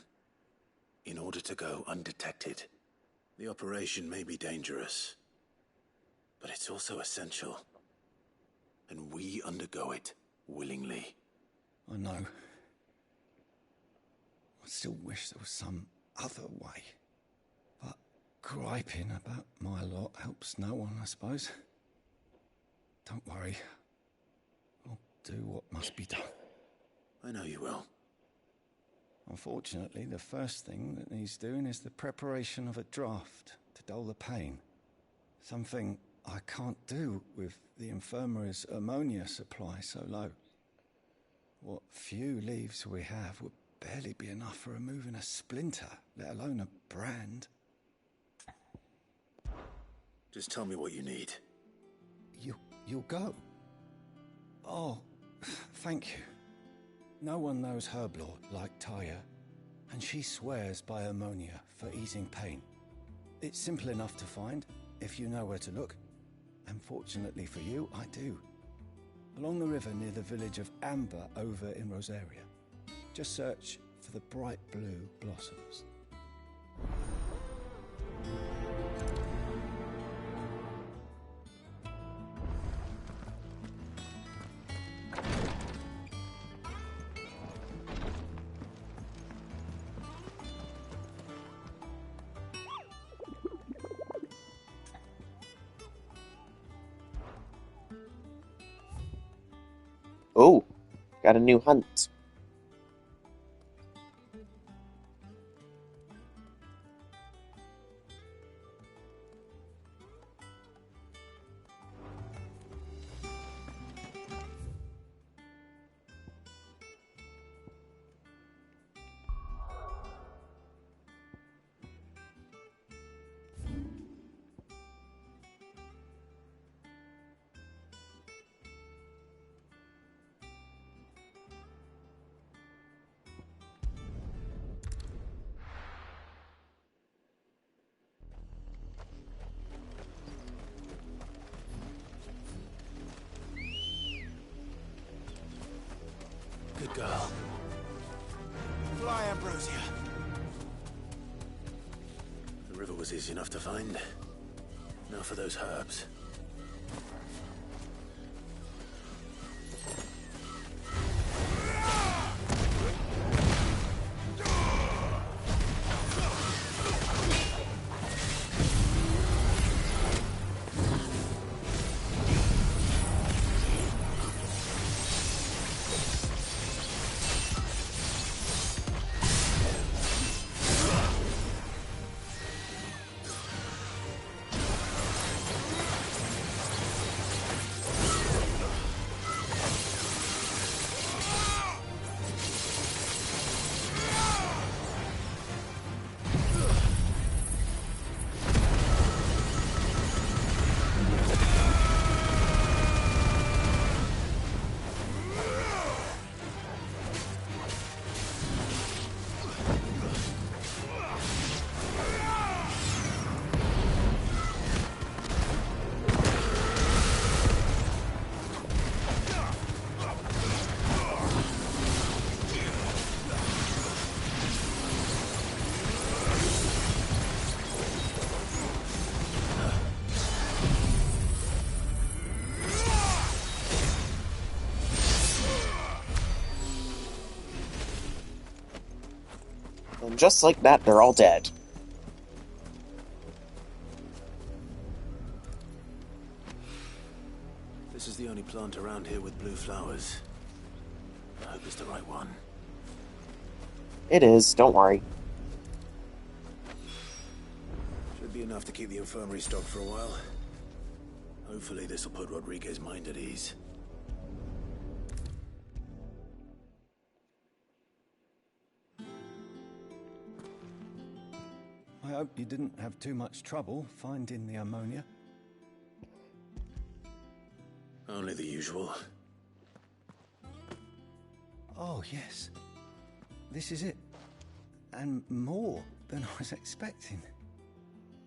in order to go undetected. The operation may be dangerous, but it's also essential. And we undergo it willingly. I know. I still wish there was some other way. But griping about my lot helps no one, I suppose. Don't worry. I'll do what must be done. I know you will. Unfortunately, the first thing that needs doing is the preparation of a draft to dull the pain. Something I can't do with the infirmary's ammonia supply so low. What few leaves we have would barely be enough for removing a splinter, let alone a brand. Just tell me what you need. You'll go? Oh, thank you. No one knows Herblord like Taya, and she swears by ammonia for easing pain. It's simple enough to find, if you know where to look. And fortunately for you, I do. Along the river near the village of Amber over in Rosaria. Just search for the bright blue blossoms. Oh, got a new hunt. Good girl. Fly, Ambrosia. The river was easy enough to find. Now for those herbs. And just like that, they're all dead. This is the only plant around here with blue flowers. I hope it's the right one. It is, don't worry. Should be enough to keep the infirmary stocked for a while. Hopefully this will put Rodriguez's mind at ease. I hope you didn't have too much trouble finding the ammonia. Only the usual. Oh, yes. This is it. And more than I was expecting.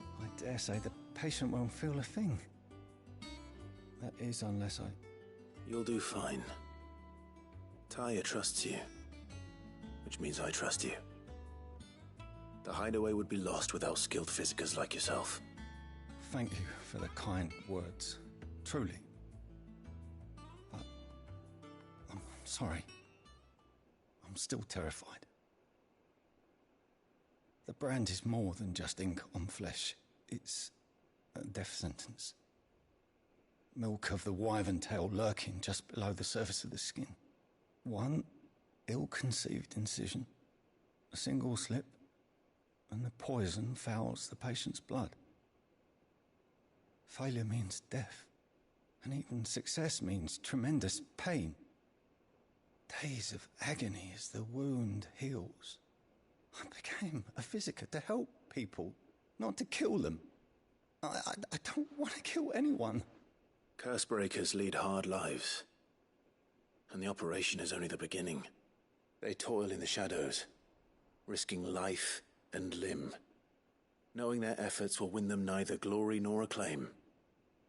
I dare say the patient won't feel a thing. That is, unless I... You'll do fine. Taya trusts you. Which means I trust you. The hideaway would be lost without skilled physicers like yourself. Thank you for the kind words. Truly. But... I'm sorry. I'm still terrified. The brand is more than just ink on flesh. It's a death sentence. Milk of the wyvern tail lurking just below the surface of the skin. One ill-conceived incision, a single slip, and the poison fouls the patient's blood. Failure means death, and even success means tremendous pain. Days of agony as the wound heals. I became a physiker to help people, not to kill them. I don't want to kill anyone. Cursebreakers lead hard lives. And the operation is only the beginning. They toil in the shadows, risking life and limb, knowing their efforts will win them neither glory nor acclaim.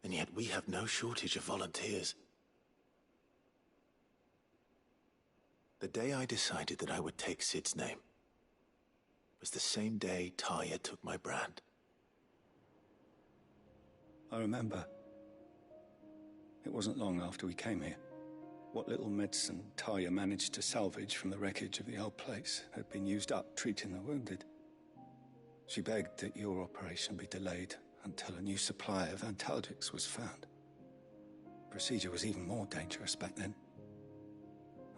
And yet we have no shortage of volunteers. The day I decided that I would take Sid's name was the same day Taya took my brand. I remember. It wasn't long after we came here. What little medicine Taya managed to salvage from the wreckage of the old place had been used up treating the wounded. She begged that your operation be delayed until a new supply of antalgics was found. Procedure was even more dangerous back then.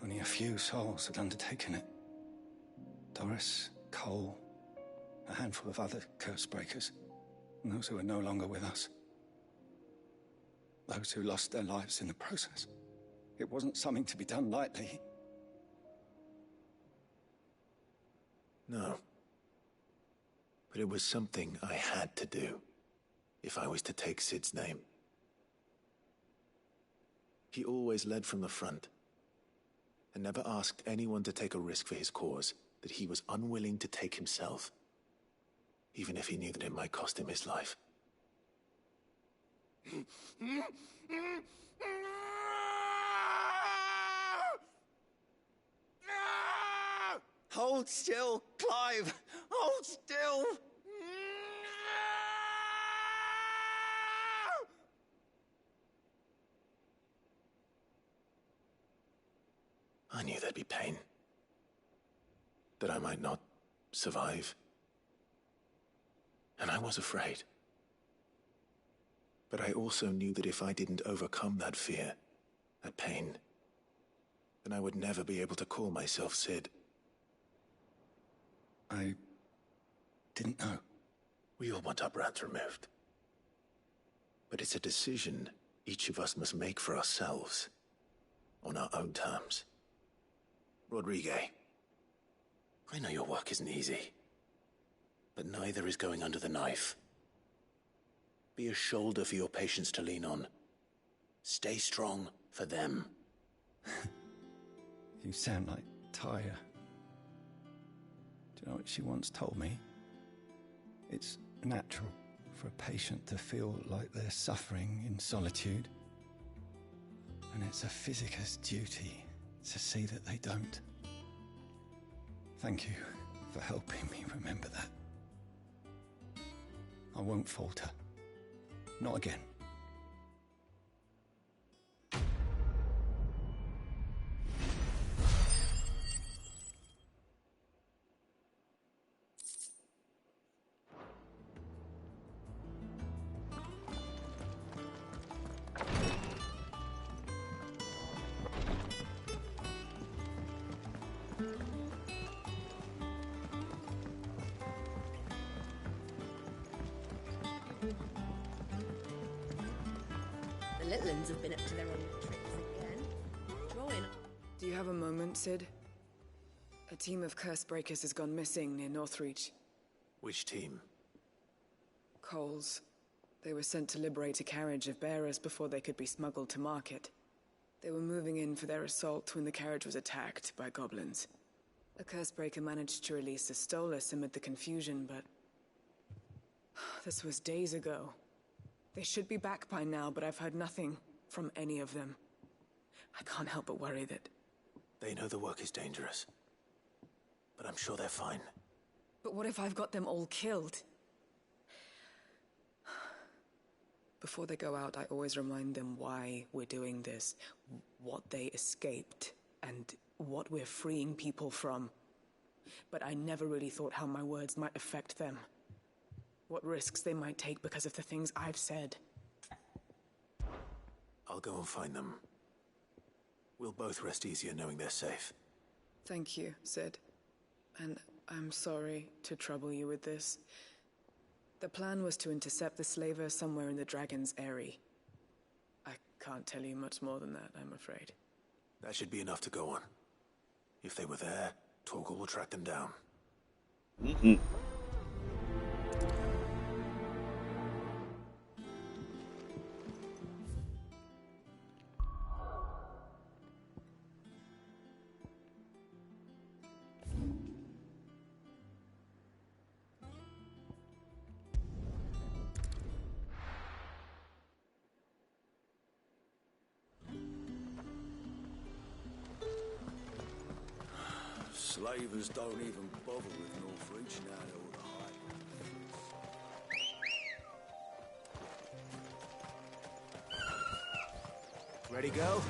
Only a few souls had undertaken it. Doris, Cole, a handful of other curse breakers, and those who are no longer with us. Those who lost their lives in the process. It wasn't something to be done lightly. No. But it was something I had to do, if I was to take Sid's name. He always led from the front, and never asked anyone to take a risk for his cause that he was unwilling to take himself, even if he knew that it might cost him his life. Hold still, Clive! Hold still! I knew there'd be pain. That I might not survive. And I was afraid. But I also knew that if I didn't overcome that fear, that pain, then I would never be able to call myself Sid. I didn't know. We all want our brands removed. But it's a decision each of us must make for ourselves, on our own terms. Rodrigue, I know your work isn't easy, but neither is going under the knife. Be a shoulder for your patients to lean on. Stay strong for them. You sound like Tyre. Do you know what she once told me? It's natural for a patient to feel like they're suffering in solitude. And it's a physicist's duty to see that they don't. Thank you for helping me remember that. I won't falter. Not again. The little uns have been up to their old tricks again. Drawing. Do you have a moment, Sid? A team of curse breakers has gone missing near Northreach. Which team? Coles. They were sent to liberate a carriage of bearers before they could be smuggled to market. They were moving in for their assault when the carriage was attacked by goblins. A curse breaker managed to release a Stolas amid the confusion, but... this was days ago. They should be back by now, but I've heard nothing from any of them. I can't help but worry that... They know the work is dangerous, but I'm sure they're fine. But what if I've got them all killed? Before they go out, I always remind them why we're doing this, what they escaped, and what we're freeing people from. But I never really thought how my words might affect them. What risks they might take because of the things I've said. I'll go and find them. We'll both rest easier knowing they're safe. Thank you, Sid. And I'm sorry to trouble you with this. The plan was to intercept the slaver somewhere in the Dragon's Eyrie. I can't tell you much more than that, I'm afraid. That should be enough to go on. If they were there, Torgal will track them down. Mm-hmm. Slavers don't even bother with Northreach now they're all the hype. Ready, go?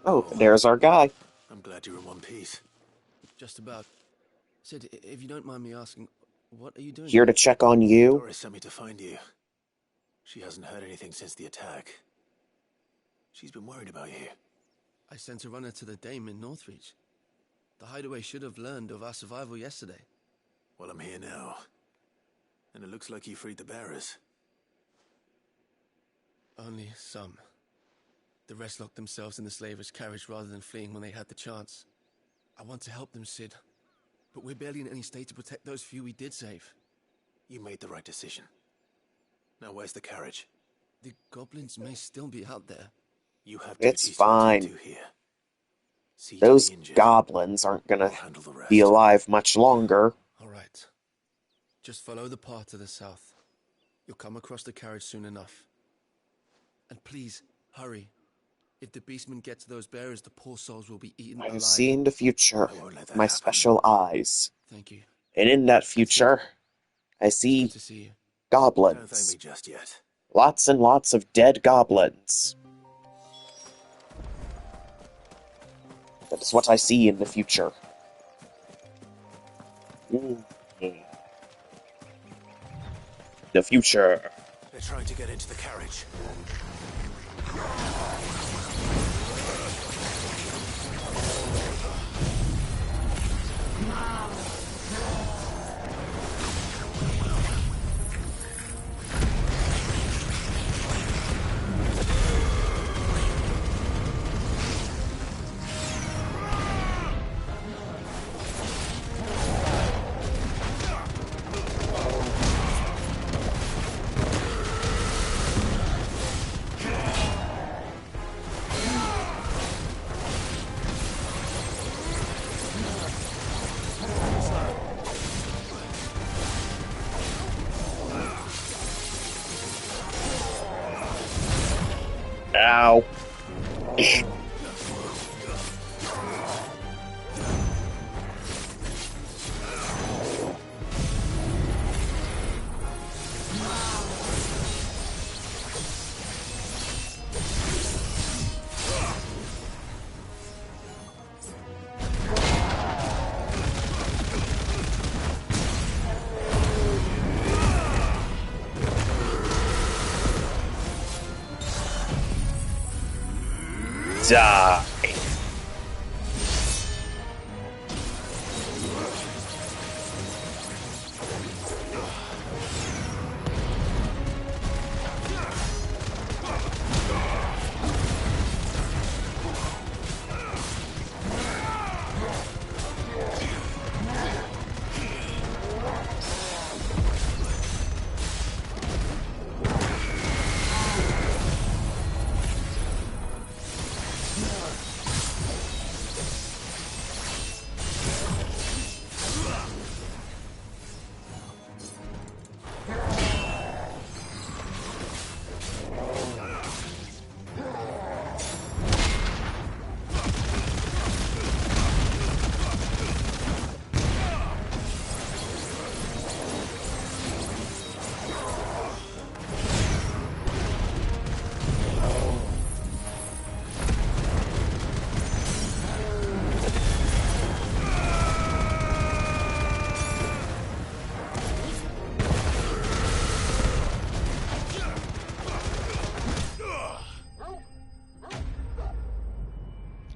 Oh, there's our guy. I'm glad you're in one piece. Just about. Sid, if you don't mind me asking, what are you doing Here to check on you. Doris sent me to find you. She hasn't heard anything since the attack. She's been worried about you. I sent a runner to the Dame in Northreach. The hideaway should have learned of our survival yesterday. Well, I'm here now. And it looks like you freed the bearers. Only some. The rest locked themselves in the slavers' carriage rather than fleeing when they had the chance. I want to help them, Sid. But we're barely in any state to protect those few we did save. You made the right decision. Now where's the carriage? The goblins may still be out there. You have It's duties to attend fine. to here. See to Those the injured. goblins aren't gonna Handle the rest. be alive much longer. All right. Just follow the path to the south. You'll come across the carriage soon enough. And please, hurry. If the beastmen get to those bearers, the poor souls will be eaten I alive. see in the future with my special eyes. Thank you. And in that future, I see To see you. goblins. Don't thank me just yet. Lots and lots of dead goblins. That is what I see in the future. The future. They're trying to get into the carriage. Ow. Die.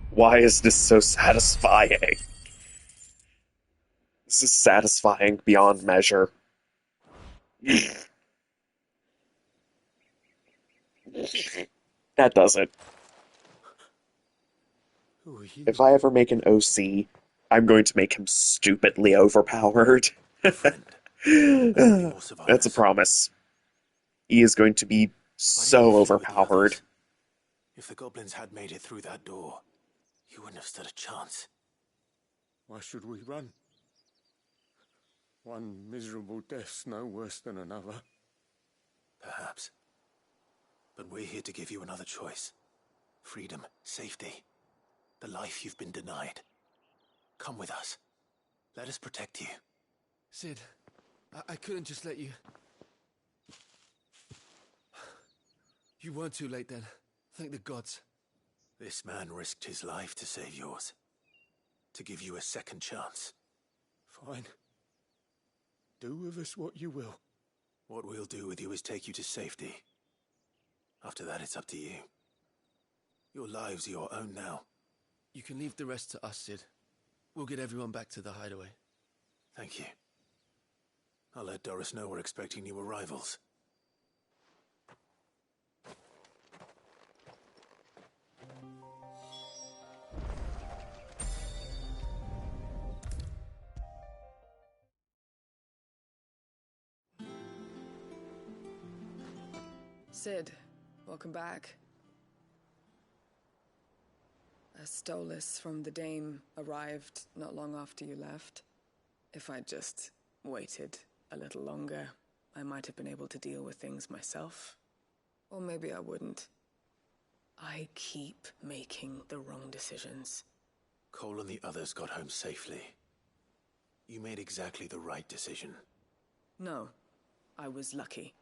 Why is this so satisfying? This is satisfying beyond measure. That does it. Who are you? If I ever make an OC, I'm going to make him stupidly overpowered. That's a promise. He is going to be so overpowered. If the goblins had made it through that door, you wouldn't have stood a chance. Why should we run? One miserable death's no worse than another. Perhaps. But we're here to give you another choice. Freedom, safety, the life you've been denied. Come with us. Let us protect you. Sid, I couldn't just let you... You weren't too late then. Thank the gods. This man risked his life to save yours. To give you a second chance. Fine. Do with us what you will. What we'll do with you is take you to safety. After that, it's up to you. Your lives are your own now. You can leave the rest to us, Sid. We'll get everyone back to the hideaway. Thank you. I'll let Doris know we're expecting new arrivals. Sid, welcome back. A Stolas from the Dame arrived not long after you left. If I'd just waited a little longer, I might have been able to deal with things myself. Or maybe I wouldn't. I keep making the wrong decisions. Cole and the others got home safely. You made exactly the right decision. No, I was lucky.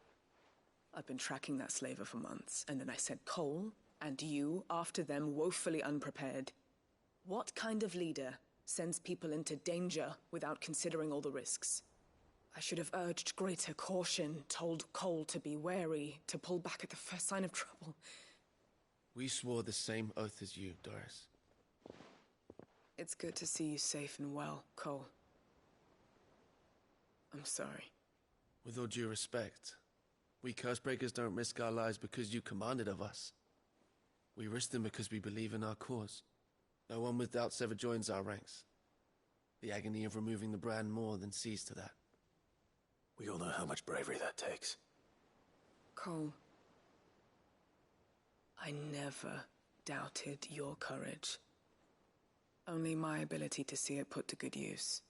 I've been tracking that slaver for months, and then I sent Cole and you after them, woefully unprepared. What kind of leader sends people into danger without considering all the risks? I should have urged greater caution, told Cole to be wary, to pull back at the first sign of trouble. We swore the same oath as you, Doris. It's good to see you safe and well, Cole. I'm sorry. With all due respect, we Cursebreakers don't risk our lives because you commanded of us. We risk them because we believe in our cause. No one with doubts ever joins our ranks. The agony of removing the brand more than sees to that. We all know how much bravery that takes. Cole, I never doubted your courage. Only my ability to see it put to good use.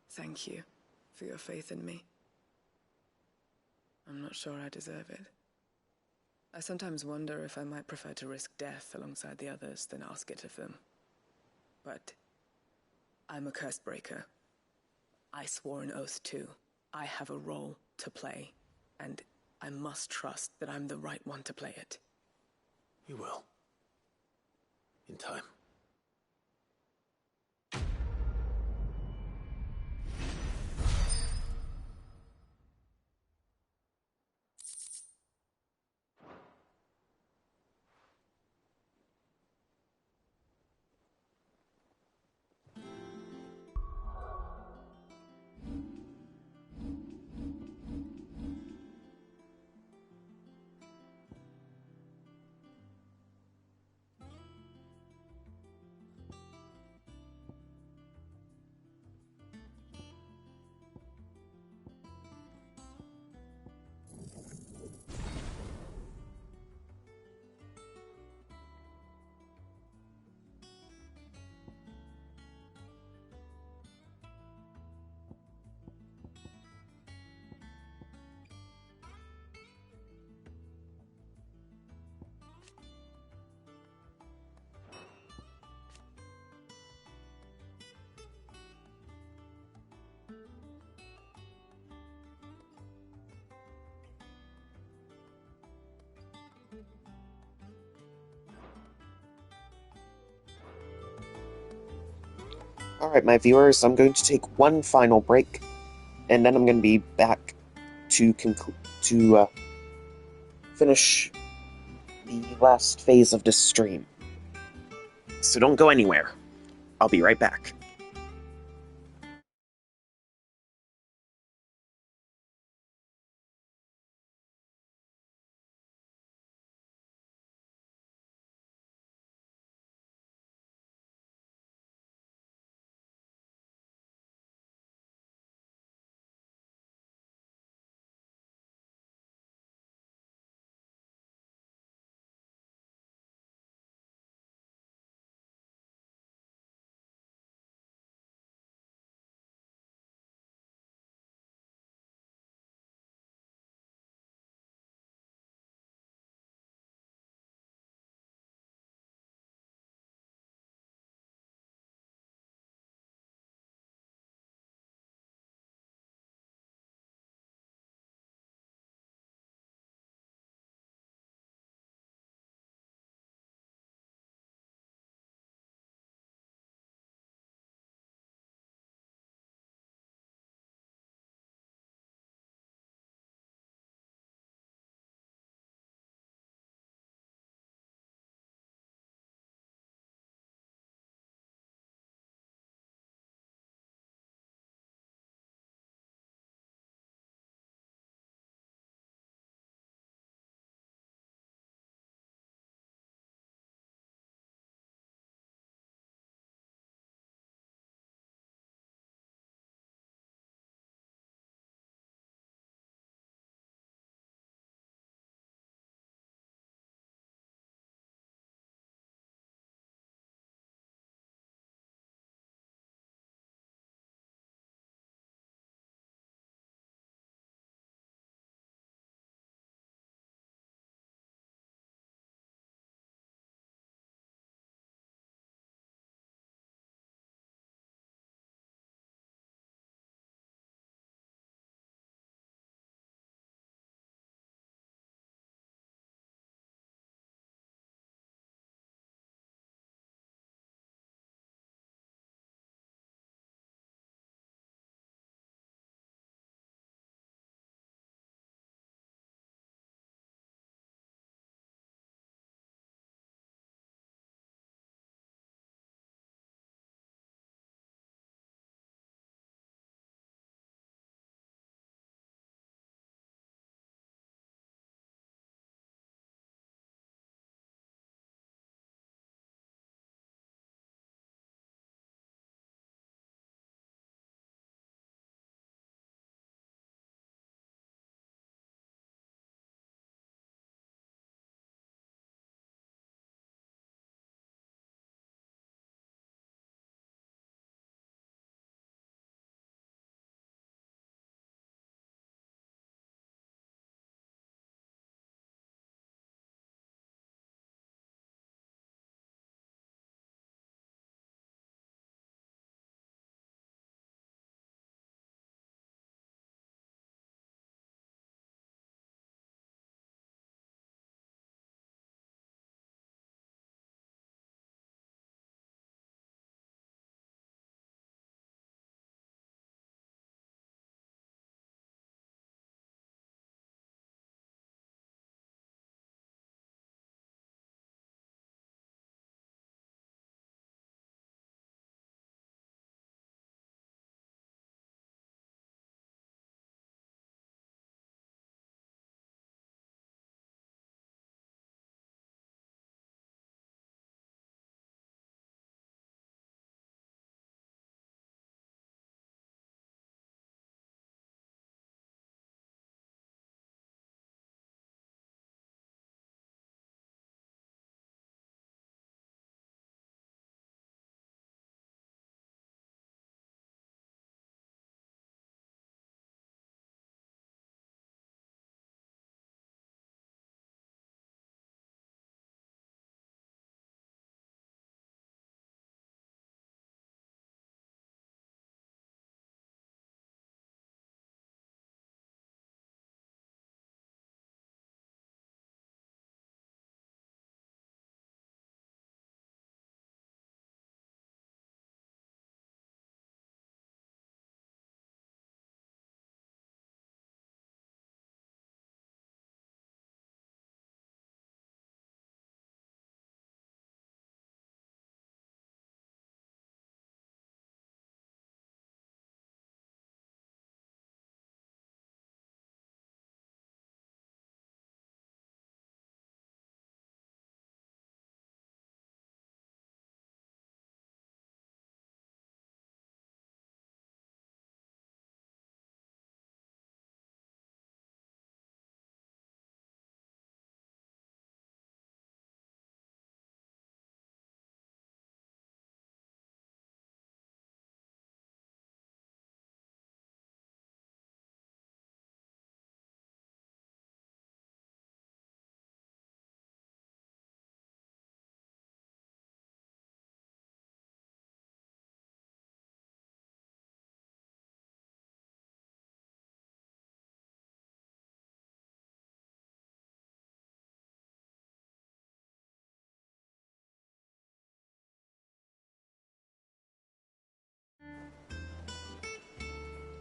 Thank you for your faith in me. I'm not sure I deserve it. I sometimes wonder if I might prefer to risk death alongside the others than ask it of them. But I'm a Cursebreaker. I swore an oath too. I have a role to play, and I must trust that I'm the right one to play it. You will. In time. Alright, my viewers, I'm going to take one final break, and then I'm going to be back to finish the last phase of this stream. So don't go anywhere. I'll be right back.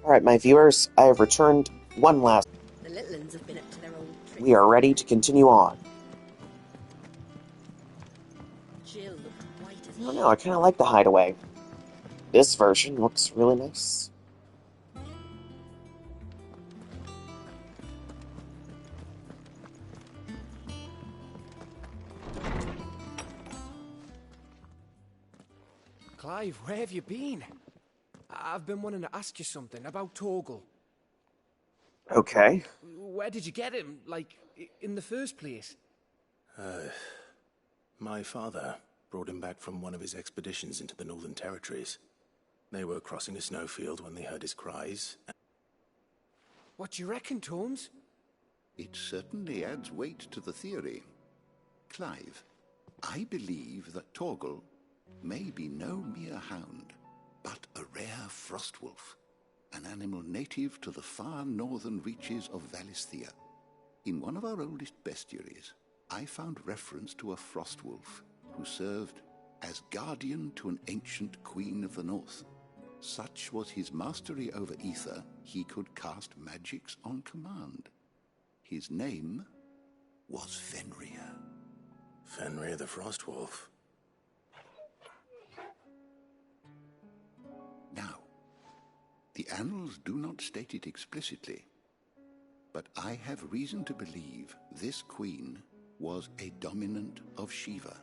Alright, my viewers, I have returned one last. The little uns have been up to their old tricks. We are ready to continue on. Jill looked white as I don't know, I kind of like the hideaway. This version looks really nice. Clive, where have you been? I've been wanting to ask you something about Torgal. Okay. Where did you get him, like, in the first place? My father brought him back from one of his expeditions into the Northern Territories. They were crossing a snowfield when they heard his cries. What do you reckon, Torms? It certainly adds weight to the theory. Clive, I believe that Torgal may be no mere hound, but a rare frostwolf, an animal native to the far northern reaches of Valisthea. In one of our oldest bestiaries, I found reference to a frostwolf who served as guardian to an ancient queen of the north. Such was his mastery over ether, he could cast magics on command. His name was Fenrir. Fenrir the Frostwolf. Now, the annals do not state it explicitly, but I have reason to believe this queen was a dominant of Shiva,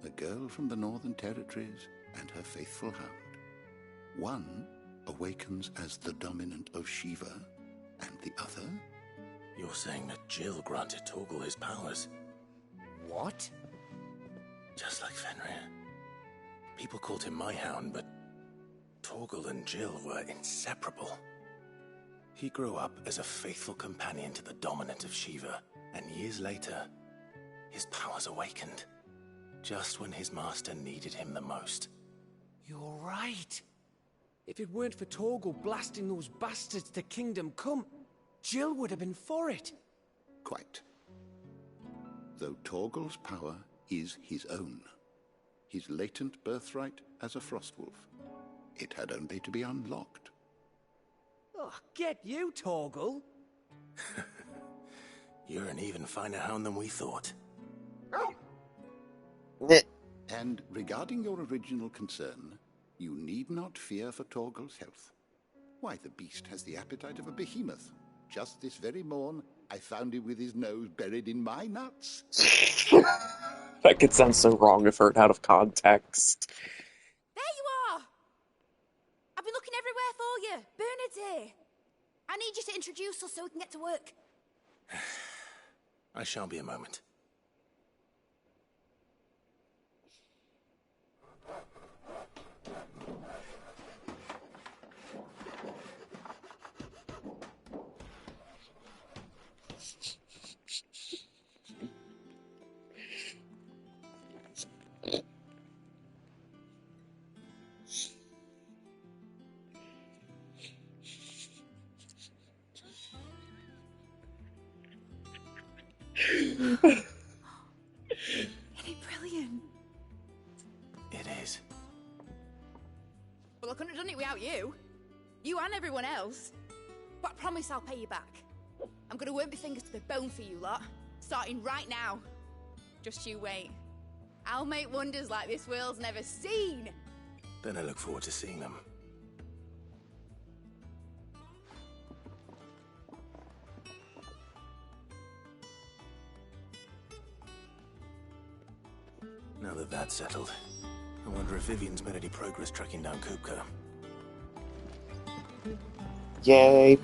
a girl from the Northern Territories and her faithful hound. One awakens as the dominant of Shiva, and the other... You're saying that Jill granted Torgal his powers? What? Just like Fenrir. People called him my hound, but Torgal and Jill were inseparable. He grew up as a faithful companion to the dominant of Shiva, and years later, his powers awakened, just when his master needed him the most. You're right. If it weren't for Torgal blasting those bastards to Kingdom Come, Jill would have been for it. Quite. Though Torgal's power is his own, his latent birthright as a Frostwolf, it had only to be unlocked. Oh, get you, Torgal! You're an even finer hound than we thought. And regarding your original concern, you need not fear for Torgal's health. Why, the beast has the appetite of a behemoth. Just this very morn, I found him with his nose buried in my nuts. That could sound so wrong if heard out of context. There you are! I've been looking everywhere for you. Bernard's here. I need you to introduce us so we can get to work. I shall be a moment. Isn't it brilliant? It is. Well, I couldn't have done it without you. You and everyone else. But I promise I'll pay you back. I'm gonna work my fingers to the bone for you lot, starting right now. Just you wait. I'll make wonders like this world's never seen. Then I look forward to seeing them. Now that that's settled, I wonder if Vivian's made any progress tracking down Kupka. Yay.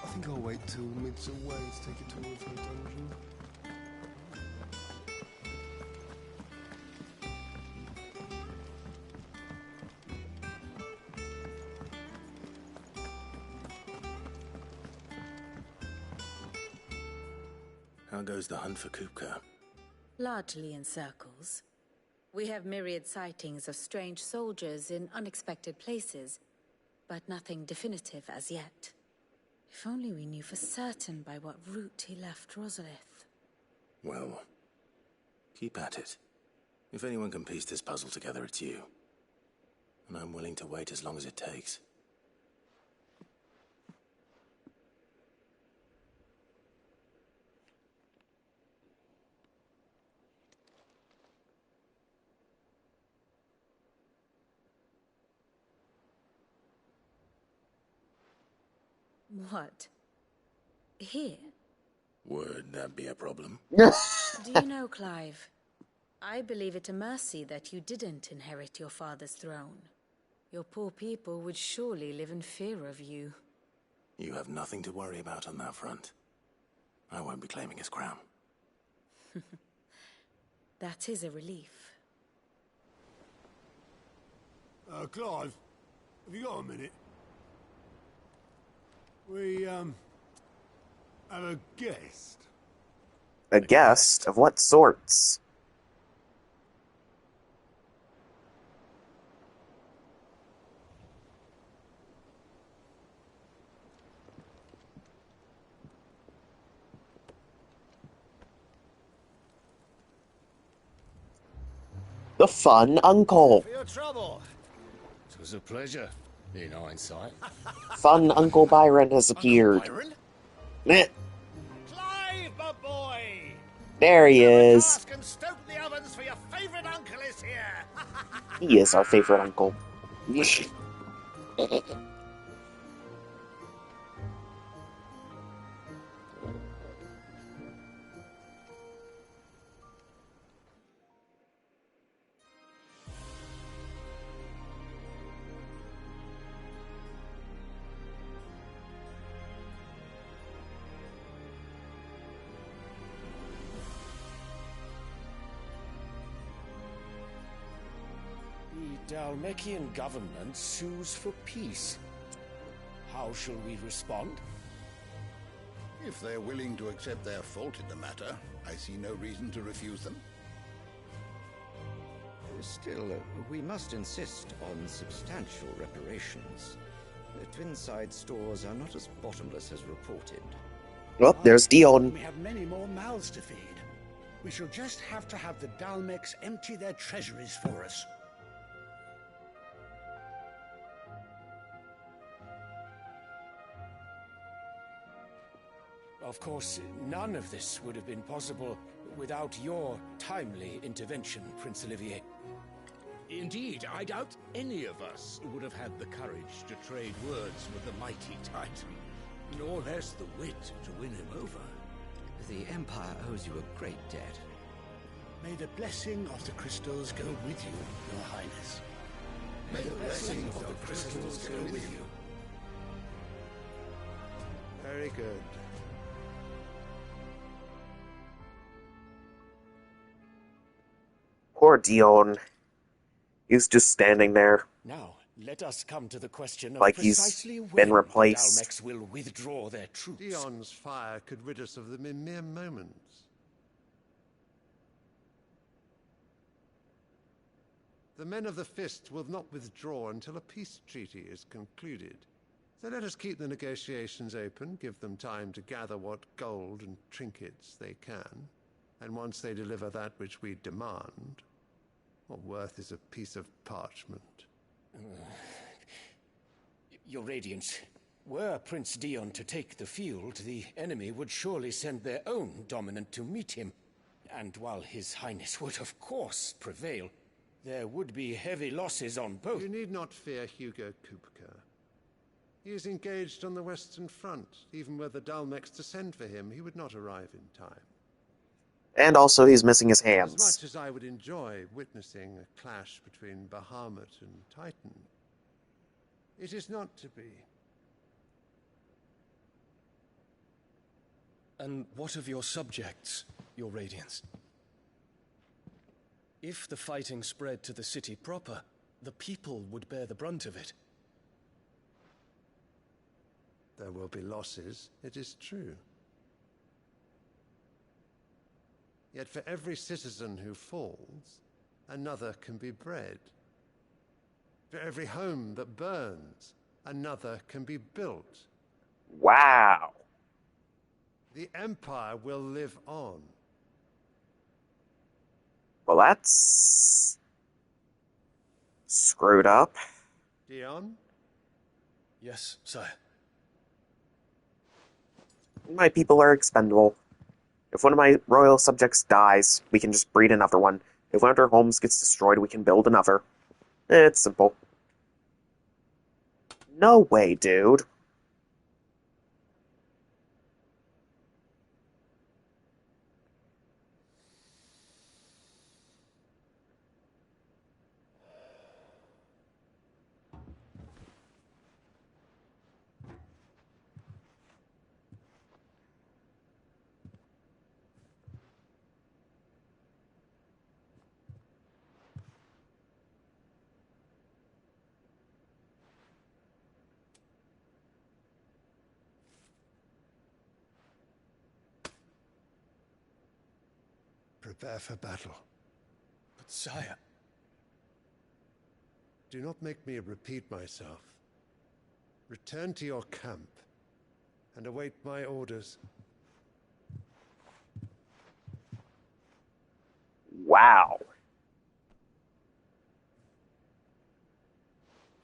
I think I'll wait till mid's away to take it towards her dungeon. How goes the hunt for Kupka? Largely in circles. We have myriad sightings of strange soldiers in unexpected places, but nothing definitive as yet. If only we knew for certain by what route he left Rosalith. Well, keep at it. If anyone can piece this puzzle together, it's you. And I'm willing to wait as long as it takes. What? Here? Would that be a problem? Do you know, Clive? I believe it a mercy that you didn't inherit your father's throne. Your poor people would surely live in fear of you. You have nothing to worry about on that front. I won't be claiming his crown. That is a relief. Clive, have you got a minute? We, have a guest. A guest? Of what sorts? The fun uncle. For your trouble. It was a pleasure, in hindsight. Fun Uncle Byron has appeared. Byron? Meh. Clive, my boy! There he is. Ask and stoke the ovens for your favorite uncle is here. He is our favorite uncle. The Dalmekian government sues for peace. How shall we respond? If they're willing to accept their fault in the matter, I see no reason to refuse them. Still, we must insist on substantial reparations. The Twinside stores are not as bottomless as reported. Well, there's Dion. We have many more mouths to feed. We shall just have to have the Dalmecs empty their treasuries for us. Of course, none of this would have been possible without your timely intervention, Prince Olivier. Indeed, I doubt any of us would have had the courage to trade words with the mighty Titan, nor less the wit to win him over. The Empire owes you a great debt. May the blessing of the crystals go with you, Your Highness. May the blessing of the crystals go with you. Very good. Poor Dion. He's just standing there. Now, let us come to the question of Like he's precisely been when replaced. the Dalmecs will withdraw their troops. Dion's fire could rid us of them in mere moments. The men of the Fist will not withdraw until a peace treaty is concluded. So let us keep the negotiations open, give them time to gather what gold and trinkets they can, and once they deliver that which we demand, what worth is a piece of parchment? Your Radiance, were Prince Dion to take the field, the enemy would surely send their own dominant to meet him. And while His Highness would of course prevail, there would be heavy losses on both. You need not fear Hugo Kupka. He is engaged on the Western Front. Even were the Dalmecs to send for him, he would not arrive in time. And also, he's missing his As hands. much as I would enjoy witnessing a clash between Bahamut and Titan, it is not to be. And what of your subjects, Your Radiance? If the fighting spread to the city proper, the people would bear the brunt of it. There will be losses, it is true. Yet for every citizen who falls, another can be bred. For every home that burns, another can be built. Wow. The Empire will live on. Well, that's screwed up. Dion? Yes, sire. My people are expendable. If one of my royal subjects dies, we can just breed another one. If one of their homes gets destroyed, we can build another. It's simple. No way, dude. Prepare for battle. But sire... Do not make me repeat myself. Return to your camp and await my orders. Wow.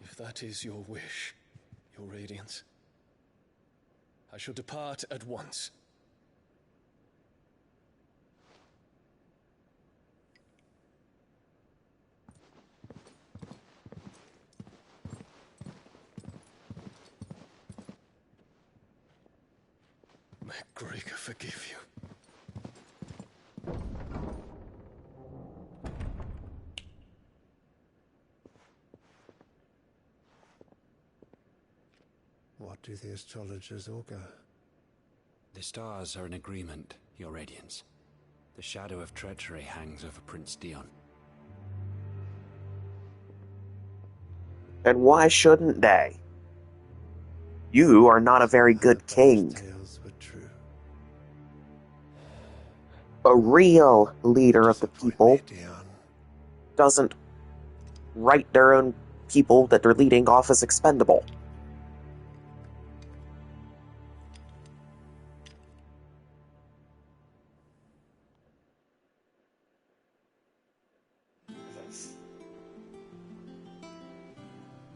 If that is your wish, your radiance, I shall depart at once. May Gregor forgive you. What do the astrologers augur? The stars are in agreement, Your Radiance. The shadow of treachery hangs over Prince Dion. And why shouldn't they? You are not a very good king. Tales were true. A real leader of the people doesn't write their own people that they're leading off as expendable.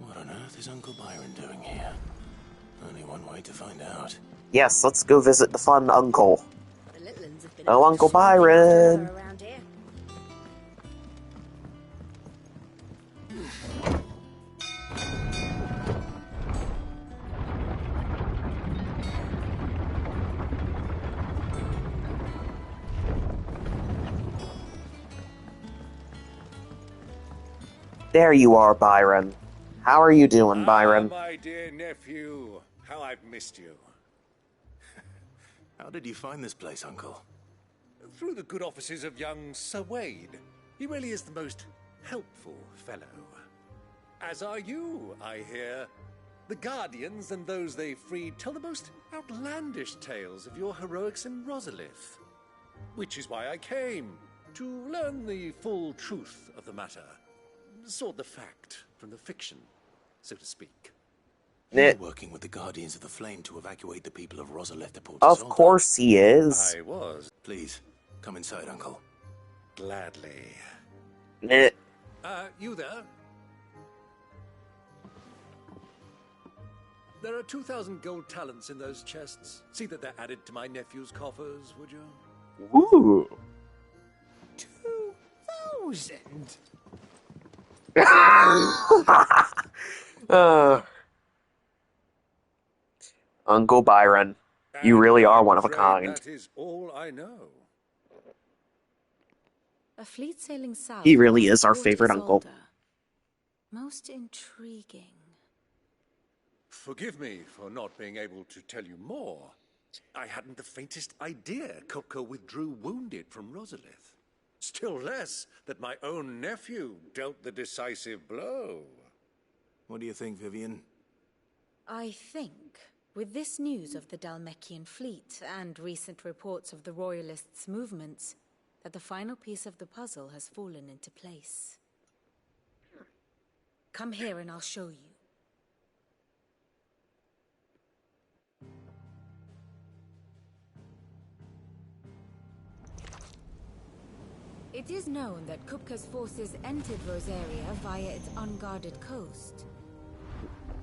What on earth is Uncle Byron doing here? Only one way to find out. Yes, let's go visit the fun uncle. Oh, Uncle Byron! There you are, Byron. How are you doing, Byron? My dear nephew, how I've missed you. How did you find this place, Uncle? Through the good offices of young Sir Wade. He really is the most helpful fellow. As are you, I hear. The Guardians and those they freed tell the most outlandish tales of your heroics in Rosalith. Which is why I came, to learn the full truth of the matter. Sort the fact from the fiction, so to speak. You're working with the Guardians of the Flame to evacuate the people of Rosalith to Port Of course he is. I was. Please, come inside, Uncle. Gladly. You there? There are 2,000 gold talents in those chests. See that they're added to my nephew's coffers, would you? Ooh. 2,000? Uncle Byron, you really are one of a kind. That is all I know. A fleet sailing south. He really past is our Port favorite uncle. Isolde. Most intriguing. Forgive me for not being able to tell you more. I hadn't the faintest idea Kupka withdrew wounded from Rosalith. Still less that my own nephew dealt the decisive blow. What do you think, Vivian? I think, with this news of the Dalmekian fleet and recent reports of the Royalists' movements, that the final piece of the puzzle has fallen into place. Come here and I'll show you. It is known that Kupka's forces entered Rosaria via its unguarded coast.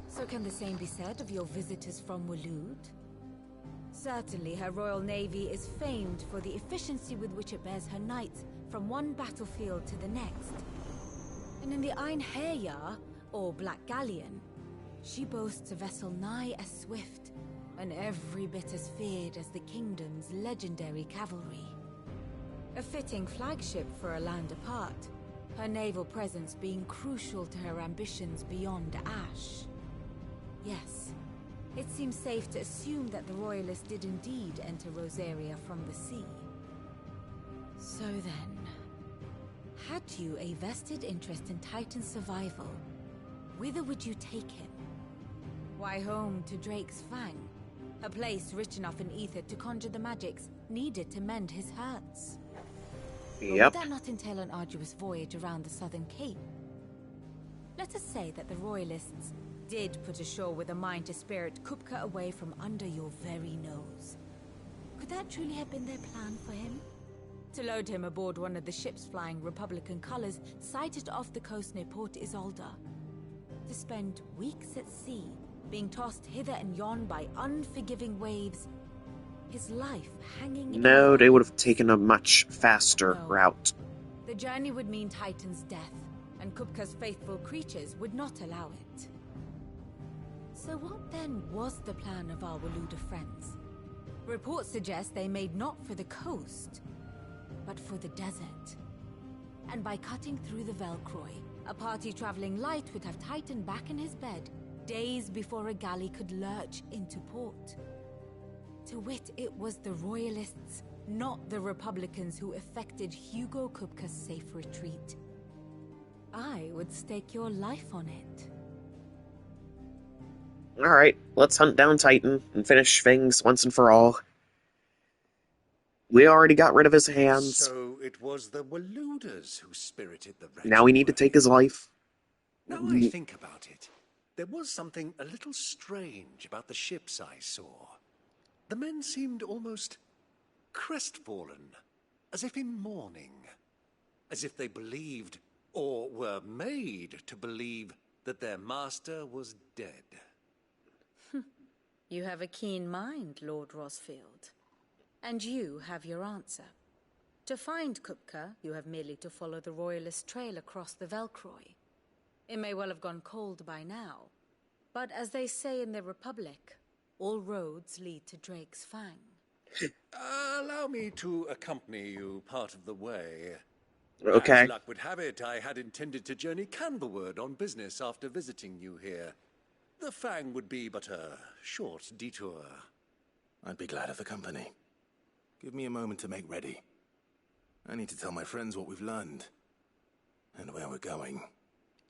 So can the same be said of your visitors from Waloed? Certainly, her Royal Navy is famed for the efficiency with which it bears her knights from one battlefield to the next. And in the Einherjar, or Black Galleon, she boasts a vessel nigh as swift, and every bit as feared as the kingdom's legendary cavalry. A fitting flagship for a land apart, her naval presence being crucial to her ambitions beyond Ash. Yes, it seems safe to assume that the Royalists did indeed enter Rosaria from the sea. So then, had you a vested interest in Titan's survival, whither would you take him? Why, home to Drake's Fang, a place rich enough in ether to conjure the magics needed to mend his hurts. Or would that not entail an arduous voyage around the southern cape? Let us say that the Royalists did put ashore with a mind to spirit Kupka away from under your very nose. Could that truly have been their plan for him? To load him aboard one of the ships flying Republican colors sighted off the coast near Port Isolde. To spend weeks at sea, being tossed hither and yon by unforgiving waves, his life hanging No, they would have taken a much faster route. The journey would mean Titan's death, and Kupka's faithful creatures would not allow it. So what then was the plan of our Waluda friends? Reports suggest they made not for the coast, but for the desert. And by cutting through the Velcroy, a party traveling light would have Titan back in his bed days before a galley could lurch into port. To wit, it was the Royalists, not the Republicans, who effected Hugo Kupka's safe retreat. I would stake your life on it. Alright, let's hunt down Titan and finish things once and for all. We already got rid of his hands. So it was the Waluders who spirited the wretch. Now we need to take his life. Now I think about it, there was something a little strange about the ships I saw. The men seemed almost crestfallen, as if in mourning, as if they believed, or were made to believe, that their master was dead. You have a keen mind, Lord Rosfield. And you have your answer. To find Kupka, you have merely to follow the Royalist trail across the Velcroy. It may well have gone cold by now, but as they say in the Republic, all roads lead to Drake's Fang. Allow me to accompany you part of the way. Okay. As luck would have it, I had intended to journey Canberward on business after visiting you here. The Fang would be but a short detour. I'd be glad of the company. Give me a moment to make ready. I need to tell my friends what we've learned. And where we're going.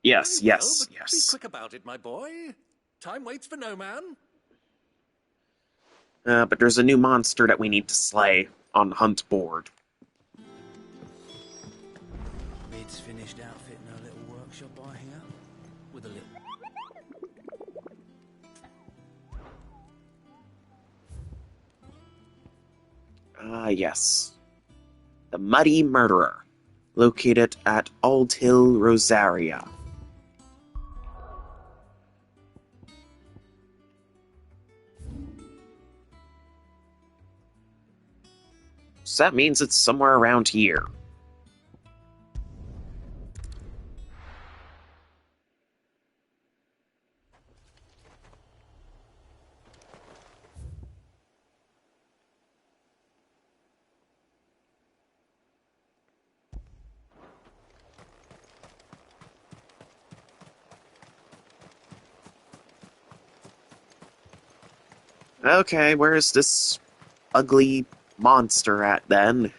Yes, Very yes, well, but yes. Be quick about it, my boy. Time waits for no man. But there's a new monster that we need to slay on hunt board. Bid's finished outfitting her little workshop by here. With a little... Yes. The Muddy Murderer, located at Old Hill, Rosaria. So that means it's somewhere around here. Okay, where's this ugly monster at then?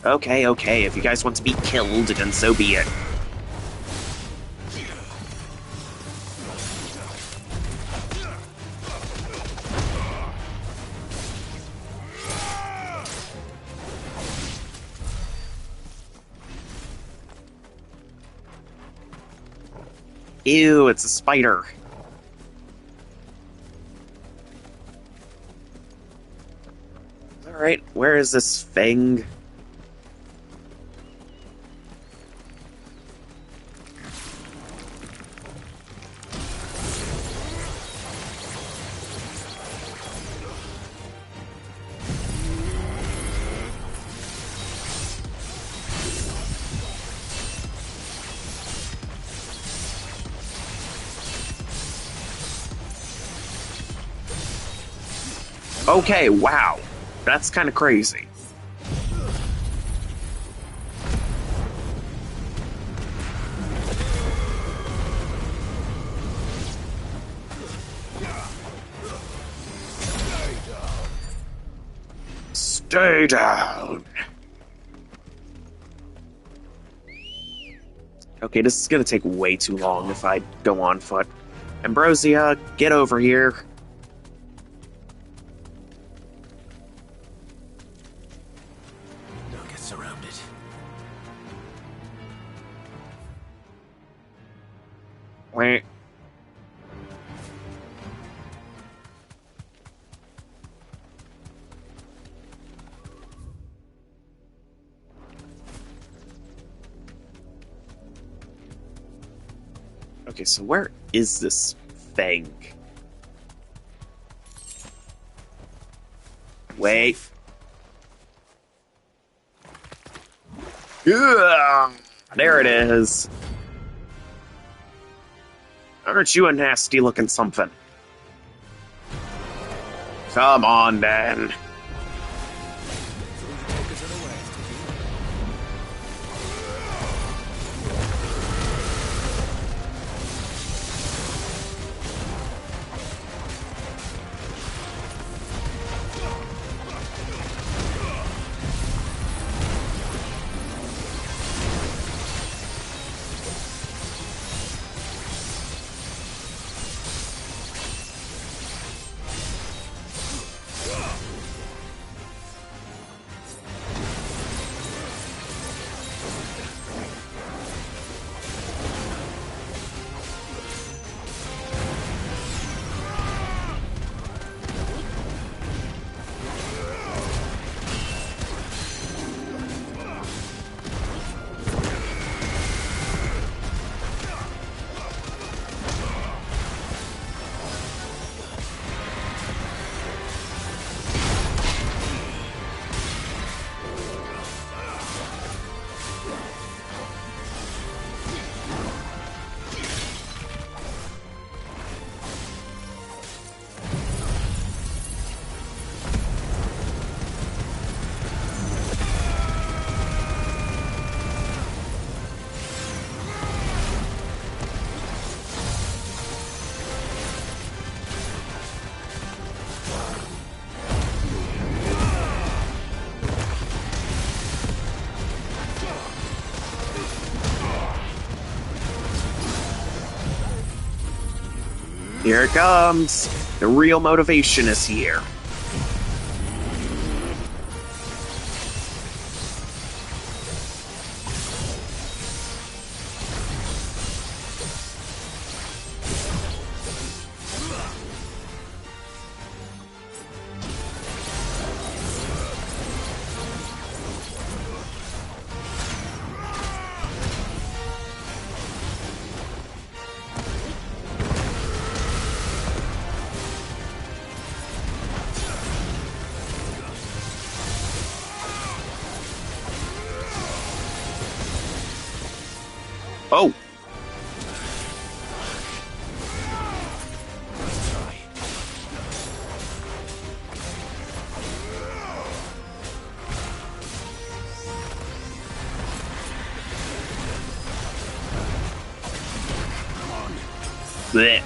Okay, if you guys want to be killed, then so be it. Ew, it's a spider. Alright, where is this thing? Okay, wow. That's kind of crazy. Stay down. Okay, this is gonna take way too long if I go on foot. Ambrosia, get over here. Don't get surrounded. Wait. Okay, so where is this thing? Wait. Ugh, there it is. Aren't you a nasty looking something? Come on, then. Here it comes. The real motivation is here. Oh! Blech.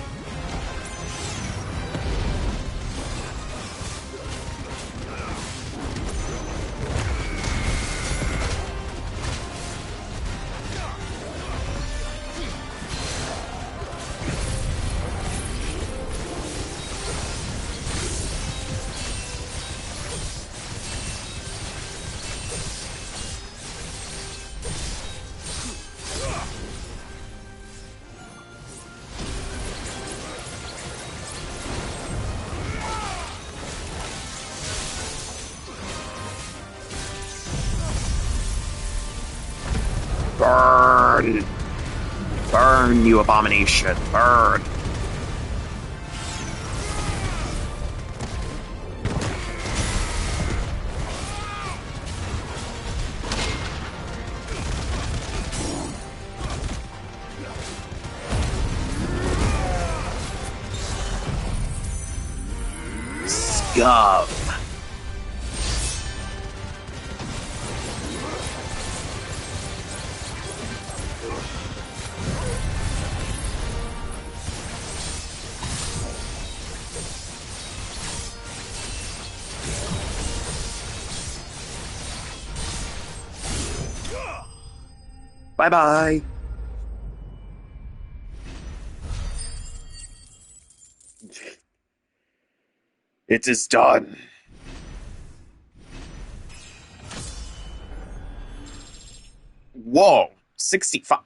Burn! Burn, you abomination! Burn! Scum! Bye-bye! It is done. Whoa, 65.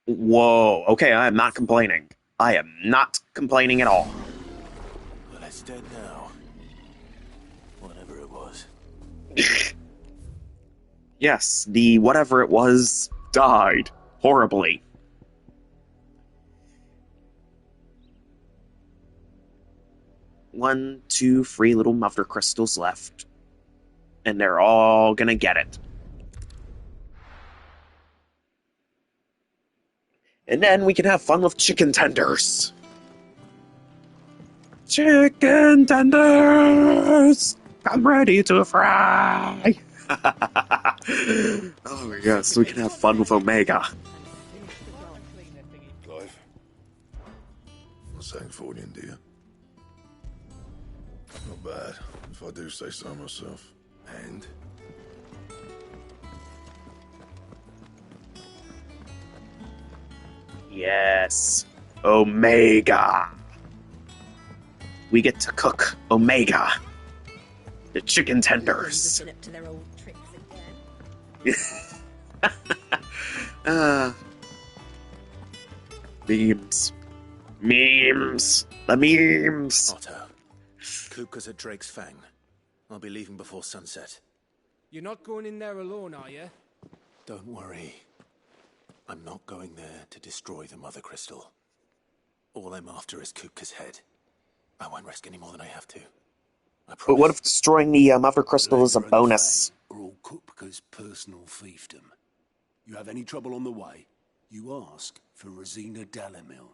Whoa, okay, I am not complaining. I am not complaining at all. Well, it's dead now. Whatever it was. Yes, the whatever it was died horribly. One, two, three little mother crystals left. And they're all gonna get it. And then we can have fun with chicken tenders. Chicken tenders! I'm ready to fry! Oh yes, we can have fun with Omega. Clive, not saying Fordian, do you? Not bad, if I do say so myself. And? Yes, Omega. We get to cook Omega. The chicken tenders. Up to their old tricks again. Memes. Memes. The memes. Otto. Kupka's at Drake's Fang. I'll be leaving before sunset. You're not going in there alone, are you? Don't worry. I'm not going there to destroy the Mother Crystal. All I'm after is Kupka's head. I won't risk any more than I have to. But what if destroying the Mother Crystal is a bonus? Or all Kupka's personal fiefdom. You have any trouble on the way, you ask for Rosina Dalimil.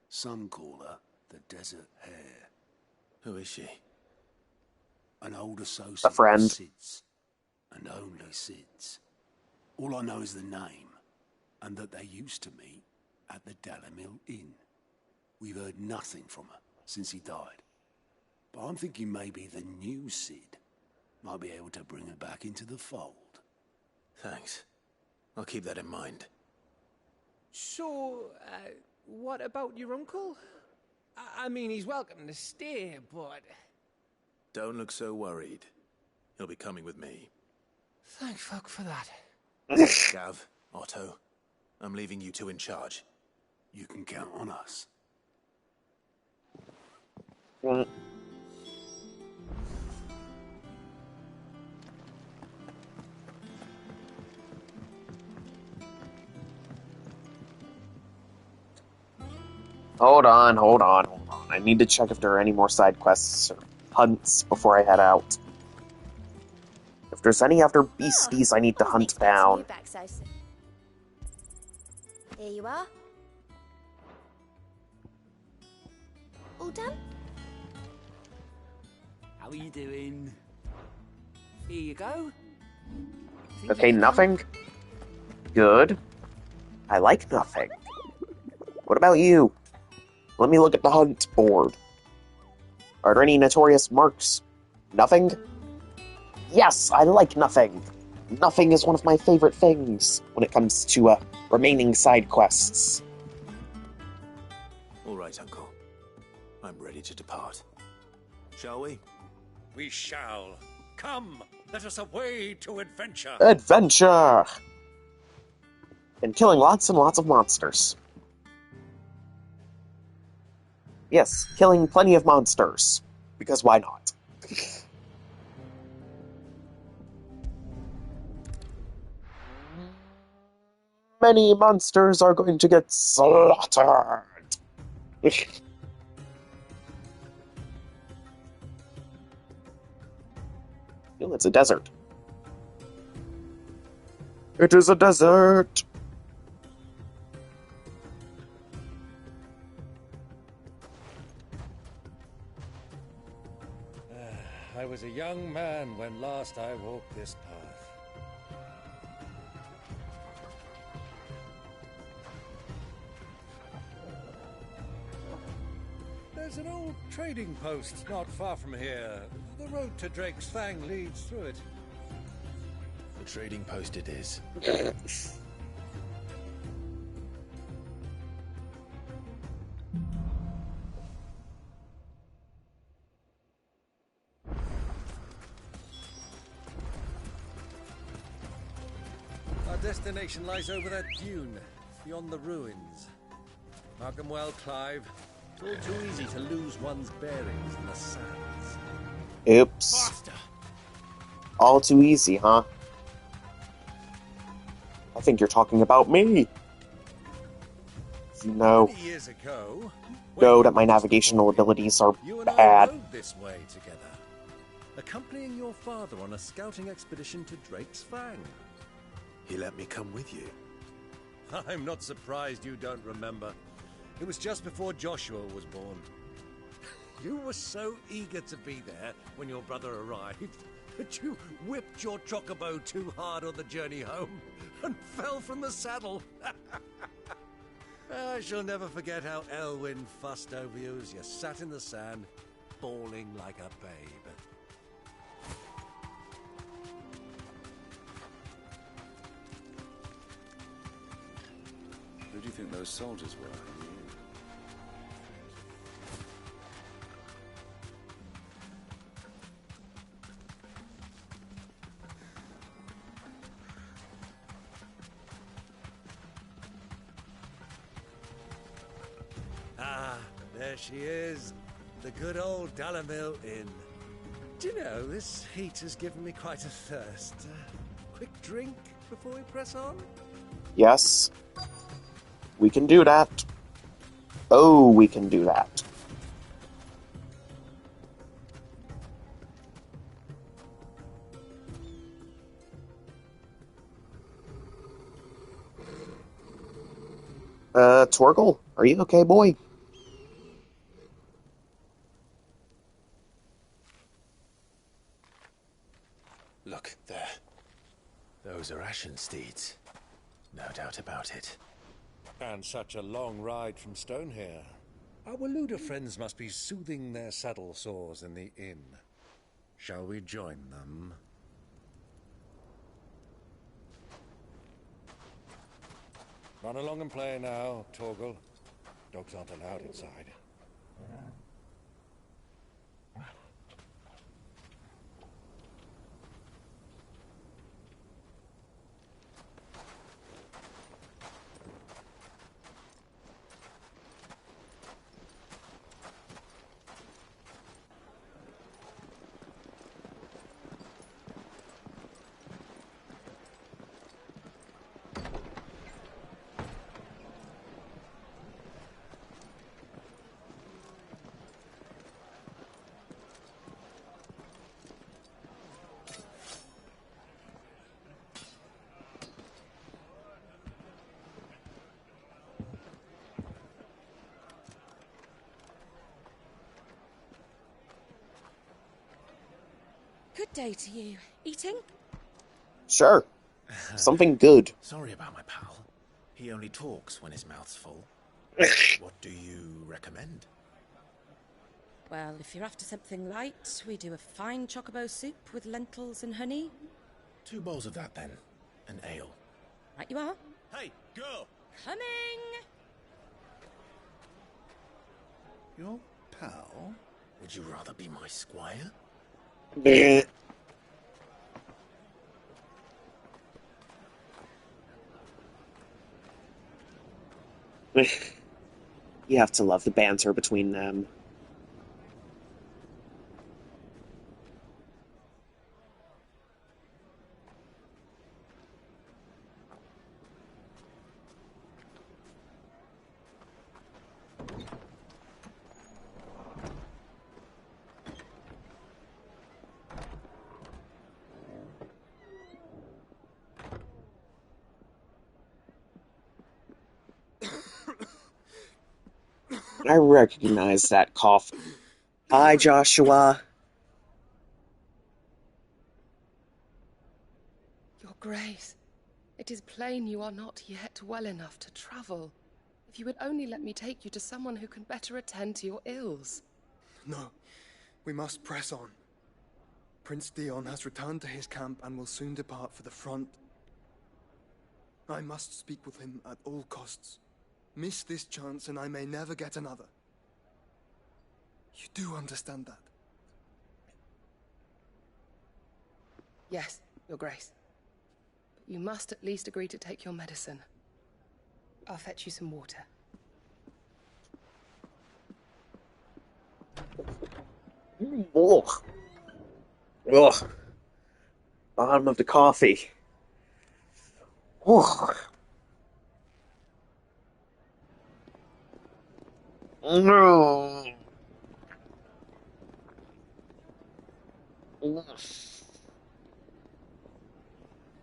Some call her the Desert Hare. Who is she? An old associate A friend. of Sid's. And only Sid's. All I know is the name, and that they used to meet at the Dalimil Inn. We've heard nothing from her since he died. But I'm thinking maybe the new Sid might be able to bring her back into the fold. Thanks. I'll keep that in mind. So, what about your uncle? I mean, he's welcome to stay, but... Don't look so worried. He'll be coming with me. Thank fuck for that. Gav, Otto, I'm leaving you two in charge. You can count on us. Hold on. I need to check if there are any more side quests or hunts before I head out. If there's any other beasties I need to hunt down. Here you are. All done? How are you doing? Here you go. Okay, nothing. Good. I like nothing. What about you? Let me look at the hunt board. Are there any notorious marks? Nothing? Yes, I like nothing. Nothing is one of my favorite things when it comes to remaining side quests. All right, Uncle. I'm ready to depart. Shall we? We shall. Come, let us away to adventure. Adventure! And killing lots and lots of monsters. Yes, killing plenty of monsters. Because why not? Many monsters are going to get slaughtered. Oh, it's a desert. It is a desert. I was a young man when last I walked this path. There's an old trading post not far from here. The road to Drake's Fang leads through it. The trading post it is. Our destination lies over that dune, beyond the ruins. Mark 'em well, Clive. It's all too easy to lose one's bearings in the sands. Oops. Faster. All too easy, huh? I think you're talking about me. No. Many years ago, Know that my navigational abilities are you and I bad. rode this way together, accompanying your father on a scouting expedition to Drake's Fang. He let me come with you. I'm not surprised you don't remember. It was just before Joshua was born. You were so eager to be there when your brother arrived that you whipped your chocobo too hard on the journey home and fell from the saddle. I shall never forget how Elwyn fussed over you as you sat in the sand, bawling like a babe. Who do you think those soldiers were? Ah, there she is. The good old Dalamil Inn. Do you know, this heat has given me quite a thirst. Quick drink before we press on? Yes. We can do that. Oh, we can do that. Torgal, are you okay, boy? Look, there. Those are Ashen steeds. No doubt about it. And such a long ride from Stonehair. Our Waluda friends must be soothing their saddle sores in the inn. Shall we join them? Run along and play now, Torgal. Dogs aren't allowed inside. Good day to you. Eating? Sure. Something good. Sorry about my pal. He only talks when his mouth's full. What do you recommend? Well, if you're after something light, we do a fine chocobo soup with lentils and honey. 2 bowls of that, then. An ale. Right you are. Hey, girl! Coming! Your pal? Would you rather be my squire? You have to love the banter between them. I recognize that cough. Hi, Joshua. Your Grace, it is plain you are not yet well enough to travel. If you would only let me take you to someone who can better attend to your ills. No, we must press on. Prince Dion has returned to his camp and will soon depart for the front. I must speak with him at all costs. Miss this chance and I may never get another. You do understand that? Yes, Your Grace. But you must at least agree to take your medicine. I'll fetch you some water. Ugh. Ugh. Bottom of the coffee. Ugh. No.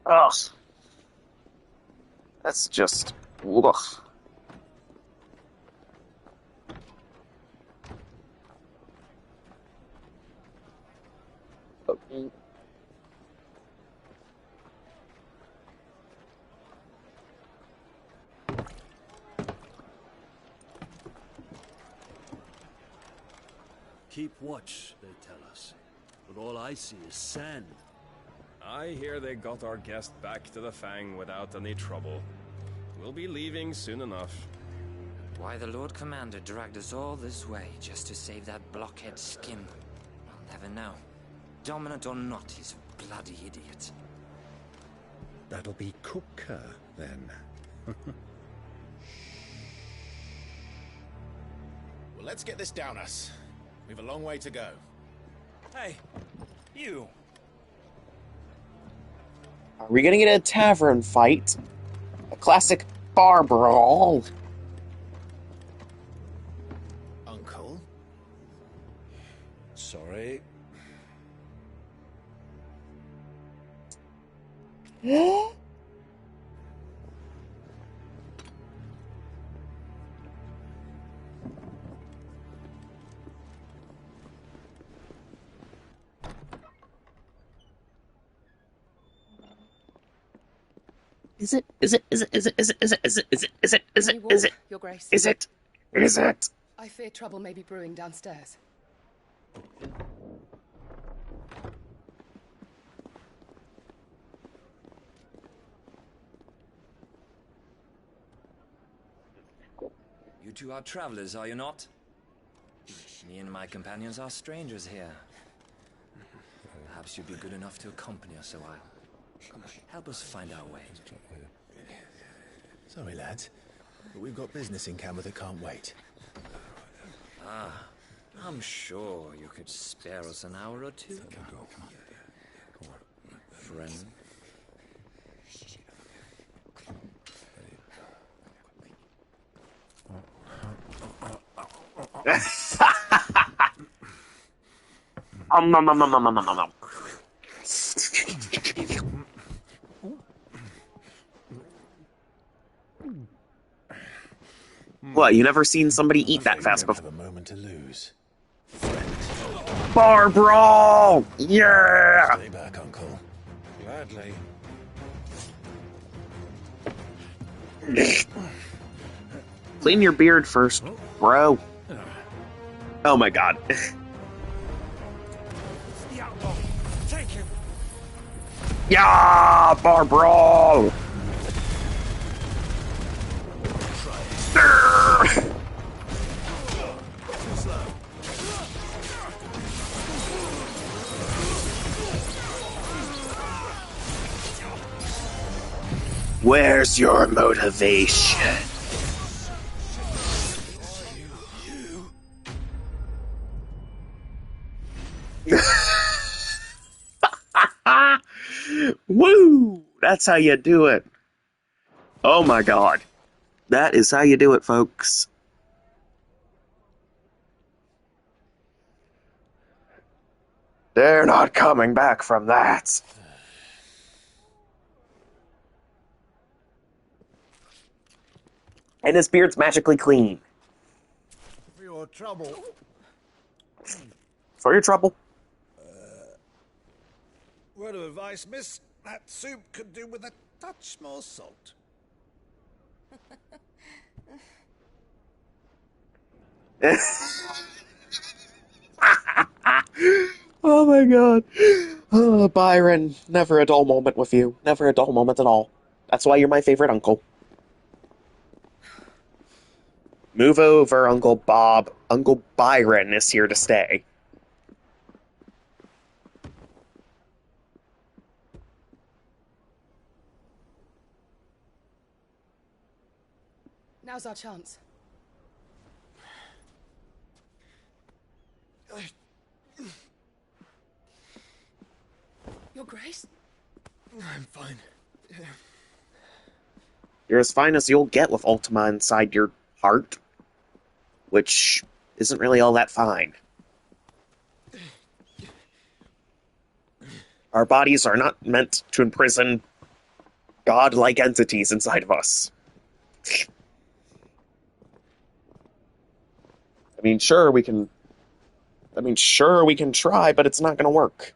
Ugh. That's just... Ugh. Keep watch, they tell us. But all I see is sand. I hear they got our guest back to the Fang without any trouble. We'll be leaving soon enough. Why the Lord Commander dragged us all this way just to save that blockhead skin, I'll never know. Dominant or not, he's a bloody idiot. That'll be Cooker, then. Well, let's get this down us. We've a long way to go. Hey, you. Are we gonna get a tavern fight? A classic bar brawl? Uncle? Sorry. Is it? Is it? Is it? Is it? Is it? Is it? Is it? Is it? Is it? Is it? Is it? Your Grace. Is it? Is it? I fear trouble may be brewing downstairs. You two are travelers, are you not? Me and my companions are strangers here. Perhaps you'd be good enough to accompany us a while. Help us find our way. Sorry, lads, but we've got business in camera that can't wait. Ah, I'm sure you could spare us an hour or two. Friend. Nom nom nom nom nom nom nom. What, you never seen somebody eat that fast before? Have a moment to lose. Bar brawl! Yeah! Stay back, Uncle. Gladly. Clean your beard first, bro. Oh my god. Take him. Yeah! Bar brawl! Where's your motivation? Woo! That's how you do it. Oh my god. That is how you do it, folks. They're not coming back from that. And his beard's magically clean. trouble. For your trouble. Word of advice, miss. That soup could do with a touch more salt. Oh my god. Oh, Byron, never a dull moment with you. Never a dull moment at all. That's why you're my favorite uncle. Move over, Uncle Bob. Uncle Byron is here to stay. Now's our chance. Your Grace? I'm fine. You're as fine as you'll get with Ultima inside your heart, which isn't really all that fine. Our bodies are not meant to imprison god-like entities inside of us. Sure we can try, but it's not going to work.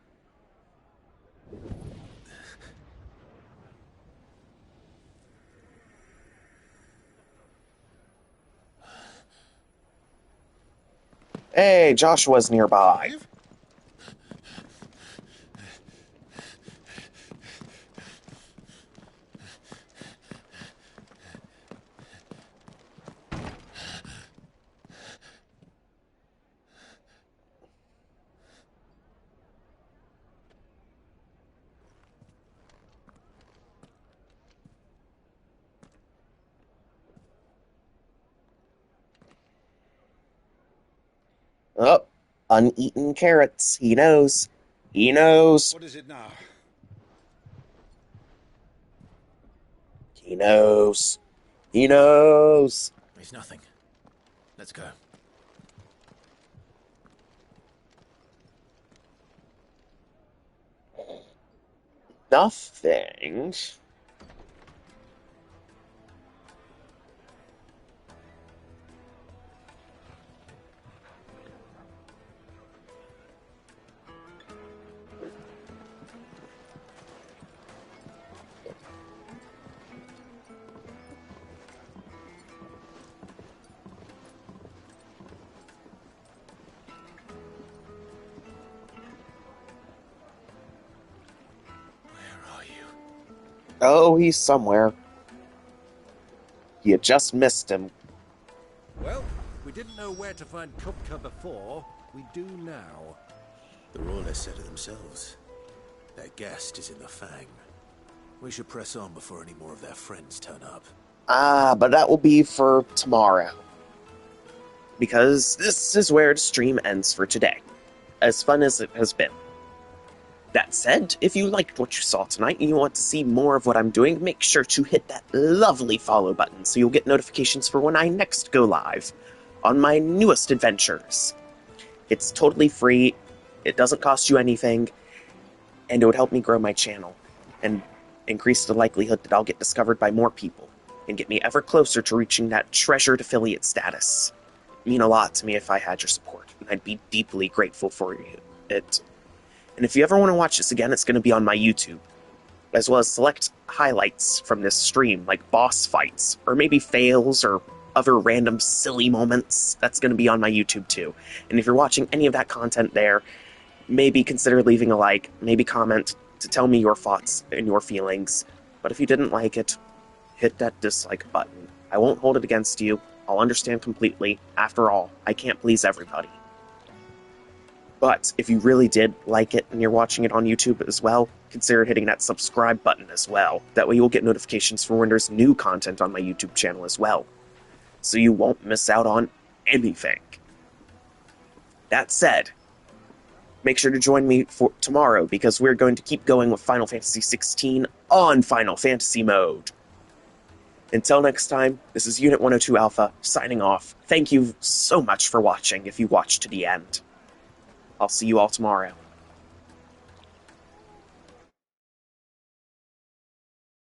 Hey, Joshua's nearby. Oh, uneaten carrots. He knows. He knows. What is it now? He knows. He knows. It's nothing. Let's go. Nothing. Oh, he's somewhere. You just missed him. Well, we didn't know where to find Kupka before. We do now. The Royalists said it themselves. Their guest is in the Fang. We should press on before any more of their friends turn up. But that will be for tomorrow. Because this is where the stream ends for today. As fun as it has been. That said, if you liked what you saw tonight and you want to see more of what I'm doing, make sure to hit that lovely follow button so you'll get notifications for when I next go live on my newest adventures. It's totally free, it doesn't cost you anything, and it would help me grow my channel and increase the likelihood that I'll get discovered by more people and get me ever closer to reaching that treasured affiliate status. It'd mean a lot to me if I had your support, and I'd be deeply grateful for it. And if you ever want to watch this again, it's going to be on my YouTube, as well as select highlights from this stream, like boss fights, or maybe fails, or other random silly moments. That's going to be on my YouTube too. And if you're watching any of that content there, maybe consider leaving a like, maybe comment to tell me your thoughts and your feelings. But if you didn't like it, hit that dislike button. I won't hold it against you. I'll understand completely. After all, I can't please everybody. But if you really did like it and you're watching it on YouTube as well, consider hitting that subscribe button as well. That way you'll get notifications for when there's new content on my YouTube channel as well. So you won't miss out on anything. That said, make sure to join me for tomorrow because we're going to keep going with Final Fantasy XVI on Final Fantasy mode. Until next time, this is Unit 102 Alpha signing off. Thank you so much for watching if you watched to the end. I'll see you all tomorrow.